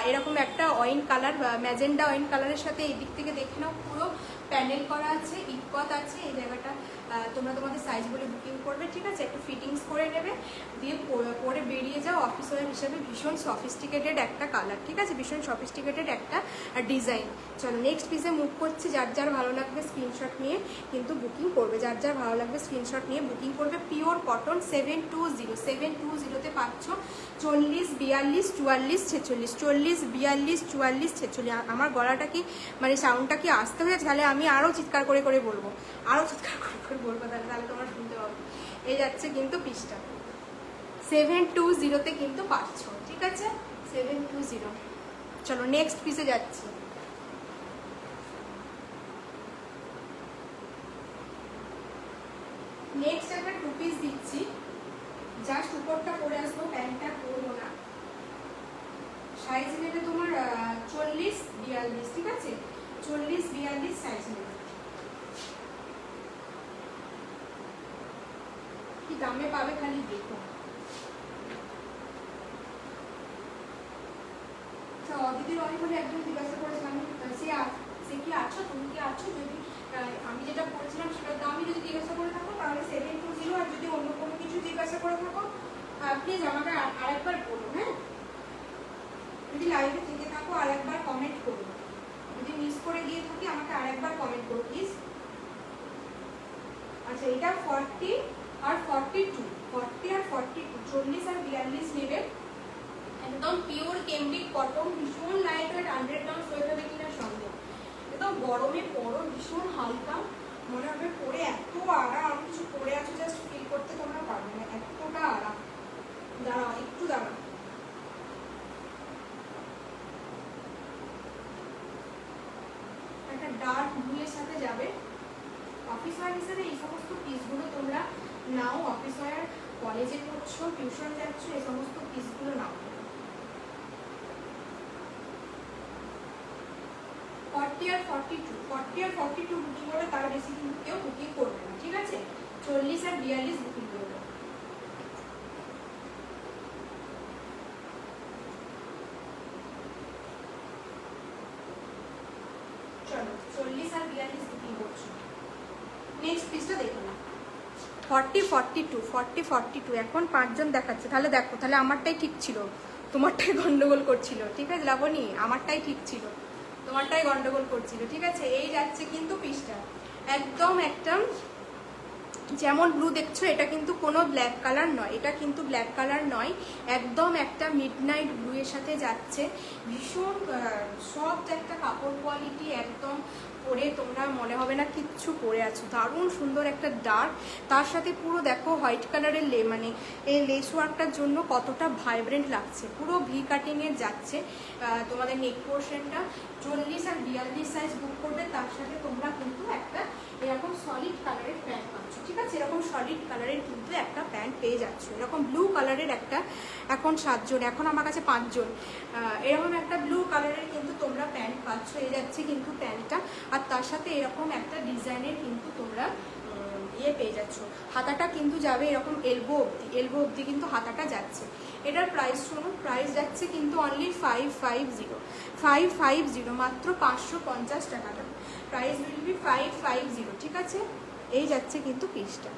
এরকম একটা অয়েন কালার, ম্যাজেন্ডা অয়েন কালারের সাথে এই দিক থেকে দেখে নাও পুরো প্যানেল করা আছে, ইকত আছে। এই জায়গাটা তোমরা তোমাদের সাইজ বলে বুকিং করবে, ঠিক আছে। একটু ফিটিংস করে নেবে, দিয়ে পরে বেরিয়ে যাও। অফিস ওয়্যার হিসাবে ভীষণ সফিস্টিকেটেড একটা কালার, ঠিক আছে, ভীষণ সফিস্টিকেটেড একটা ডিজাইন। চলো নেক্সট পিসে মুভ করছি। যার যার ভালো লাগবে স্ক্রিনশট নিয়ে কিন্তু বুকিং করবে, যার যার ভালো লাগবে স্ক্রিনশট নিয়ে বুকিং করবে। পিওর কটন 720 পাচ্ছ 40, 42, 44, 46, 40, 42, 44, 46। আমার গলাটা কি মানে সাউন্ডটা কি আসতে হয়েছে? তাহলে আমি আরও চিৎকার করে করে বলবো, আরও চিৎকার করে করে বলবো, তাহলে তোমরা শুনতে পাবো। এই যাচ্ছে কিন্তু পিসটা 720 কিন্তু পাচ্ছ, ঠিক আছে, 720। চলো নেক্সট পিসে যাচ্ছি। নেক্সট একটা 2 পিস দিচ্ছি, জাস্ট উপরটা পরে আসবো, প্যান্টটা পরবো না। সাইজ নেবে তোমার 40, 42, ঠিক আছে, 40, 42 সাইজ নেবে। কি দামে পাবে খালি দেখো। অদিতির অনেক বলে একদম জিজ্ঞাসা করেছিলাম, সে কি আছো, তুমি কি আছো? যদি আমি যেটা বলেছিলাম সেটার দামই যদি জিজ্ঞাসা করে থাকো তাহলে 720, আর যদি অন্য কোনো কিছু জিজ্ঞাসা করে থাকো প্লিজ আমাকে আরেকবার বলো। হ্যাঁ, যদি লাইভে থেকে থাকো আরেকবার কমেন্ট করো, যদি মিস করে গিয়ে থাকি আমাকে আরেকবার কমেন্ট করো প্লিজ। আচ্ছা, এটা 40 আর 42, 40 আর 42, 40 আর 42 নেবে। একদম পিওর কেমব্রিক কটন, ভীষণ লাইট ওয়েট, 100 গ্রামস ওয়েট হবে কিনা সন্দেহ। একদম গরমে পরো, ভীষণ হালকা, মনে হবে পরে এত আরাম, কিছু পরে আছো জাস্ট ফিল করতে তোমরা পারবে না, এতটা আরাম। দাঁড়াও একটু, দাঁড়াও। একটা ডার্ক ব্লুয়ের সাথে যাবে। অফিস ওয়্যার হিসেবে এই সমস্ত পিসগুলো তোমরা নাও, অফিস ওয়্যার, কলেজে পড়ছো, টিউশন যাচ্ছ, এই সমস্ত পিসগুলো নাও। 40 আর 42 বুকিং করবে, তার বেশি কিন্তু কেউ বুকিং করবে না, ঠিক আছে। 40 আর 42 বুকিং করবে। চলো 40 আর 42 বুকিং করছো। নেক্সট পিসটা দেখো না, 40, 42 এখন 5 জন দেখাচ্ছে। তাহলে দেখো, তাহলে আমারটাই ঠিক ছিল, তোমারটাই গন্ডগোল করছিল, ঠিক আছে লাবণী, আমারটাই ঠিক ছিল, তোমারটাই গন্ডগোল করছিল, ঠিক আছে। এই যাচ্ছে কিন্তু পিসটা একদম একটা যেমন ব্লু দেখছো, এটা কিন্তু কোনো ব্ল্যাক কালার নয়, এটা কিন্তু ব্ল্যাক কালার নয়, একদম একটা মিডনাইট ব্লু এর সাথে যাচ্ছে। ভীষণ সফট একটা কাপড় কোয়ালিটি, একদম পরে তোমরা মনে হবে না কিচ্ছু পরে আছো, দারুণ সুন্দর একটা ডার্ক। তার সাথে পুরো দেখো হোয়াইট কালারের মানে এই লেস ওয়ার্কটার জন্য কতটা ভাইব্রেন্ট লাগছে, পুরো ভি কাটিংয়ের যাচ্ছে তোমাদের নেক পোর্শনটা। 40 আর 42 সাইজ বুক করবে, তার সাথে তোমরা কিন্তু একটা এরকম সলিড কালারের প্যান্ট পাচ্ছ, ঠিক ঠিক আছে। এরকম সলিড কালারের কিন্তু একটা প্যান্ট পেয়ে যাচ্ছ, এরকম ব্লু কালারের একটা, এখন 7 জন, এখন আমার কাছে 5 জন, এরকম একটা ব্লু কালারের কিন্তু তোমরা প্যান্ট পাচ্ছ। এই যাচ্ছে কিন্তু প্যান্টটা, আর তার সাথে এরকম একটা ডিজাইনের কিন্তু তোমরা ইয়ে পেয়ে যাচ্ছ। হাতাটা কিন্তু যাবে এরকম এলবো অবধি কিন্তু হাতাটা যাচ্ছে। এটার প্রাইস শুনুন, প্রাইস যাচ্ছে কিন্তু অনলি 550 মাত্র 550 টাকাটা প্রাইস উইল বি 550, ঠিক আছে। এই যাচ্ছে কিন্তু পিসটা,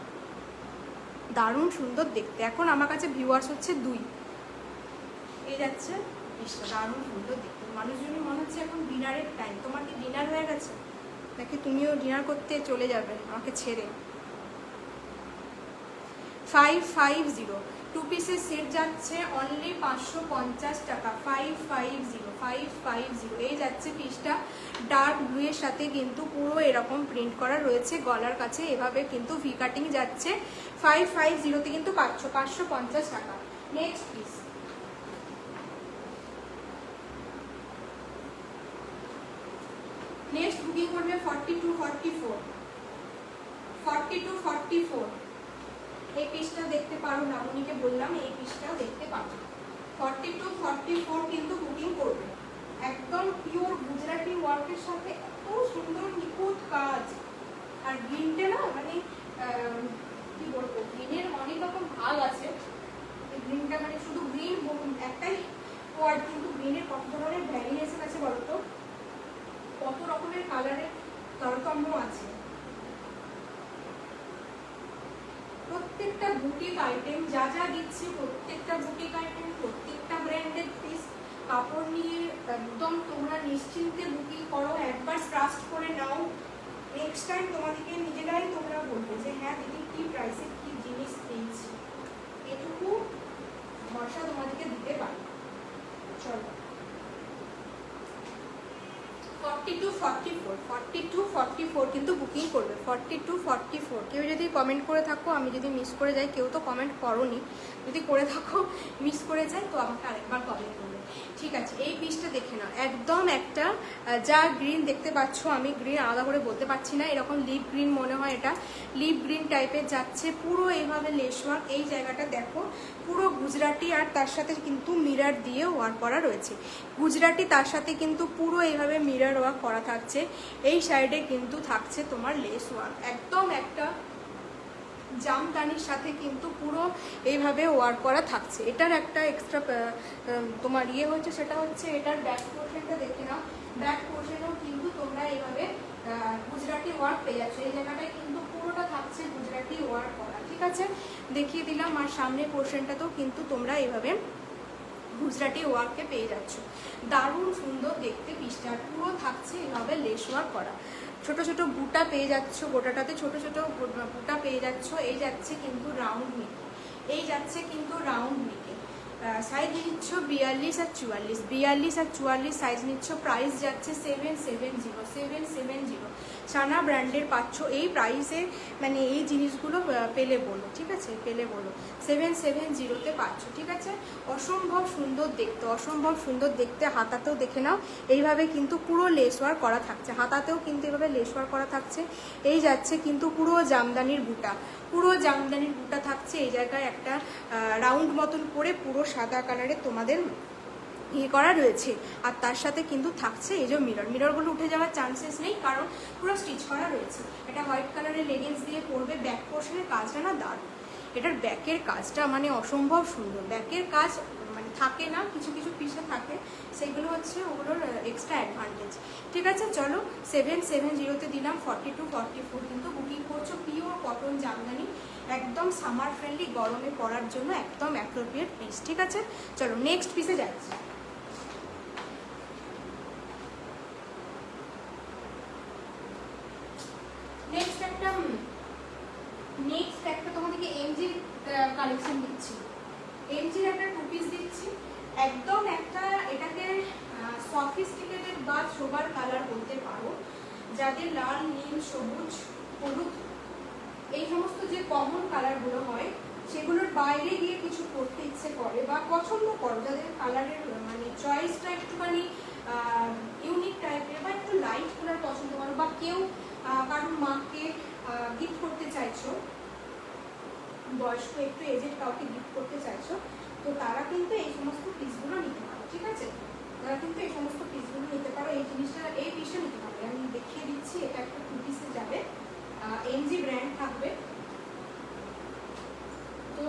দারুণ সুন্দর দেখতে। এখন আমার কাছে ভিউয়ার্স হচ্ছে 2, এই যাচ্ছে পিসটা, দারুণ সুন্দর দেখতে। মানুষজনই মনে হচ্ছে এখন ডিনারের টাইম। তোমার কি ডিনার হয়ে গেছে নাকি তুমিও ডিনার করতে চলে যাবে আমাকে ছেড়ে? 550 2 পিসের সেট যাচ্ছে অনলি 550 টাকা। 550 এই যাচ্ছে পিসটা, ডার্ক ব্লু এর সাথে কিন্তু পুরো এরকম প্রিন্ট করা রয়েছে গলার কাছে, এভাবে কিন্তু ভি কাটিং যাচ্ছে। 550 কিন্তু পাচ্ছ 550 টাকা। নেক্সট পিস, নেক্সট বুকিং করবে 4244 এই পিসটা দেখতে পারো, নামনিকে বললাম এই পিসটাও দেখতে পারো। 4244 কিন্তু বুকিং করবে, একদম পিওর গুজরাটি ওয়ার্কের সাথে এত সুন্দর নিখুঁত কাজ। আর গ্রিনটা না মানে কি বলবো, গ্রিনের অনেক রকম ভাগ আছে। এই গ্রিনটা মানে শুধু গ্রিন একটাই ওয়ার্ড, কিন্তু গ্রিনের কত ধরনের ভ্যারিয়েশন আছে বলতো, কত রকমের কালারের তারতম্য আছে। প্রত্যেকটা বুটিক আইটেম যা যা দিচ্ছি, প্রত্যেকটা বুটিক আইটেম, প্রত্যেকটা ব্র্যান্ডের পিস, কাপড় নিয়ে একদম তোমরা নিশ্চিন্তে বুকিং করো, একবার ট্রাস্ট করে নাও। নেক্সট টাইম তোমাদেরকে নিজেরাই তোমরা বলবে যে হ্যাঁ দিদি কি প্রাইসে কি জিনিস পেয়েছি, এটুকু ভরসা তোমাদেরকে দিতে পারি। চলো 4244 কিন্তু বুকিং করবে। 4244 কেউ যদি কমেন্ট করে থাকো, আমি যদি মিস করে যাই, কেউ তো কমেন্ট করোনি, যদি করে থাকো মিস করে যাই তো আমাকে আরেকবার কমেন্ট করবে, ঠিক আছে। এই পিসটা দেখে নাও, একদম একটা যা গ্রিন দেখতে পাচ্ছ, আমি গ্রিন আলাদা করে বলতে পারছি না, এরকম লিপ গ্রিন মনে হয়, এটা লিপ গ্রিন টাইপের যাচ্ছে। পুরো এইভাবে লেস ওয়ার্ক, এই জায়গাটা দেখো পুরো গুজরাটি, আর তার সাথে কিন্তু মিরর দিয়ে ওয়ার্ক করা রয়েছে। গুজরাটি তার সাথে কিন্তু পুরো এইভাবে মিরর ওয়ার্ক করা থাকছে। এই সাইডে কিন্তু থাকছে তোমার লেস ওয়ার্ক, একদম একটা জামদানির সাথে কিন্তু পুরো এইভাবে ওয়ার্ক করা থাকছে। এটার একটা এক্সট্রা তোমার ইয়ে হচ্ছে, সেটা হচ্ছে এটার ব্যাক পোর্শনটা দেখে নাও। ব্যাক পোর্শনেও কিন্তু তোমরা এইভাবে গুজরাটি ওয়ার্ক পেয়ে যাচ্ছ। এই জায়গাটায় কিন্তু পুরোটা থাকছে গুজরাটি ওয়ার্ক করা, ঠিক আছে, দেখিয়ে দিলাম। আর সামনের পোর্শনটাতেও কিন্তু তোমরা এইভাবে গুজরাটি ওয়ার্ককে পেয়ে যাচ্ছ। দারুণ সুন্দর দেখতে পিসটা, পুরো থাকছে এভাবে লেস ওয়ার্ক করা। ছোট ছোট বুটা পেয়ে যাচ্ছ, গোটাটাতে ছোট ছোট বুটা পেয়ে যাচ্ছ। এই যাচ্ছে কিন্তু রাউন্ড নিকে, এই যাচ্ছে কিন্তু রাউন্ড নিকে। সাইজ নিচ্ছ 42 আর 44 সাইজ নিচ্ছ। প্রাইস যাচ্ছে 770 সানা ব্র্যান্ডের পাচ্ছ এই প্রাইসে, মানে এই জিনিসগুলো পেলে বলো, ঠিক আছে, পেলে বলো 770-তে পাচ্ছ, ঠিক আছে। অসম্ভব সুন্দর দেখতে, অসম্ভব সুন্দর দেখতে। হাতাতেও দেখে নাও, এইভাবে কিন্তু পুরো লেস ওয়ার্ক করা থাকছে, হাতাতেও কিন্তু এইভাবে লেস ওয়ার্ক করা থাকছে। এই যাচ্ছে কিন্তু পুরো জামদানির বুটা, পুরো জামদানির বুটা থাকছে। এই জায়গায় একটা রাউন্ড মতন করে পুরো সাদা কালারের তোমাদের ইয়ে করা রয়েছে, আর তার সাথে কিন্তু থাকছে এই যে মিররগুলো উঠে যাওয়ার চান্সেস নেই, কারণ পুরো স্টিচ করা রয়েছে। এটা হোয়াইট কালারের লেগিংস দিয়ে পরবে। ব্যাক পোর্শনের কাজটা না দারুণ, এটার ব্যাকের কাজটা মানে অসম্ভব সুন্দর। ব্যাকের কাজ মানে থাকে না, কিছু কিছু পিসে থাকে, সেগুলো হচ্ছে ওগুলোর এক্সট্রা অ্যাডভান্টেজ, ঠিক আছে। চলো 770-তে দিলাম। 4244 কিন্তু বুকিং করছো। পিওর কটন জামদানি, একদম সামার ফ্রেন্ডলি, গরমে পরার জন্য একদম অ্যাপ্রোপ্রিয়েট পিস, ঠিক আছে। চলো নেক্সট পিসে যাচ্ছি। নেক্সট একটা তোমাদেরকে এমজির কালেকশন দিচ্ছি, এমজির একটা 2 পিস দিচ্ছি। একদম একটা এটাকে সফিস্টিকেটেড বা সোবার কালার বলতে পারো, যাদের লাল, নীল, সবুজ, হলুদ এই সমস্ত যে কমন কালারগুলো হয়, সেগুলোর বাইরে গিয়ে কিছু করতে ইচ্ছে করে বা পছন্দ করো, যাদের কালারের মানে চয়েসটা একটুখানি ইউনিক টাইপের বা একটু লাইট কালার পছন্দ করো, বা কেউ কারোর মাকে গিফট করতে চাইছো, বয়স্ক একটু এজেড কাউকে গিফট করতে চাইছো, তো তারা কিন্তু এই সমস্ত পিসগুলো নিতে পারো, ঠিক আছে? তারা কিন্তু এই সমস্ত পিসগুলো নিতে পারো, এই জিনিসটা এই পিসটা নিতে পারো। আমি দেখিয়ে দিচ্ছি, এটা একটা 2 পিসে যাবে, এমজি ব্র্যান্ড থাকবে। তো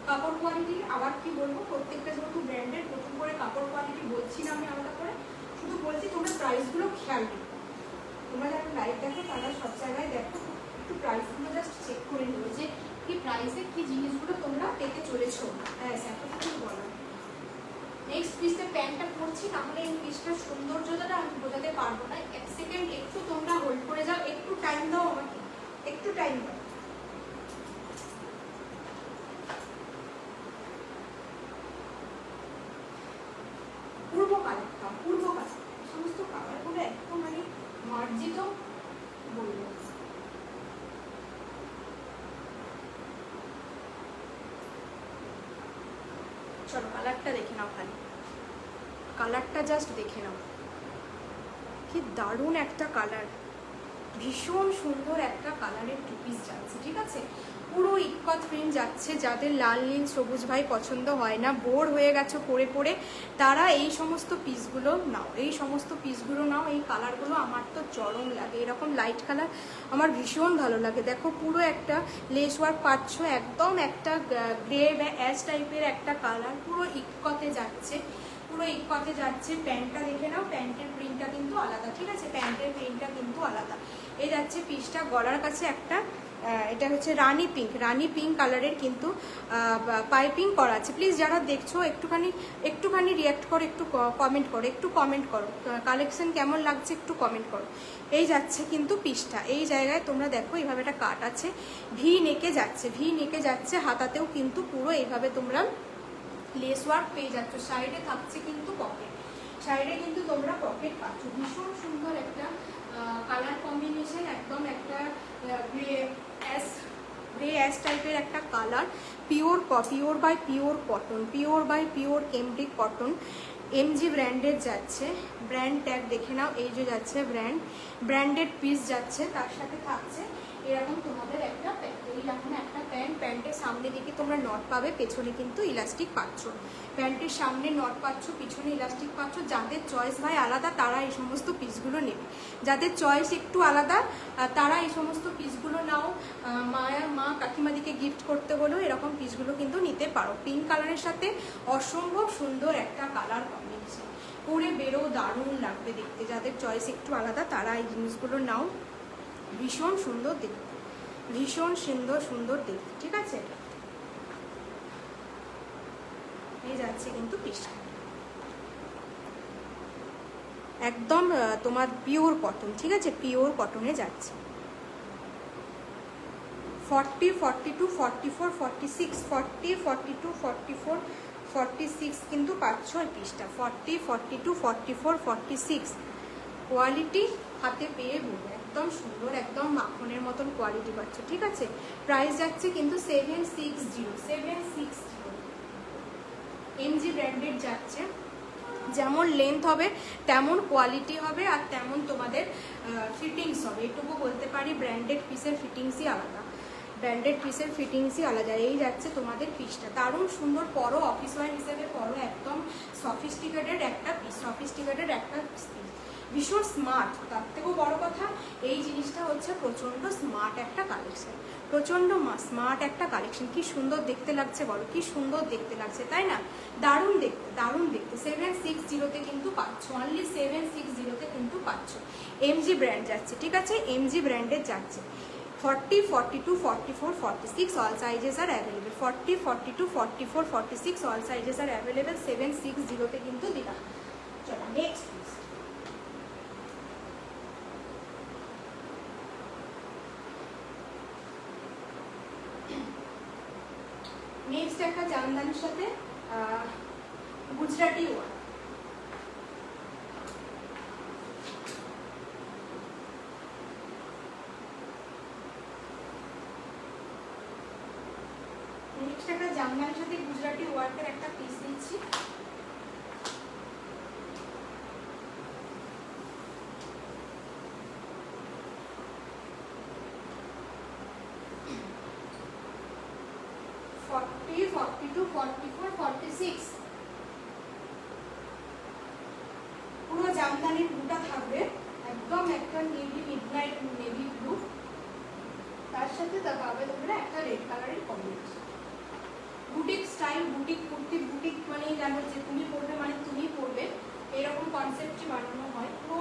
কাপড় কোয়ালিটি আবার কি বলবো, প্রত্যেকটা যেহেতু ব্র্যান্ডের, প্রথম করে কাপড় কোয়ালিটি বলছি না আমি আলাদা করে, শুধু বলছি তোমরা প্রাইসগুলো খেয়াল করো। তোমরা যারা লাইভ দেখো তারা সব জায়গায় দেখো, একটু প্রাইসগুলো জাস্ট চেক করে নিও যে কি প্রাইসে কি জিনিসগুলো তোমরা পেতে চলেছো। হ্যাঁ, এতটুকু বলা। নেক্সট পিসে প্যান্টটা পরছি, তাহলে এই পিসটার সৌন্দর্যটা আমি বোঝাতে পারবো না। এক সেকেন্ড একটু তোমরা হোল্ড করে যাও, একটু টাইম দাও আমাকে, একটু টাইম দাও। পূর্ব কালারটা, পূর্ব কালার, সমস্ত কালারগুলো একদম মানে মার্জিত বলবো। চলো কালারটা দেখে নাও, খালি কালারটা জাস্ট দেখে নাও, কি দারুণ একটা কালার, ভীষণ সুন্দর একটা কালারের টু পিস যাচ্ছে, ঠিক আছে? পুরো ইক্কত প্রিন্ট যাচ্ছে। যাদের লাল নীল সবুজ ভাই পছন্দ হয় না, বোর হয়ে গেছো পরে পরে, তারা এই সমস্ত পিসগুলো নাও, এই সমস্ত পিসগুলো নাও। এই কালারগুলো আমার তো চরম লাগে, এরকম লাইট কালার আমার ভীষণ ভালো লাগে। দেখো পুরো একটা লেস ওয়ার্ক পাচ্ছ, একদম একটা গ্রে বা অ্যাশ টাইপের একটা কালার, পুরো ইক্কতে যাচ্ছে, পুরো ইক্কতে যাচ্ছে। প্যান্টটা দেখে নাও, প্যান্টের প্রিন্টটা কিন্তু আলাদা, ঠিক আছে? প্যান্টের প্রিন্টটা কিন্তু আলাদা। এই যাচ্ছে পিসটা, গলার কাছে একটা এটা হচ্ছে রানি পিঙ্ক কালারের কিন্তু পাইপিং করা আছে। প্লিজ যারা দেখছো একটুখানি রিয়াক্ট করো, একটু কমেন্ট করো কালেকশন কেমন লাগছে, একটু কমেন্ট করো। এই যাচ্ছে কিন্তু পিসটা, এই জায়গায় তোমরা দেখো এইভাবে একটা কাট আছে, ভি নেকে যাচ্ছে, হাতাতেও কিন্তু পুরো এইভাবে তোমরা লেস ওয়ার্ক পেয়ে যাচ্ছ। সাইডে থাকছে কিন্তু পকেট, সাইডে কিন্তু তোমরা পকেট পাচ্ছ। ভীষণ সুন্দর একটা কালার কম্বিনেশন, একদম একটা গ্রে অ্যাশ টাইপের একটা colour, pure by pure cambric cotton, MG ব্র্যান্ডের যাচ্ছে। ব্র্যান্ড ট্যাগ দেখে নাও, এই যে যাচ্ছে ব্র্যান্ডেড পিস যাচ্ছে। তার সাথে থাকছে এরকম তোমাদের একটা প্যান্ট, এইরকম একটা প্যান্টের সামনে দিকে তোমরা নট পাবে, পেছনে কিন্তু ইলাস্টিক পাচ্ছ। প্যান্টের সামনে নট পাচ্ছ, পিছনে ইলাস্টিক পাচ্ছ। যাদের চয়েস ভাই আলাদা তারা এই সমস্ত পিসগুলো নেবে, যাদের চয়েস একটু আলাদা তারা এই সমস্ত পিসগুলো নাও। মা কাকিমাদিকে গিফট করতে হলেও এরকম পিসগুলো কিন্তু নিতে পারো। পিঙ্ক কালারের সাথে অসম্ভব সুন্দর একটা কালার কম্বিনেশন, পরে বেরো দারুণ লাগবে দেখতে। যাদের চয়েস একটু আলাদা তারা এই জিনিসগুলো নাও, ভীষণ সুন্দর দেখতে, ভীষণ সুন্দর দেখতে, ঠিক আছে? এই যাচ্ছে কিন্তু পিসটা, একদম তোমার পিওর কটন, ঠিক আছে? পিওর কটনে যাচ্ছে। 40, 42, 44, 46, 40, 42, 44, 46 কিন্তু পাচ্ছ এই পিসটা। 40, 42, 44, 46 কোয়ালিটি হাতে পেয়ে বলবো, একদম সুন্দর, একদম মাখনের মতন কোয়ালিটি পাচ্ছ, ঠিক আছে? প্রাইস যাচ্ছে কিন্তু 760 এমজি ব্র্যান্ডেড যাচ্ছে। যেমন লেন্থ হবে তেমন কোয়ালিটি হবে, আর তেমন তোমাদের ফিটিংস হবে, এটুকু বলতে পারি। ব্র্যান্ডেড পিসের ফিটিংসই আলাদা, এই যাচ্ছে তোমাদের পিসটা, দারুণ সুন্দর। পরো অফিস ওয়্যার হিসেবে পরো, একদম সফিস্টিকেটেড একটা পিস, ভীষণ স্মার্ট। তার থেকেও বড় কথা, এই জিনিসটা হচ্ছে প্রচণ্ড স্মার্ট একটা কালেকশন, স্মার্ট একটা কালেকশন। কি সুন্দর দেখতে লাগছে বলো, কি সুন্দর দেখতে লাগছে, তাই না? দারুণ দেখতে। 760-তে কিন্তু পাচ্ছ, অনলি 760-তে কিন্তু পাচ্ছ। এমজি ব্র্যান্ড যাচ্ছে, ঠিক আছে? এমজি ব্র্যান্ডের যাচ্ছে। 40, 42, 44, 46 all sizes are available. 40, 42, 44, 46 all sizes are available. 760-তে কিন্তু দিলাম। চলো নেক্সট পিস। নেক্সট একটা জামদানির সাথে গুজরাটি ওয়ার্ক। নেক্সট একটা জামদানির সাথে গুজরাটি ওয়ার্কের একটা পিস দিচ্ছি। 40, 42, 44, 46 পুরো জামদানির ব্লুটা থাকবে, একদম একটা নেভি মিডনাইট নেভি ব্লু, তার সাথে পাবে তোমরা একটা রেড কালারের combination. Boutique style, boutique kurti, boutique মানে জানো যে তুমি পরবে মানে তুমি পরবে, এরকম কনসেপ্টে বানানো হয়। তো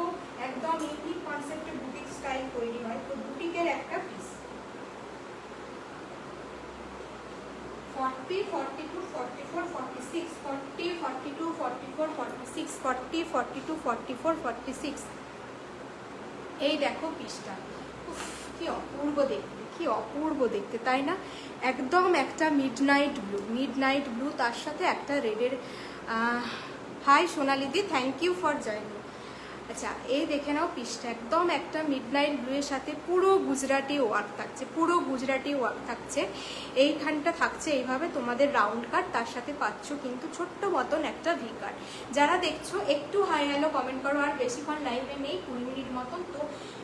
একদম ইউনিক কনসেপ্টে বুটিক স্টাইল তৈরি হয়। তো বুটিকের একটা পিস 40, 42, 44, 46, 40, 42, 44, 46, 40, 42, 44, 46। এই দেখো পিসটা, কি অপূর্ব দেখতে, কি অপূর্ব দেখতে, তাই না? একদম একটা মিডনাইট ব্লু, মিডনাইট ব্লু, তার সাথে একটা রেডের। হাই সোনালিদি, থ্যাংক ইউ ফর জয়েনিং। আচ্ছা, এই দেখে নাও পিসটা, একদম একটা মিডনাইট ব্লু এর সাথে পুরো গুজরাটি ওয়ার্ক থাকছে, পুরো গুজরাটি ওয়ার্ক থাকছে। এইখানটা থাকছে এইভাবে তোমাদের রাউন্ড কাট, তার সাথে পাচ্ছ কিন্তু ছোট্ট মতন একটা ভি কাট। যারা দেখছো একটু হাই হ্যালো কমেন্ট করো, আর বেশিক্ষণ লাইভে নেই, 20 মিনিট মতন, তো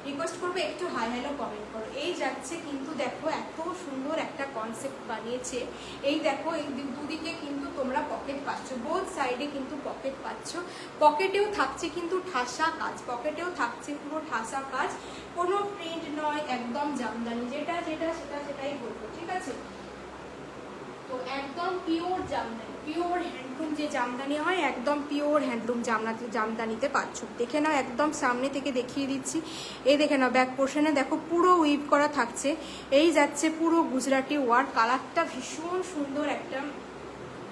রিকোয়েস্ট করবো একটু হাই হ্যালো কমেন্ট করো। এই যাচ্ছে কিন্তু দেখো এত সুন্দর একটা কনসেপ্ট বানিয়েছে। এই দেখো এই দুদিকে কিন্তু তোমরা পকেট পাচ্ছ, বোথ সাইডে কিন্তু পকেট পাচ্ছ। পকেটেও থাকছে কিন্তু ঠাসা কাজ, পকেটেও থাকছে পুরো ঠাসা কাজ, কোনো প্রিন্ট নয়, একদম জামদানি, যেটা যেটা সেটা সেটাই বলবো, ঠিক আছে? তো একদম পিওর জামদানি, পিওর হ্যান্ডলুম যে জামদানি হয়, একদম পিওর হ্যান্ডলুম জামদানিতে পাচ্ছ। দেখে নাও, একদম সামনে থেকে দেখিয়ে দিচ্ছি। এই দেখে নাও ব্যাক পোর্শনে দেখো পুরো উইভ করা থাকছে। এই যাচ্ছে পুরো গুজরাটি ওয়ার্ক, কালারটা ভীষণ সুন্দর, একটা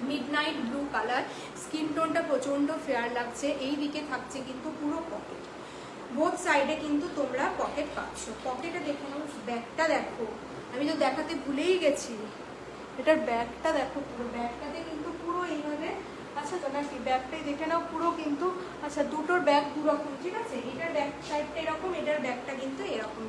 মিডনাইট ব্লু কালার, স্কিন টোনটা প্রচন্ড ফেয়ার লাগছে। এই দিকে থাকছে কিন্তু পুরো পকেট, বোথ সাইডে কিন্তু তোমরা পকেট পাচ্ছ। পকেটে দেখে নাও, ব্যাগটা দেখো, আমি তো দেখাতে ভুলেই গেছি, এটার ব্যাগটা দেখো, পুরো ব্যাগটাতে কিন্তু পুরো এইভাবে, আচ্ছা তো নাকি ব্যাগটাই দেখে নাও পুরো কিন্তু, আচ্ছা দুটোর ব্যাগ দুরকম, ঠিক আছে? এটার ব্যাগ সাইডটা এরকম, এটার ব্যাগটা কিন্তু এরকম,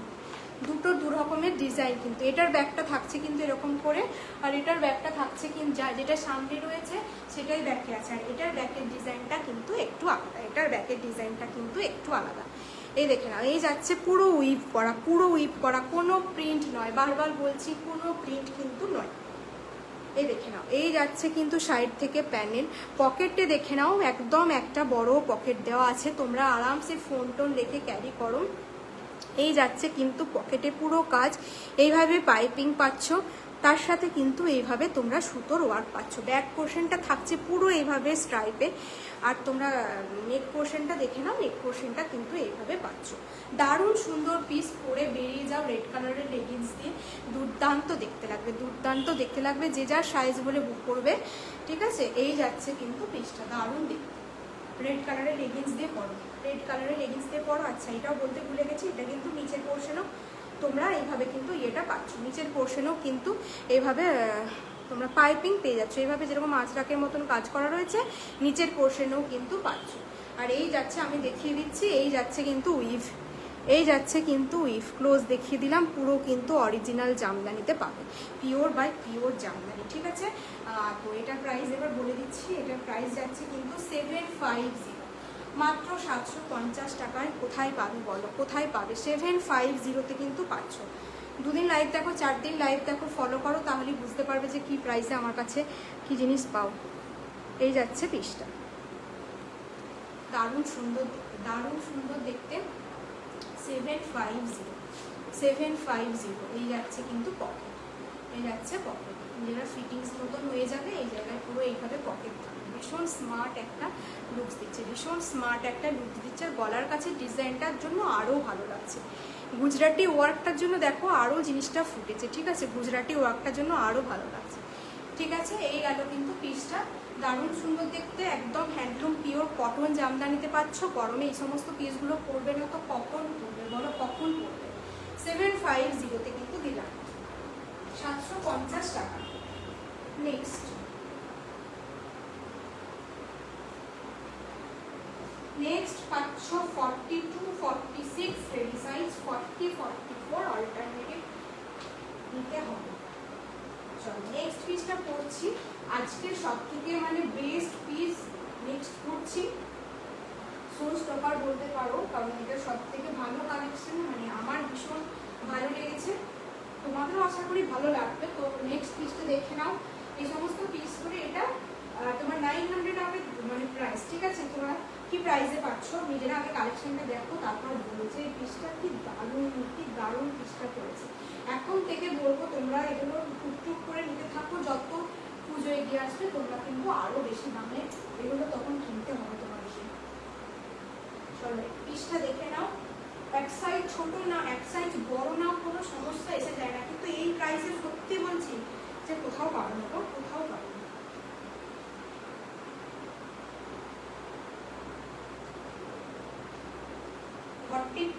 দুটো দু রকমের ডিজাইন। কিন্তু এটার ব্যাগটা থাকছে কিন্তু এরকম করে, আর এটার ব্যাগটা থাকছে কিন্তু যেটা সামনে রয়েছে সেটাই ব্যাকে আছে, আর এটার ব্যাকের ডিজাইনটা কিন্তু একটু আলাদা, এটার ব্যাকের ডিজাইনটা কিন্তু একটু আলাদা। এই দেখে নাও, এই যাচ্ছে পুরো উইভ করা, পুরো উইভ করা, কোনো প্রিন্ট নয়, বারবার বলছি কোনো প্রিন্ট কিন্তু নয়। এই দেখে নাও, এই যাচ্ছে কিন্তু সাইড থেকে প্যানেল। পকেটে দেখে নাও, একদম একটা বড় পকেট দেওয়া আছে, তোমরা আরামসে ফোন টোন রেখে ক্যারি করো। এই যাচ্ছে কিন্তু পকেটে পুরো কাজ, এইভাবে পাইপিং পাচ্ছ, তার সাথে কিন্তু এইভাবে তোমরা সুতোর ওয়ার্ক পাচ্ছ। ব্যাক পোর্শনটা থাকছে পুরো এইভাবে স্ট্রাইপে, আর তোমরা নেক পোর্শনটা দেখে নাও, নেক পোর্শনটা কিন্তু এইভাবে পাচ্ছ। দারুণ সুন্দর পিস, পরে বেরিয়ে যাও রেড কালারের লেগিংস দিয়ে, দুর্দান্ত দেখতে লাগবে, দুর্দান্ত দেখতে লাগবে। যে যার সাইজ বলে বুক করবে, ঠিক আছে? এই যাচ্ছে কিন্তু পিসটা, দারুণ দেখতে, রেড কালারের লেগিংস দিয়ে পরো, রেড কালারের লেগিংস দিয়ে পরো। আচ্ছা, এটাও বলতে ভুলে গেছি, এটা কিন্তু নিচের পোর্শনও তোমরা এইভাবে কিন্তু ইয়েটা পাচ্ছ, নিচের পোর্শনেও কিন্তু এইভাবে তোমরা পাইপিং পেয়ে যাচ্ছ, এইভাবে যেরকম আঁচড়াকের মতন কাজ করা রয়েছে, নিচের পোর্শনেও কিন্তু পাচ্ছ। আর এই যাচ্ছে, আমি দেখিয়ে দিচ্ছি, এই যাচ্ছে কিন্তু উইভ, এই যাচ্ছে কিন্তু উইভ, ক্লোজ দেখিয়ে দিলাম, পুরো কিন্তু অরিজিনাল জামদানিতে পাবে, পিওর বাই পিওর জামদানি, ঠিক আছে? তো এটার প্রাইস এবার বলে দিচ্ছি, এটার প্রাইস যাচ্ছে কিন্তু 750, মাত্র 750 টাকায়। কোথায় পাবে বলো, কোথায় পাবে? 750-তে কিন্তু পাচ্ছ। দুদিন লাইভ দেখো, 4 দিন লাইভ দেখো, ফলো করো, তাহলেই বুঝতে পারবে যে কি প্রাইসে আমার কাছে কি জিনিস পাও। এই যাচ্ছে পিসটা, দারুণ সুন্দর দেখতে, দারুণ সুন্দর দেখতে। 750, এই যাচ্ছে কিন্তু পকেট, এই যাচ্ছে পকেট, যেটা ফিটিংস মতন হয়ে যাবে, এই জায়গায় পুরো এইভাবে পকেট থাকবে। ভীষণ স্মার্ট একটা লুকস দিচ্ছে, ভীষণ স্মার্ট একটা লুক দিচ্ছে। আর গলার কাছে ডিজাইনটার জন্য আরও ভালো লাগছে, গুজরাটি ওয়ার্কটার জন্য দেখো আরও জিনিসটা ফুটেছে, ঠিক আছে? গুজরাটি ওয়ার্কটার জন্য আরও ভালো লাগছে, ঠিক আছে? এই গেল কিন্তু পিসটা, দারুণ সুন্দর দেখতে, একদম হ্যান্ডলুম পিওর কটন জামদানিতে পাচ্ছ। গরমে এই সমস্ত পিসগুলো পরবে না তো কখন পরবে বলো, কখন পরবে? 750-তে কিন্তু দিলাম, 750 টাকা। নেক্সট পাচ্ছ 42, 46 রেডি সাইজ, 40, 44 অল্টারনেটিভ নিতে হবে। চলো নেক্সট পিসটা পড়ছি, আজকের সব থেকে মানে বেস্ট পিস নেক্সট পড়ছি। শো স্টপার বলতে পারো, কারণ এটা সব থেকে ভালো কালেকশন, মানে আমার ভীষণ ভালো লেগেছে, তোমাদেরও আশা করি ভালো লাগবে। তো নেক্সট পিসটা দেখে নাও, এই সমস্ত পিস করে এটা তোমার 900 টাকা মানে প্রাইস, ঠিক আছে? তোমরা কি প্রাইসে পাচ্ছ নিজেরা আগে কালেকশনটা দেখো, তারপর বলো যে এই পিসটা কি দারুণ পিসটা করেছে। এখন থেকে বলবো তোমরা এগুলো টুকটুক করে নিতে থাকো, যত পুজো এগিয়ে আসবে তোমরা কিন্তু আরো বেশি দামে এগুলো তখন কিনতে হবে তোমাদেরকে। চলো পিসটা দেখে নাও, এক সাইজ ছোট না এক সাইজ বড় না কোনো সমস্যা এসে যায় না, কিন্তু এই প্রাইসে সত্যি বলছি যে কোথাও পাবে না, কোথাও পাবে না।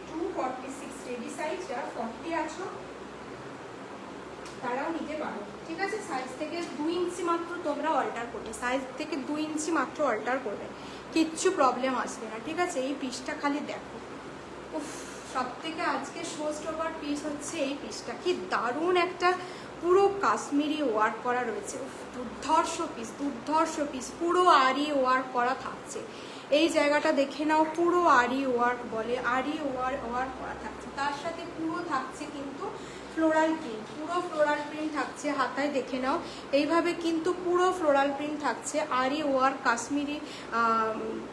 টু 46 রেডি সাইজ, যারা 40 আছো তারাও নিতে পারো, ঠিক আছে? সাইজ থেকে 2 ইঞ্চি মাত্র তোমরা অল্টার করবে, সাইজ থেকে 2 ইঞ্চি মাত্র অল্টার করবে, কিচ্ছু প্রবলেম আসবে না, ঠিক আছে? এই পিসটা খালি দেখো, উফ, সব থেকে আজকে শো স্টপার পিস হচ্ছে এই পিসটা। কি দারুণ একটা পুরো কাশ্মীরি ওয়ার্ক করা রয়েছে, উফ, দুর্ধর্ষ পিস পুরো আরি ওয়ার্ক করা থাকছে। এই জায়গাটা দেখে নাও, পুরো আরি ওয়ার্ক বলে, আরি ওয়ার্ক করা থাকছে, তার সাথে পুরো থাকছে কিন্তু ফ্লোরাল প্রিন্ট, পুরো ফ্লোরাল প্রিন্ট থাকছে। হাতায় দেখে নাও এইভাবে কিন্তু পুরো ফ্লোরাল প্রিন্ট থাকছে, আরি ওয়ার্ক কাশ্মীরি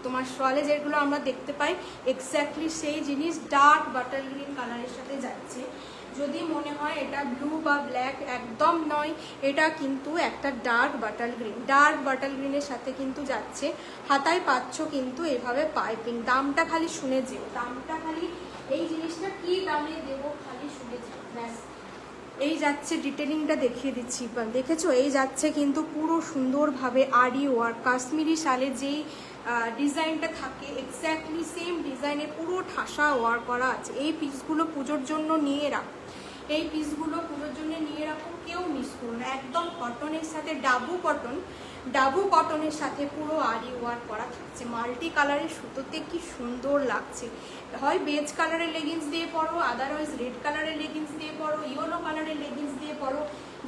তোমার শোয়ালে যেগুলো আমরা দেখতে পাই এক্স্যাক্টলি সেই জিনিস ডার্ক বাটার গ্রিন কালারের সাথে যাচ্ছে। যদি মনে হয় এটা ব্লু বা ব্ল্যাক, একদম নয়, এটা কিন্তু একটা ডার্ক বাটার গ্রিনের সাথে কিন্তু যাচ্ছে। হাতায় পাচ্ছ কিন্তু এভাবে পাইপিং। দামটা খালি শুনে যেও, দামটা খালি এই জিনিসটা কি দামে দেবো খালি শুনে যেও, ব্যাস। এই যাচ্ছে, ডিটেলিংটা দেখিয়ে দিচ্ছি, দেখেছো? এই যাচ্ছে কিন্তু পুরো সুন্দরভাবে আরি ওয়ার্ক কাশ্মীরি শালে যেই ডিজাইনটা থাকে এক্স্যাক্টলি সেম ডিজাইনে পুরো ঠাসা ওয়ার্ক করা আছে। এই পিসগুলো পুজোর জন্য নিয়ে রাখো, এই পিসগুলো পুজোর জন্য নিয়ে রাখো, কেউ মিস করো না। একদম কটনের সাথে ডাবু কটনের সাথে পুরো আরি ওয়ার্ক করা থাকছে। মাল্টি কালারের সুতোতে কি সুন্দর লাগছে। হয় বেজ কালারের লেগিংস দিয়ে পরো, আদারওয়াইজ রেড কালারের লেগিংস দিয়ে পরো, ইয়েলো কালারের লেগিংস দিয়ে পরো,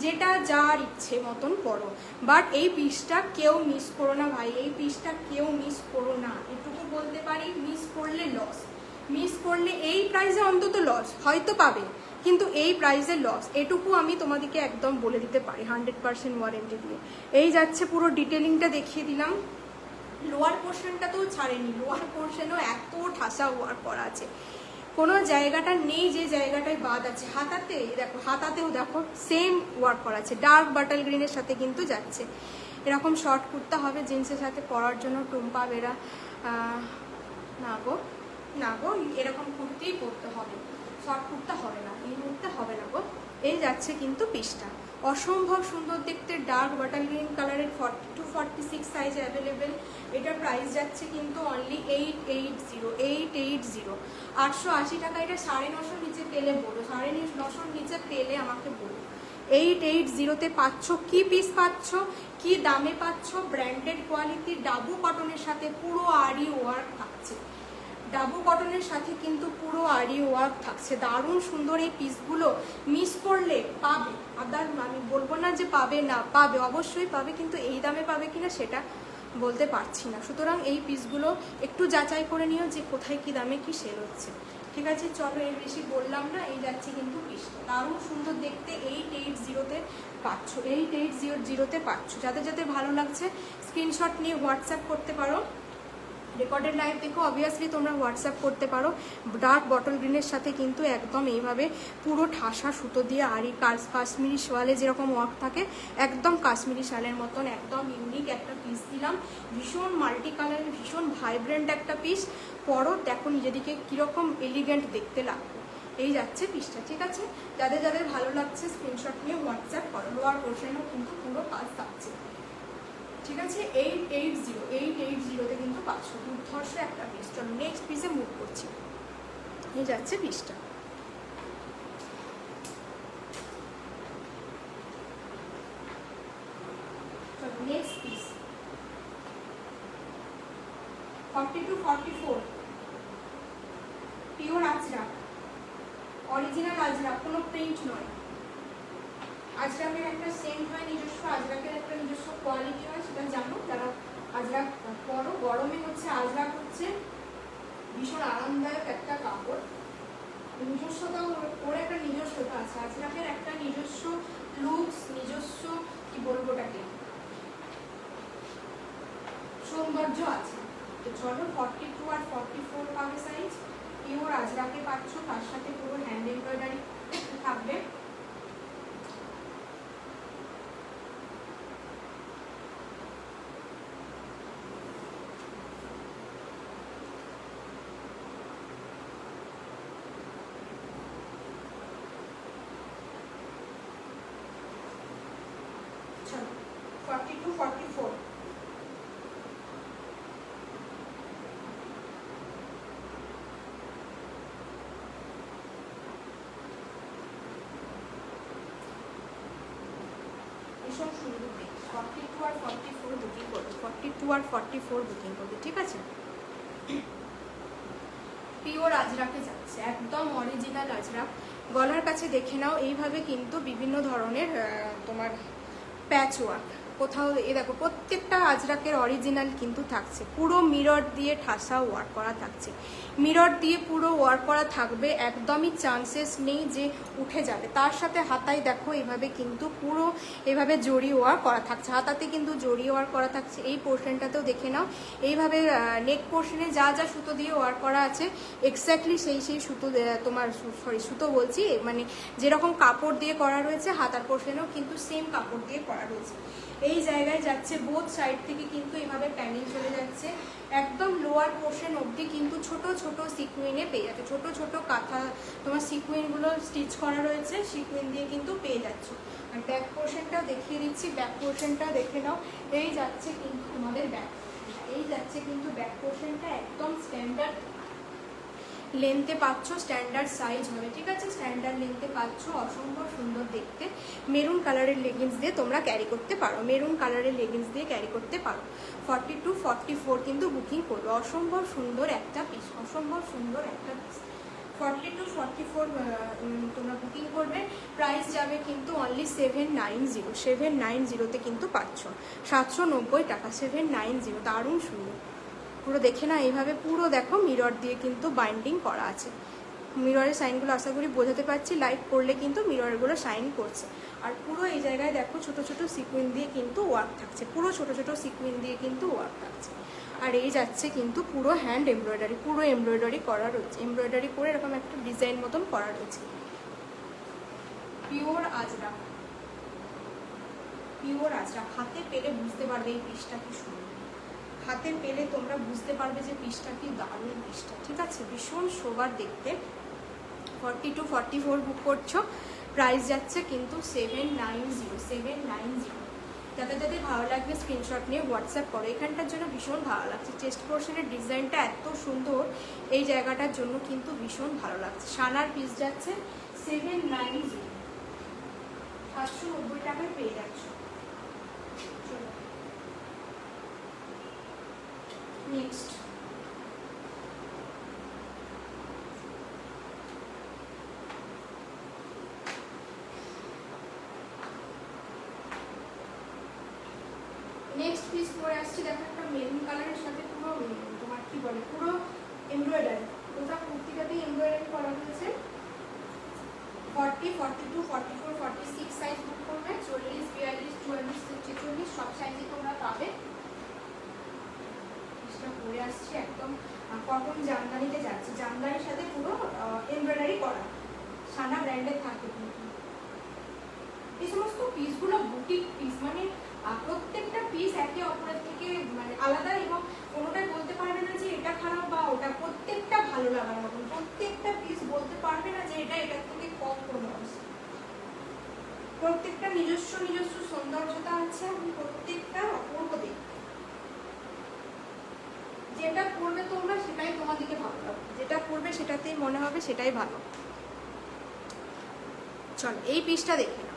যেটা যার ইচ্ছে মতন পরো। বাট এই পিসটা কেউ মিস করো না ভাই, এই পিসটা কেউ মিস করো না, এটুকু বলতে পারি। মিস করলে লস, মিস করলে এই প্রাইসে অন্তত লস, হয়তো পাবে কিন্তু এই প্রাইসে লস, এটুকু আমি তোমাদেরকে একদম বলে দিতে পারি 100% ওয়ারেন্টি দিয়ে। এই যাচ্ছে, পুরো ডিটেলিংটা দেখিয়ে দিলাম। লোয়ার পোর্শনটা তো ছাড়েনি, লোয়ার পোর্শনও এত ঠাসা ওয়ার্ক করা আছে, কোনো জায়গাটা নেই যে জায়গাটায় বাদ আছে। হাতাতে দেখো, হাতাতেও দেখো সেম ওয়ার্ক করা আছে, ডার্ক বাটাল গ্রিনের সাথে কিন্তু যাচ্ছে। এরকম শর্ট কুর্তা হবে জিন্সের সাথে পরার জন্য, টুম্পা বেরা না গো এরকম কুর্তিই পরতে হবে, শর্ট কুর্তা হবে না, এই মুহূর্তে হবে না গো। এই যাচ্ছে কিন্তু পিসটা অসম্ভব সুন্দর দেখতে, ডার্ক বাটার গ্রিন কালারের 40 to 46 সাইজ অ্যাভেলেবেল। এটার প্রাইস যাচ্ছে কিন্তু অনলি 880 880 টাকা। এটা 950 নিচে পেলে বলো, 950 নিচে পেলে আমাকে বলো। 880-তে পাচ্ছ, কি পিস পাচ্ছ, কি দামে পাচ্ছ, ব্র্যান্ডেড কোয়ালিটি ডাবু কটনের সাথে পুরো আরি ওয়ার্ক থাকছে, ডাবু কটনের সাথে কিন্তু পুরো আরি ওয়ার্ক থাকছে। দারুণ সুন্দর এই পিসগুলো, মিস করলে পাবে, আমি বলবো না যে পাবে না, পাবে, অবশ্যই পাবে, কিন্তু এই দামে পাবে কিনা সেটা বলতে পারছি না। সুতরাং এই পিসগুলো একটু যাচাই করে নিও যে কোথায় কি দামে কি সেল হচ্ছে, ঠিক আছে? চলো এর বেশি বললাম না। এই যাচ্ছে কিন্তু পিসটা দারুণ সুন্দর দেখতে, 880-তে পাচ্ছ, 880-তে পাচ্ছ। যাদের যাদের ভালো লাগছে স্ক্রিনশট নিয়ে হোয়াটসঅ্যাপ করতে পারো। রেকর্ডেড লাইভ দেখো, অবভিয়াসলি তোমরা হোয়াটসঅ্যাপ করতে পারো। ডার্ক বটল গ্রিনের সাথে কিন্তু একদম এইভাবে পুরো ঠাসা সুতো দিয়ে আরি কাশ্মীরি শালে যেরকম ওয়ার্ক থাকে একদম কাশ্মীরি শালের মতন একদম ইউনিক একটা পিস দিলাম। ভীষণ মাল্টি কালারের, ভীষণ ভাইব্রেন্ট একটা পিস। পরো, দেখো নিজেদিকে কীরকম এলিগেন্ট দেখতে লাগবে। এই যাচ্ছে পিসটা, ঠিক আছে? যাদের যাদের ভালো লাগছে স্ক্রিনশট নিয়ে হোয়াটসঅ্যাপ করো। লোয়ার পোর্শনেও কিন্তু পুরো কাজ থাকছে, ঠিক আছে? 880-তে কিন্তু পাচ্ছ, দুর্ধর্ষ একটা পিস। চলো নেক্সট পিসে মুভ করছি। এই যাচ্ছে পিসটা, চলো next piece. 40 to 44 pure Ajrak, original Ajrak, কোনো প্রিন্ট নয়। আজরাকের একটা সেন্ট হয় নিজস্ব, আজরাকের একটা নিজস্ব কোয়ালিটি হয়, সেটা জানো যারা আজরাক পরো। গরমে হচ্ছে আজরাক হচ্ছে ভীষণ আরামদায়ক একটা কাপড়, নিজস্ব নিজস্বতা, ওর একটা নিজস্বতা আছে, আজরাকের একটা নিজস্ব লুকস, নিজস্ব কি বলবো ওটাকে, সৌন্দর্য আছে। তো চলো 42 আর 44 পাবে সাইজ, পিওর আজরাকে পাচ্ছ, তার সাথে পুরো হ্যান্ড এমব্রয়ডারি থাকবে। চলো 42 44 ভীষণ সুন্দর দেখতে। 42 আর 44 বুকিং করবে, 42 আর 44 বুকিং করবে, ঠিক আছে। পিওর আজরাকে যাচ্ছে, একদম অরিজিনাল আজরাক। গলার কাছে দেখে নাও, এইভাবে কিন্তু বিভিন্ন ধরনের তোমার প্যাচ ওয়ার্ক, কোথাও এ দেখো প্রত্যেকটা আজরাকের অরিজিনাল কিন্তু থাকছে, পুরো মিরর দিয়ে ঠাসা ওয়ার্ক করা থাকছে, মিরর দিয়ে পুরো ওয়ার্ক করা থাকবে, একদমই চান্সেস নেই যে উঠে যাবে। তার সাথে হাতায় দেখো এইভাবে কিন্তু পুরো এভাবে জড়ি ওয়ার্ক করা থাকছে, হাতাতে কিন্তু জড়ি ওয়ার্ক করা থাকছে। এই পোর্শনটাতেও দেখে নাও, এইভাবে নেক পোর্শনে যা যা সুতো দিয়ে ওয়ার্ক করা আছে এক্স্যাক্টলি সেই সুতো, তোমার সুতো বলছি মানে যেরকম কাপড় দিয়ে করা রয়েছে, হাতার পোর্শনেও কিন্তু সেম কাপড় দিয়ে করা রয়েছে। এই জায়গায় যাচ্ছে বোথ সাইড থেকে কিন্তু এইভাবে প্যানেল চলে যাচ্ছে, একদম লোয়ার পোর্শন অবধি কিন্তু ছোট ছোট সিকুইনে পেয়ে যাচ্ছে, ছোট ছোট কাঁথা তোমার সিকুইনগুলো স্টিচ করা রয়েছে, সিকুইন দিয়ে কিন্তু পেয়ে যাচ্ছ। আর ব্যাক পোর্শনটাও দেখিয়ে দিচ্ছি, ব্যাক পোর্শনটা দেখে নাও, এই যাচ্ছে কিন্তু তোমাদের ব্যাক, এই যাচ্ছে কিন্তু ব্যাক পোর্শনটা একদম স্ট্যান্ডার্ড লেন্থে পাচ্ছ, স্ট্যান্ডার্ড সাইজ হবে, ঠিক আছে, স্ট্যান্ডার্ড লেন্থে পাচ্ছ, অসম্ভব সুন্দর দেখতে। মেরুন কালারের লেগিংস দিয়ে তোমরা ক্যারি করতে পারো, মেরুন কালারের লেগিংস দিয়ে ক্যারি করতে পারো। 42 44 কিন্তু বুকিং করবে, অসম্ভব সুন্দর একটা পিস, অসম্ভব সুন্দর একটা পিস। 42 44 তোমরা বুকিং করবে, প্রাইস যাবে কিন্তু অনলি 790, 790-তে কিন্তু পাচ্ছ, 790 টাকা, 790, দারুণ সুন্দর। পুরো দেখে না এইভাবে পুরো দেখো মিরর দিয়ে কিন্তু বাইন্ডিং করা আছে, মিররের সাইনগুলো আশা করি বোঝাতে পারছি, লাইট পড়লে কিন্তু মিররগুলো শাইন করছে। আর পুরো এই জায়গায় দেখো ছোট ছোট সিকুইন দিয়ে কিন্তু ওয়ার্ক থাকছে, পুরো ছোট ছোট সিকুইন দিয়ে কিন্তু ওয়ার্ক থাকছে। আর এই যাচ্ছে কিন্তু পুরো হ্যান্ড এমব্রয়ডারি, পুরো এমব্রয়ডারি করা রয়েছে, এমব্রয়ডারি করে এরকম একটা ডিজাইন মতন করা রয়েছে। পিওর আজরাক, পিওর আজরাক, হাতে পেলে বুঝতে পারবে এই পিসটা কি সুন্দর, হাতে পেলে তোমরা বুঝতে পারবে যে পিসটা কি দারুণ পিসটা, ঠিক আছে, ভীষণ সোবার দেখতে। 42 44 বুক করছো, প্রাইস যাচ্ছে কিন্তু 790। যাদের যাদের ভালো লাগবে স্ক্রিনশট নিয়ে হোয়াটসঅ্যাপ করো, এখানটার জন্য ভীষণ ভালো লাগছে, চেস্ট পোর্শনের ডিজাইনটা এত সুন্দর, এই জায়গাটার জন্য কিন্তু ভীষণ ভালো লাগছে। সানার পিস যাচ্ছে 790, 790 টাকায় পেয়ে যাচ্ছ। নেক্সট নেক্সট পিস পরে আসছে, দেখো একটা মেরুন কালারের সাথে পুরো তোমার কি বলে পুরো এমব্রয়ডারি, ওটা কুর্তিটাতেই এমব্রয়ডারি করা হয়েছে। 40 42 44 46 সাইজ বুক করবে, 40 42 44 46 সব সাইজে তোমরা পাবে। পরে আসছে একদম কটন জামদানিতে যাচ্ছে, জামদানির সাথে পুরো এমব্রয়ডারি করা, সানা ব্র্যান্ডের থাকে কিন্তু এই সমস্ত পিসগুলো বুটিক পিস, মানে প্রত্যেকটা পিস একে অপরের থেকে মানে আলাদা, এবং কোনোটাই বলতে পারবে না যে এটা খারাপ বা ওটা, প্রত্যেকটা ভালো লাগার মতন, প্রত্যেকটা পিস বলতে পারবে না যে এটা এটার থেকে কম কোনো আছে, প্রত্যেকটা নিজস্ব নিজস্ব সৌন্দর্যতা আছে, এবং প্রত্যেকটা অপূর্ব দেখতে। যেটা করবে তোমরা সেটাই তোমাদেরকে ভালো লাগবে, যেটা করবে সেটাতেই মনে হবে সেটাই ভালো। চলো এই পিসটা দেখে নাও,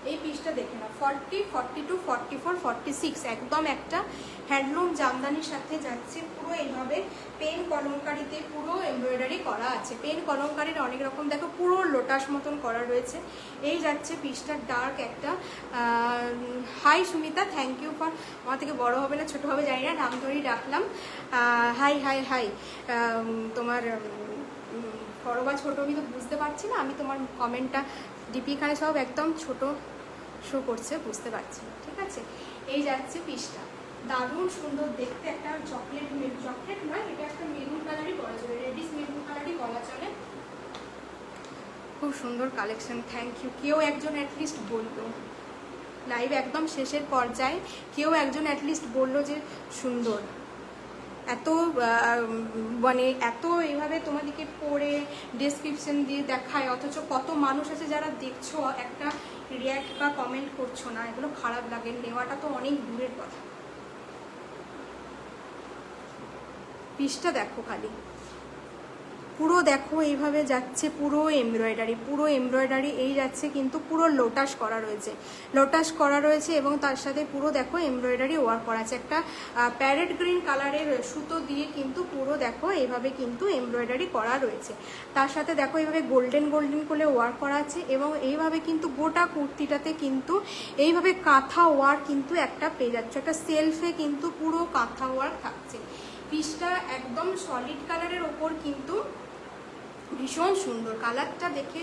এই পিসটা দেখে নাও, 40 42 44 46 একদম একটা হ্যান্ডলুম জামদানির সাথে যাচ্ছে, পুরো এইভাবে পেন কলমকারিতে পুরো এমব্রয়ডারি করা আছে, পেন কলমকারির অনেক রকম দেখো পুরো লোটাস মতন করা রয়েছে। এই যাচ্ছে পিসটা ডার্ক একটা, hi Sumita, thank you for, আমার থেকে বড় হবে না ছোট হবে জানি না, নাম ধরেই ডাকলাম, হাই হাই হাই, তোমার বড় বা ছোটো আমি তো বুঝতে পারছি না, আমি তোমার কমেন্টটা ডিপি এখানে সব একদম ছোট শো করছে, বুঝতে পারছি না, ঠিক আছে। এই যাচ্ছে পিসটা, দারুণ সুন্দর দেখতে, একটা চকলেট নয়, এটা একটা মেরুন কালারই বলা চলে, রেডিশ মেরুন কালারই বলা চলে। খুব সুন্দর কালেকশন, থ্যাংক ইউ। কেউ একজন অ্যাটলিস্ট বললো, লাইভ একদম শেষের পর্যায়ে কেউ একজন অ্যাটলিস্ট বললো যে সুন্দর। এত মানে এত এইভাবে তোমাদেরকে পড়ে ডেসক্রিপশন দিয়ে দেখায়, অথচ কত মানুষ আছে যারা দেখছো একটা রিয়্যাক্ট বা কমেন্ট করছো না, এগুলো খারাপ লাগে, নেওয়াটা তো অনেক দূরের কথা। পিসটা দেখো খালি, পুরো দেখো এইভাবে যাচ্ছে, পুরো এমব্রয়ডারি এই যাচ্ছে, কিন্তু পুরো লোটাস করা রয়েছে এবং তার সাথে পুরো দেখো এমব্রয়ডারি ওয়ার্ক করা আছে, একটা প্যারেট গ্রিন কালারের সুতো দিয়ে কিন্তু পুরো দেখো এইভাবে কিন্তু এমব্রয়ডারি করা রয়েছে। তার সাথে দেখো এইভাবে গোল্ডেন করে ওয়ার্ক করা আছে এবং এইভাবে কিন্তু গোটা কুর্তিটাতে কিন্তু এইভাবে কাঁথা ওয়ার্ক কিন্তু একটা পেয়ে যাচ্ছে, একটা সেলফে কিন্তু পুরো কাঁথা ওয়ার্ক থাকছে। পিসটা একদম সলিড কালারের ওপর কিন্তু ভীষণ সুন্দর, কালারটা দেখে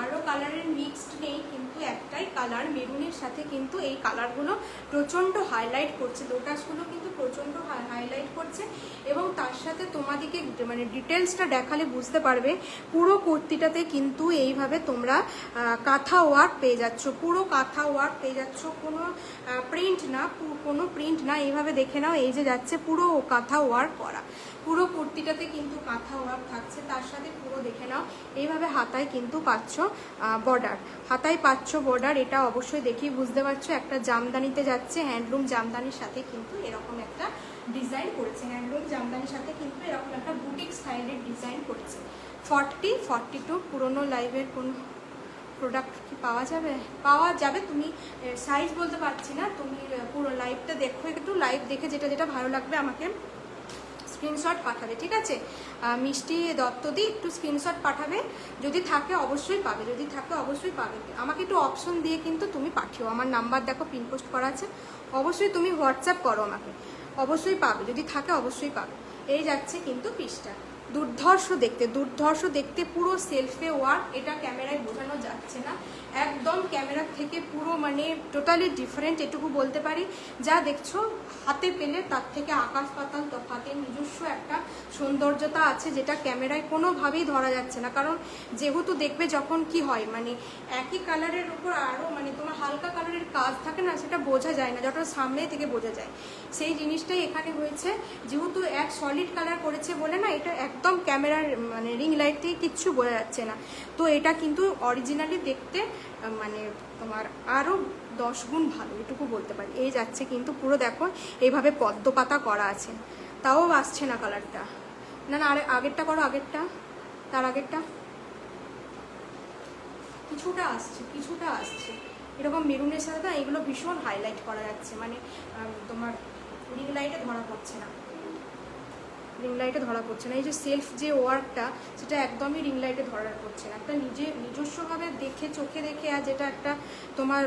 আরও কালারের মিক্সড নেই, কিন্তু একটাই কালার মেরুনের সাথে কিন্তু এই কালারগুলো প্রচণ্ড হাইলাইট করছে, লোটাসগুলো কিন্তু প্রচণ্ড হাইলাইট করছে এবং তার সাথে তোমাদেরকে মানে ডিটেলসটা দেখালে বুঝতে পারবে পুরো কুর্তিটাতে কিন্তু এইভাবে তোমরা কাঁথা ওয়ার্ক পেয়ে যাচ্ছ, পুরো কাঁথা ওয়ার্ক পেয়ে যাচ্ছ, কোনো প্রিন্ট না, এইভাবে দেখে নাও, এই যে যাচ্ছে পুরো কাঁথা ওয়ার্ক করা, পুরো কুর্তিটাতে কিন্তু কাঁথা ওয়ার্ক থাকছে। তার সাথে পুরো দেখে নাও এইভাবে হাতায় কিন্তু পাচ্ছ বর্ডার, এটা অবশ্যই দেখেই বুঝতে পারছো একটা জামদানিতে যাচ্ছে, হ্যান্ডলুম জামদানির সাথে কিন্তু এরকম একটা ডিজাইন করেছে, হ্যান্ডলুম জামদানির সাথে কিন্তু এরকম একটা বুটিক স্টাইলের ডিজাইন করেছে। 42 পুরোনো লাইভের কোন প্রোডাক্ট কি পাওয়া যাবে? তুমি সাইজ বলতে পারছি না, তুমি পুরো লাইভটা দেখো, একটু লাইভ দেখে যেটা ভালো লাগবে আমাকে স্ক্রিনশট পাঠাবে, ঠিক আছে। মিষ্টি দত্তদি একটু স্ক্রিনশট পাঠাবে, যদি থাকে অবশ্যই পাবে, আমাকে একটু অপশন দিয়ে কিন্তু তুমি পাঠিও, আমার নাম্বার দেখো পিন পোস্ট করা আছে, অবশ্যই তুমি হোয়াটসঅ্যাপ করো আমাকে, অবশ্যই পাবে, যদি থাকে অবশ্যই পাবে। এই যাচ্ছে কিন্তু পিসটা, দুর্ধর্ষ দেখতে পুরো সেলফে ওয়ার্ক, এটা ক্যামেরায় বোঝানো যাচ্ছে না, একদম ক্যামেরার থেকে পুরো মানে টোটালি ডিফারেন্ট, এটুকু বলতে পারি। যা দেখছো হাতে পেলে তার থেকে আকাশ পাতাল তফাতের নিজস্ব একটা সৌন্দর্যতা আছে, যেটা ক্যামেরায় কোনোভাবেই ধরা যাচ্ছে না, কারণ যেহেতু দেখবে যখন কি হয় মানে একই কালারের উপর আরও মানে তোমার হালকা কালারের কাজ থাকে না, সেটা বোঝা যায় না, যতটা সামনে থেকে বোঝা যায়, সেই জিনিসটাই এখানে হয়েছে। যেহেতু এক সলিড কালার করেছে বলে না, এটা একদম ক্যামেরার মানে রিং লাইট থেকে কিচ্ছু বোঝা যাচ্ছে না, তো এটা কিন্তু অরিজিনালি দেখতে মানে তোমার আরও 10 গুণ ভালো, এটুকু বলতে পারি। এই যাচ্ছে কিন্তু পুরো দেখো এইভাবে পদ্ম পাতা করা আছে, তাও আসছে না কালারটা, না আরে আগেরটা করো, তার আগেরটা কিছুটা আসছে এরকম মেরুনের সাথে না, এগুলো ভীষণ হাইলাইট করা যাচ্ছে, মানে তোমার রিং লাইটে ধরা পড়ছে না, এই যে সেলফ যে ওয়ার্কটা সেটা একদমই রিং লাইটে ধরা পড়ছে না, একটা নিজস্বভাবে দেখে চোখে দেখে আর যেটা একটা তোমার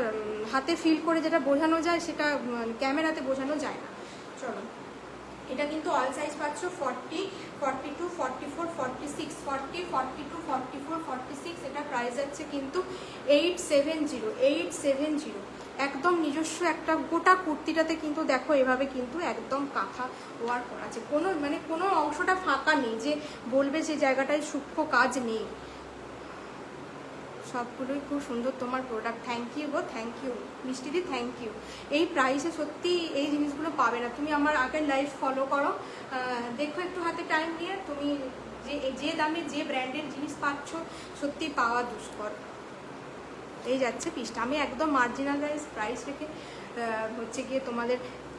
হাতে ফিল করে যেটা বোঝানো যায়, সেটা ক্যামেরাতে বোঝানো যায় না। চলো, এটা কিন্তু অল সাইজ পাচ্ছ, 40, 42, 44, 46, 40, 42, 44, 46, এটা প্রাইস যাচ্ছে কিন্তু 870, একদম নিজস্ব একটা গোটা কুর্তিটাতে কিন্তু দেখো এভাবে কিন্তু একদম কাঁথা ওয়ার্ক করা আছে, কোনো অংশটা ফাঁকা নেই যে বলবে যে জায়গাটায় সূক্ষ্ম কাজ নেই, সবগুলোই খুব সুন্দর তোমার প্রোডাক্ট। থ্যাংক ইউ মিষ্টিদি, থ্যাংক ইউ। এই প্রাইসে সত্যি এই জিনিসগুলো পাবে না, তুমি আমার আগের লাইভ ফলো করো, দেখো একটু হাতে টাইম নিয়ে, তুমি যে দামে যে ব্র্যান্ডের জিনিস পাচ্ছ সত্যি পাওয়া দুষ্কর। এই যাচ্ছে পিসটা, আমি একদম মার্জিনালাইজ প্রাইস রেখে হচ্ছে গিয়ে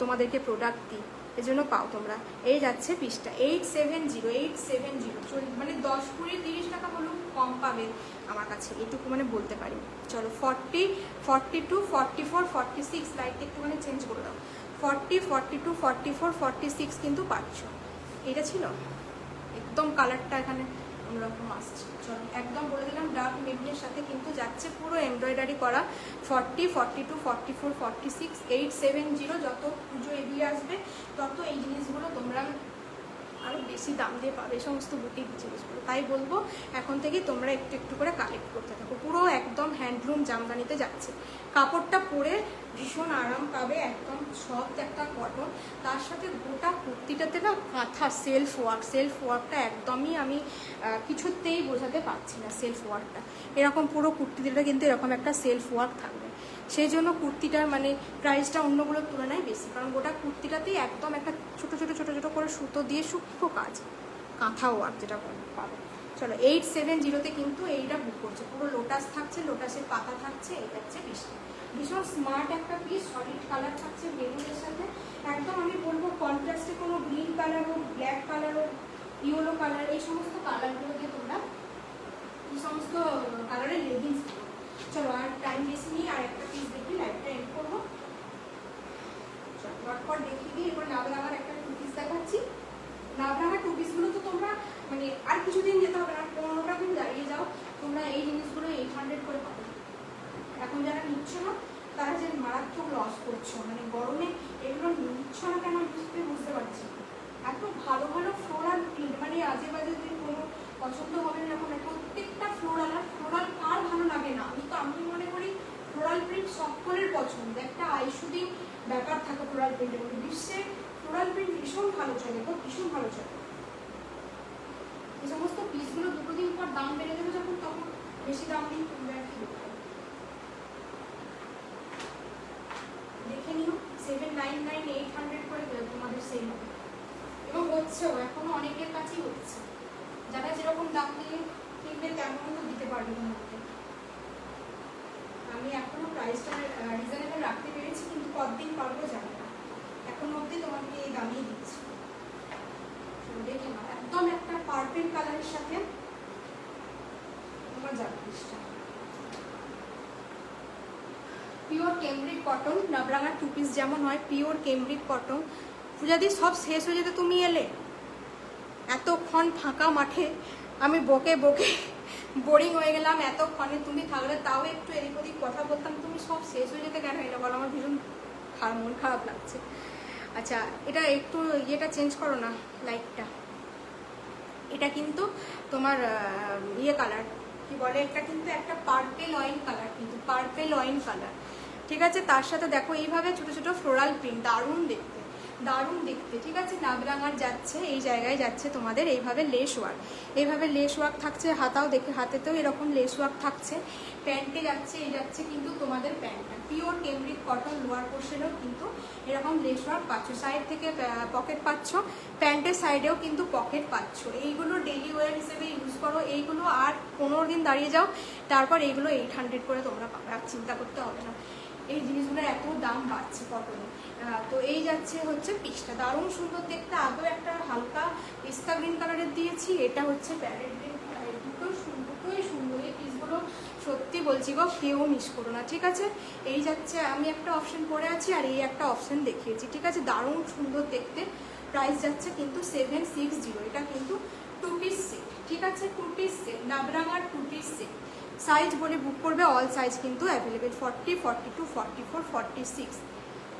তোমাদেরকে প্রোডাক্ট দিই, এজন্য পাও তোমরা। এই যাচ্ছে পিসটা 870, মানে 10, 20, 30 টাকা হলেও কম পাবে আমার কাছে, এটুকু মানে বলতে পারি। চলো 40, 42, 44, 46, লাইট একটুখানি চেঞ্জ করে দাও, 40, 42, 44, 46 কিন্তু পাচ্ছ। এটা ছিল একদম কালারটা এখানে অন্যরকম আসছে। চলো একদম বলে দিলাম, ডার্ক মেরুনের সাথে কিন্তু যাচ্ছে পুরো এমব্রয়ডারি করা, 40, 42, 44, 46, 870। যত পুজো এগিয়ে আসবে তত এই জিনিসগুলো তোমরা আরও বেশি দাম দিয়ে পাবে এই সমস্ত বুটিক জিনিসগুলো। তাই বলবো এখন থেকেই তোমরা একটু একটু করে কালেক্ট করতে থাকো। পুরো একদম হ্যান্ডলুম জামদানিতে যাচ্ছে, কাপড়টা পরে ভীষণ আরাম পাবে, একদম সফট একটা কটন। তার সাথে গোটা কুর্তিটাতে না কাঁথা সেলফ ওয়ার্কটা একদমই আমি কিছুতেই বোঝাতে পারছি না। সেলফ ওয়ার্কটা এরকম পুরো কুর্তিটা কিন্তু এরকম একটা সেলফ ওয়ার্ক থাকবে, সেই জন্য কুর্তিটার মানে প্রাইসটা অন্যগুলোর তুলনায় বেশি, কারণ গোটা কুর্তিটাতেই একদম একটা ছোটো ছোটো ছোটো ছোটো করে সুতো দিয়ে সূক্ষ্ম কাজ, কাঁথা ওয়ার্ক যেটা পাবে। চলো 870-তে কিন্তু এইটা বুক করছে। পুরো লোটাস থাকছে, লোটাসের পাতা থাকছে, এটা হচ্ছে পিসটা ভীষণ স্মার্ট একটা পিস, সলিড কালার থাকছে বেলুনের সাথে একদম। আমি বলবো কন্ট্রাস্টে কোনো গ্রিন কালার হোক, ব্ল্যাক কালার হোক, ইয়েলো কালার, এই সমস্ত কালারগুলো দিয়ে তোমরা এই সমস্ত কালারের লেগিংস। চলো আর টাইম বেশি নিয়ে আর একটা পিস দেখি, লাইভটা এন্ড করবো। চটপট দেখিয়ে দিই। এবার নাবরাঙার একটা টু পিস দেখাচ্ছি। নাবরাঙার টু পিসগুলো তো তোমরা মানে আর কিছুদিন যেতে হবে না, 15টা দিন দাঁড়িয়ে যাও, তোমরা এই জিনিসগুলো 800 করে পাবে। এখন যারা নিচ্ছ না তারা যে মারাত্মক লস করছো, মানে গরমে এগুলো নিচ্ছ না কেন বুঝতে পারছি না। এত ভালো ভালো ফ্লোরাল প্রিন্ট, মানে আজে বাজে যে কোনো পছন্দ হবে না এরকম, প্রত্যেকটা ফ্লোরাল। আর ফ্লোরাল কার ভালো লাগে না? আমি মনে করি ফ্লোরাল প্রিন্ট সকলের পছন্দ, একটা আইশুদিং ব্যাপার থাকে ফ্লোরাল প্রিন্টের মধ্যে। বিশ্বে ফ্লোরাল প্রিন্ট ভীষণ ভালো চলে, ভীষণ ভালো চলে। এই সমস্ত পিসগুলো দুটো দিন পর দাম বেড়ে যাবে যখন, তখন বেশি দাম দিয়ে কিনবে আর কি। দেখে নিও 799 800 করে তোমাদের সেল হবে, এবং হচ্ছেও, এখনো অনেকের কাছেই হচ্ছে। যারা যেরকম দাম দিয়ে কিনবে তেমন তো দিতে পারবে তোমাকে। আমি এখনো প্রাইসটা রিজনেবল রাখতে পেরেছি, কিন্তু কতদিন পারবো জানি না, এখন অবধি তোমাকে এই দামই দিচ্ছি। দেখে নাও একদম একটা পার্পল কালারের সাথে তোমার জার্কিসটা পিওর কেমব্রিক কটন। নাবরাঙার টু পিস যেমন হয় পিওর কেমব্রিক কটন। পূজাদি সব শেষ হয়ে যেতে তুমি এলে, এতক্ষণ ফাঁকা মাঠে আমি বকে বকে বোরিং হয়ে গেলাম, এতক্ষণে তুমি থাকলে তাও একটু এদিক ওদিক কথা বলতাম, তুমি সব শেষ হয়ে যেতে কেন এলে বলো? আমার ভীষণ মন খারাপ লাগছে। আচ্ছা এটা একটু ইয়েটা চেঞ্জ করো না, লাইটটা। এটা কিন্তু তোমার ইয়ে কালার কি বলে, এটা কিন্তু একটা পার্পেল ওয়াইন কালার, কিন্তু পার্পেল ওয়াইন কালার, ঠিক আছে। তার সাথে দেখো এইভাবে ছোট ছোট ফ্লোরাল প্রিন্ট, দারুণ দেখতে, দারুণ দেখতে, ঠিক আছে। নাবরাঙার যাচ্ছে এই জায়গায় যাচ্ছে তোমাদের এইভাবে লেস ওয়ার্ক, এইভাবে লেস ওয়ার্ক থাকছে। হাতাও দেখে, হাতেতেও এরকম লেস ওয়ার্ক থাকছে। প্যান্টে যাচ্ছে, এই যাচ্ছে কিন্তু তোমাদের প্যান্টটা পিওর কেমব্রিক কটন। লোয়ার পোর্শনেও কিন্তু এরকম লেস ওয়ার্ক পাচ্ছ, সাইড থেকে পকেট পাচ্ছ, প্যান্টের সাইডেও কিন্তু পকেট পাচ্ছ। এইগুলো ডেইলি ওয়্যার হিসেবে ইউজ করো। এইগুলো আর 15 দিন দাঁড়িয়ে যাও, তারপর এইগুলো 800 করে তোমরা পাবে, আর চিন্তা করতে হবে না। এই জিনিসগুলোর এত দাম বাড়ছে কটনে। তো এই যাচ্ছে হচ্ছে পিসটা, দারুণ সুন্দর দেখতে। আগেও একটা হালকা পিস্তা গ্রিন কালারের দিয়েছি, এটা হচ্ছে প্যারেট গ্রিন কালারের। দুটোই সুন্দর এই পিসগুলো, সত্যি বলছি গো, কেউ মিস করো না, ঠিক আছে। এই যাচ্ছে, আমি একটা অপশন পরে আছি আর এই একটা অপশন দেখিয়েছি, ঠিক আছে। দারুণ সুন্দর দেখতে। প্রাইস যাচ্ছে কিন্তু 760। এটা কিন্তু টু পিস সেট, ঠিক আছে। টু পিস সেট, নাবরাঙার টু পিস সেট। সাইজ বলে বুক করবে, অল সাইজ কিন্তু অ্যাভেলেবেল, 40, 42, 44, 46।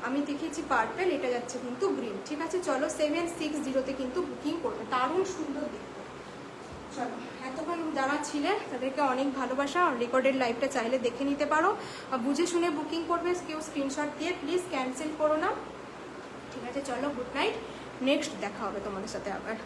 আমি দেখিয়েছি পার্পেল, এটা যাচ্ছে কিন্তু গ্রিন, ঠিক আছে। চলো 760-তে কিন্তু বুকিং করবে, দারুণ সুন্দর দেখতে। চলো এতক্ষণ যারা ছিলেন তাদেরকে অনেক ভালোবাসা। রেকর্ডেড লাইভটা চাইলে দেখে নিতে পারো, বুঝে শুনে বুকিং করবে, কেউ স্ক্রিনশট দিয়ে প্লিজ ক্যান্সেল করো না, ঠিক আছে। চলো গুড নাইট, নেক্সট দেখা হবে তোমাদের সাথে আবার।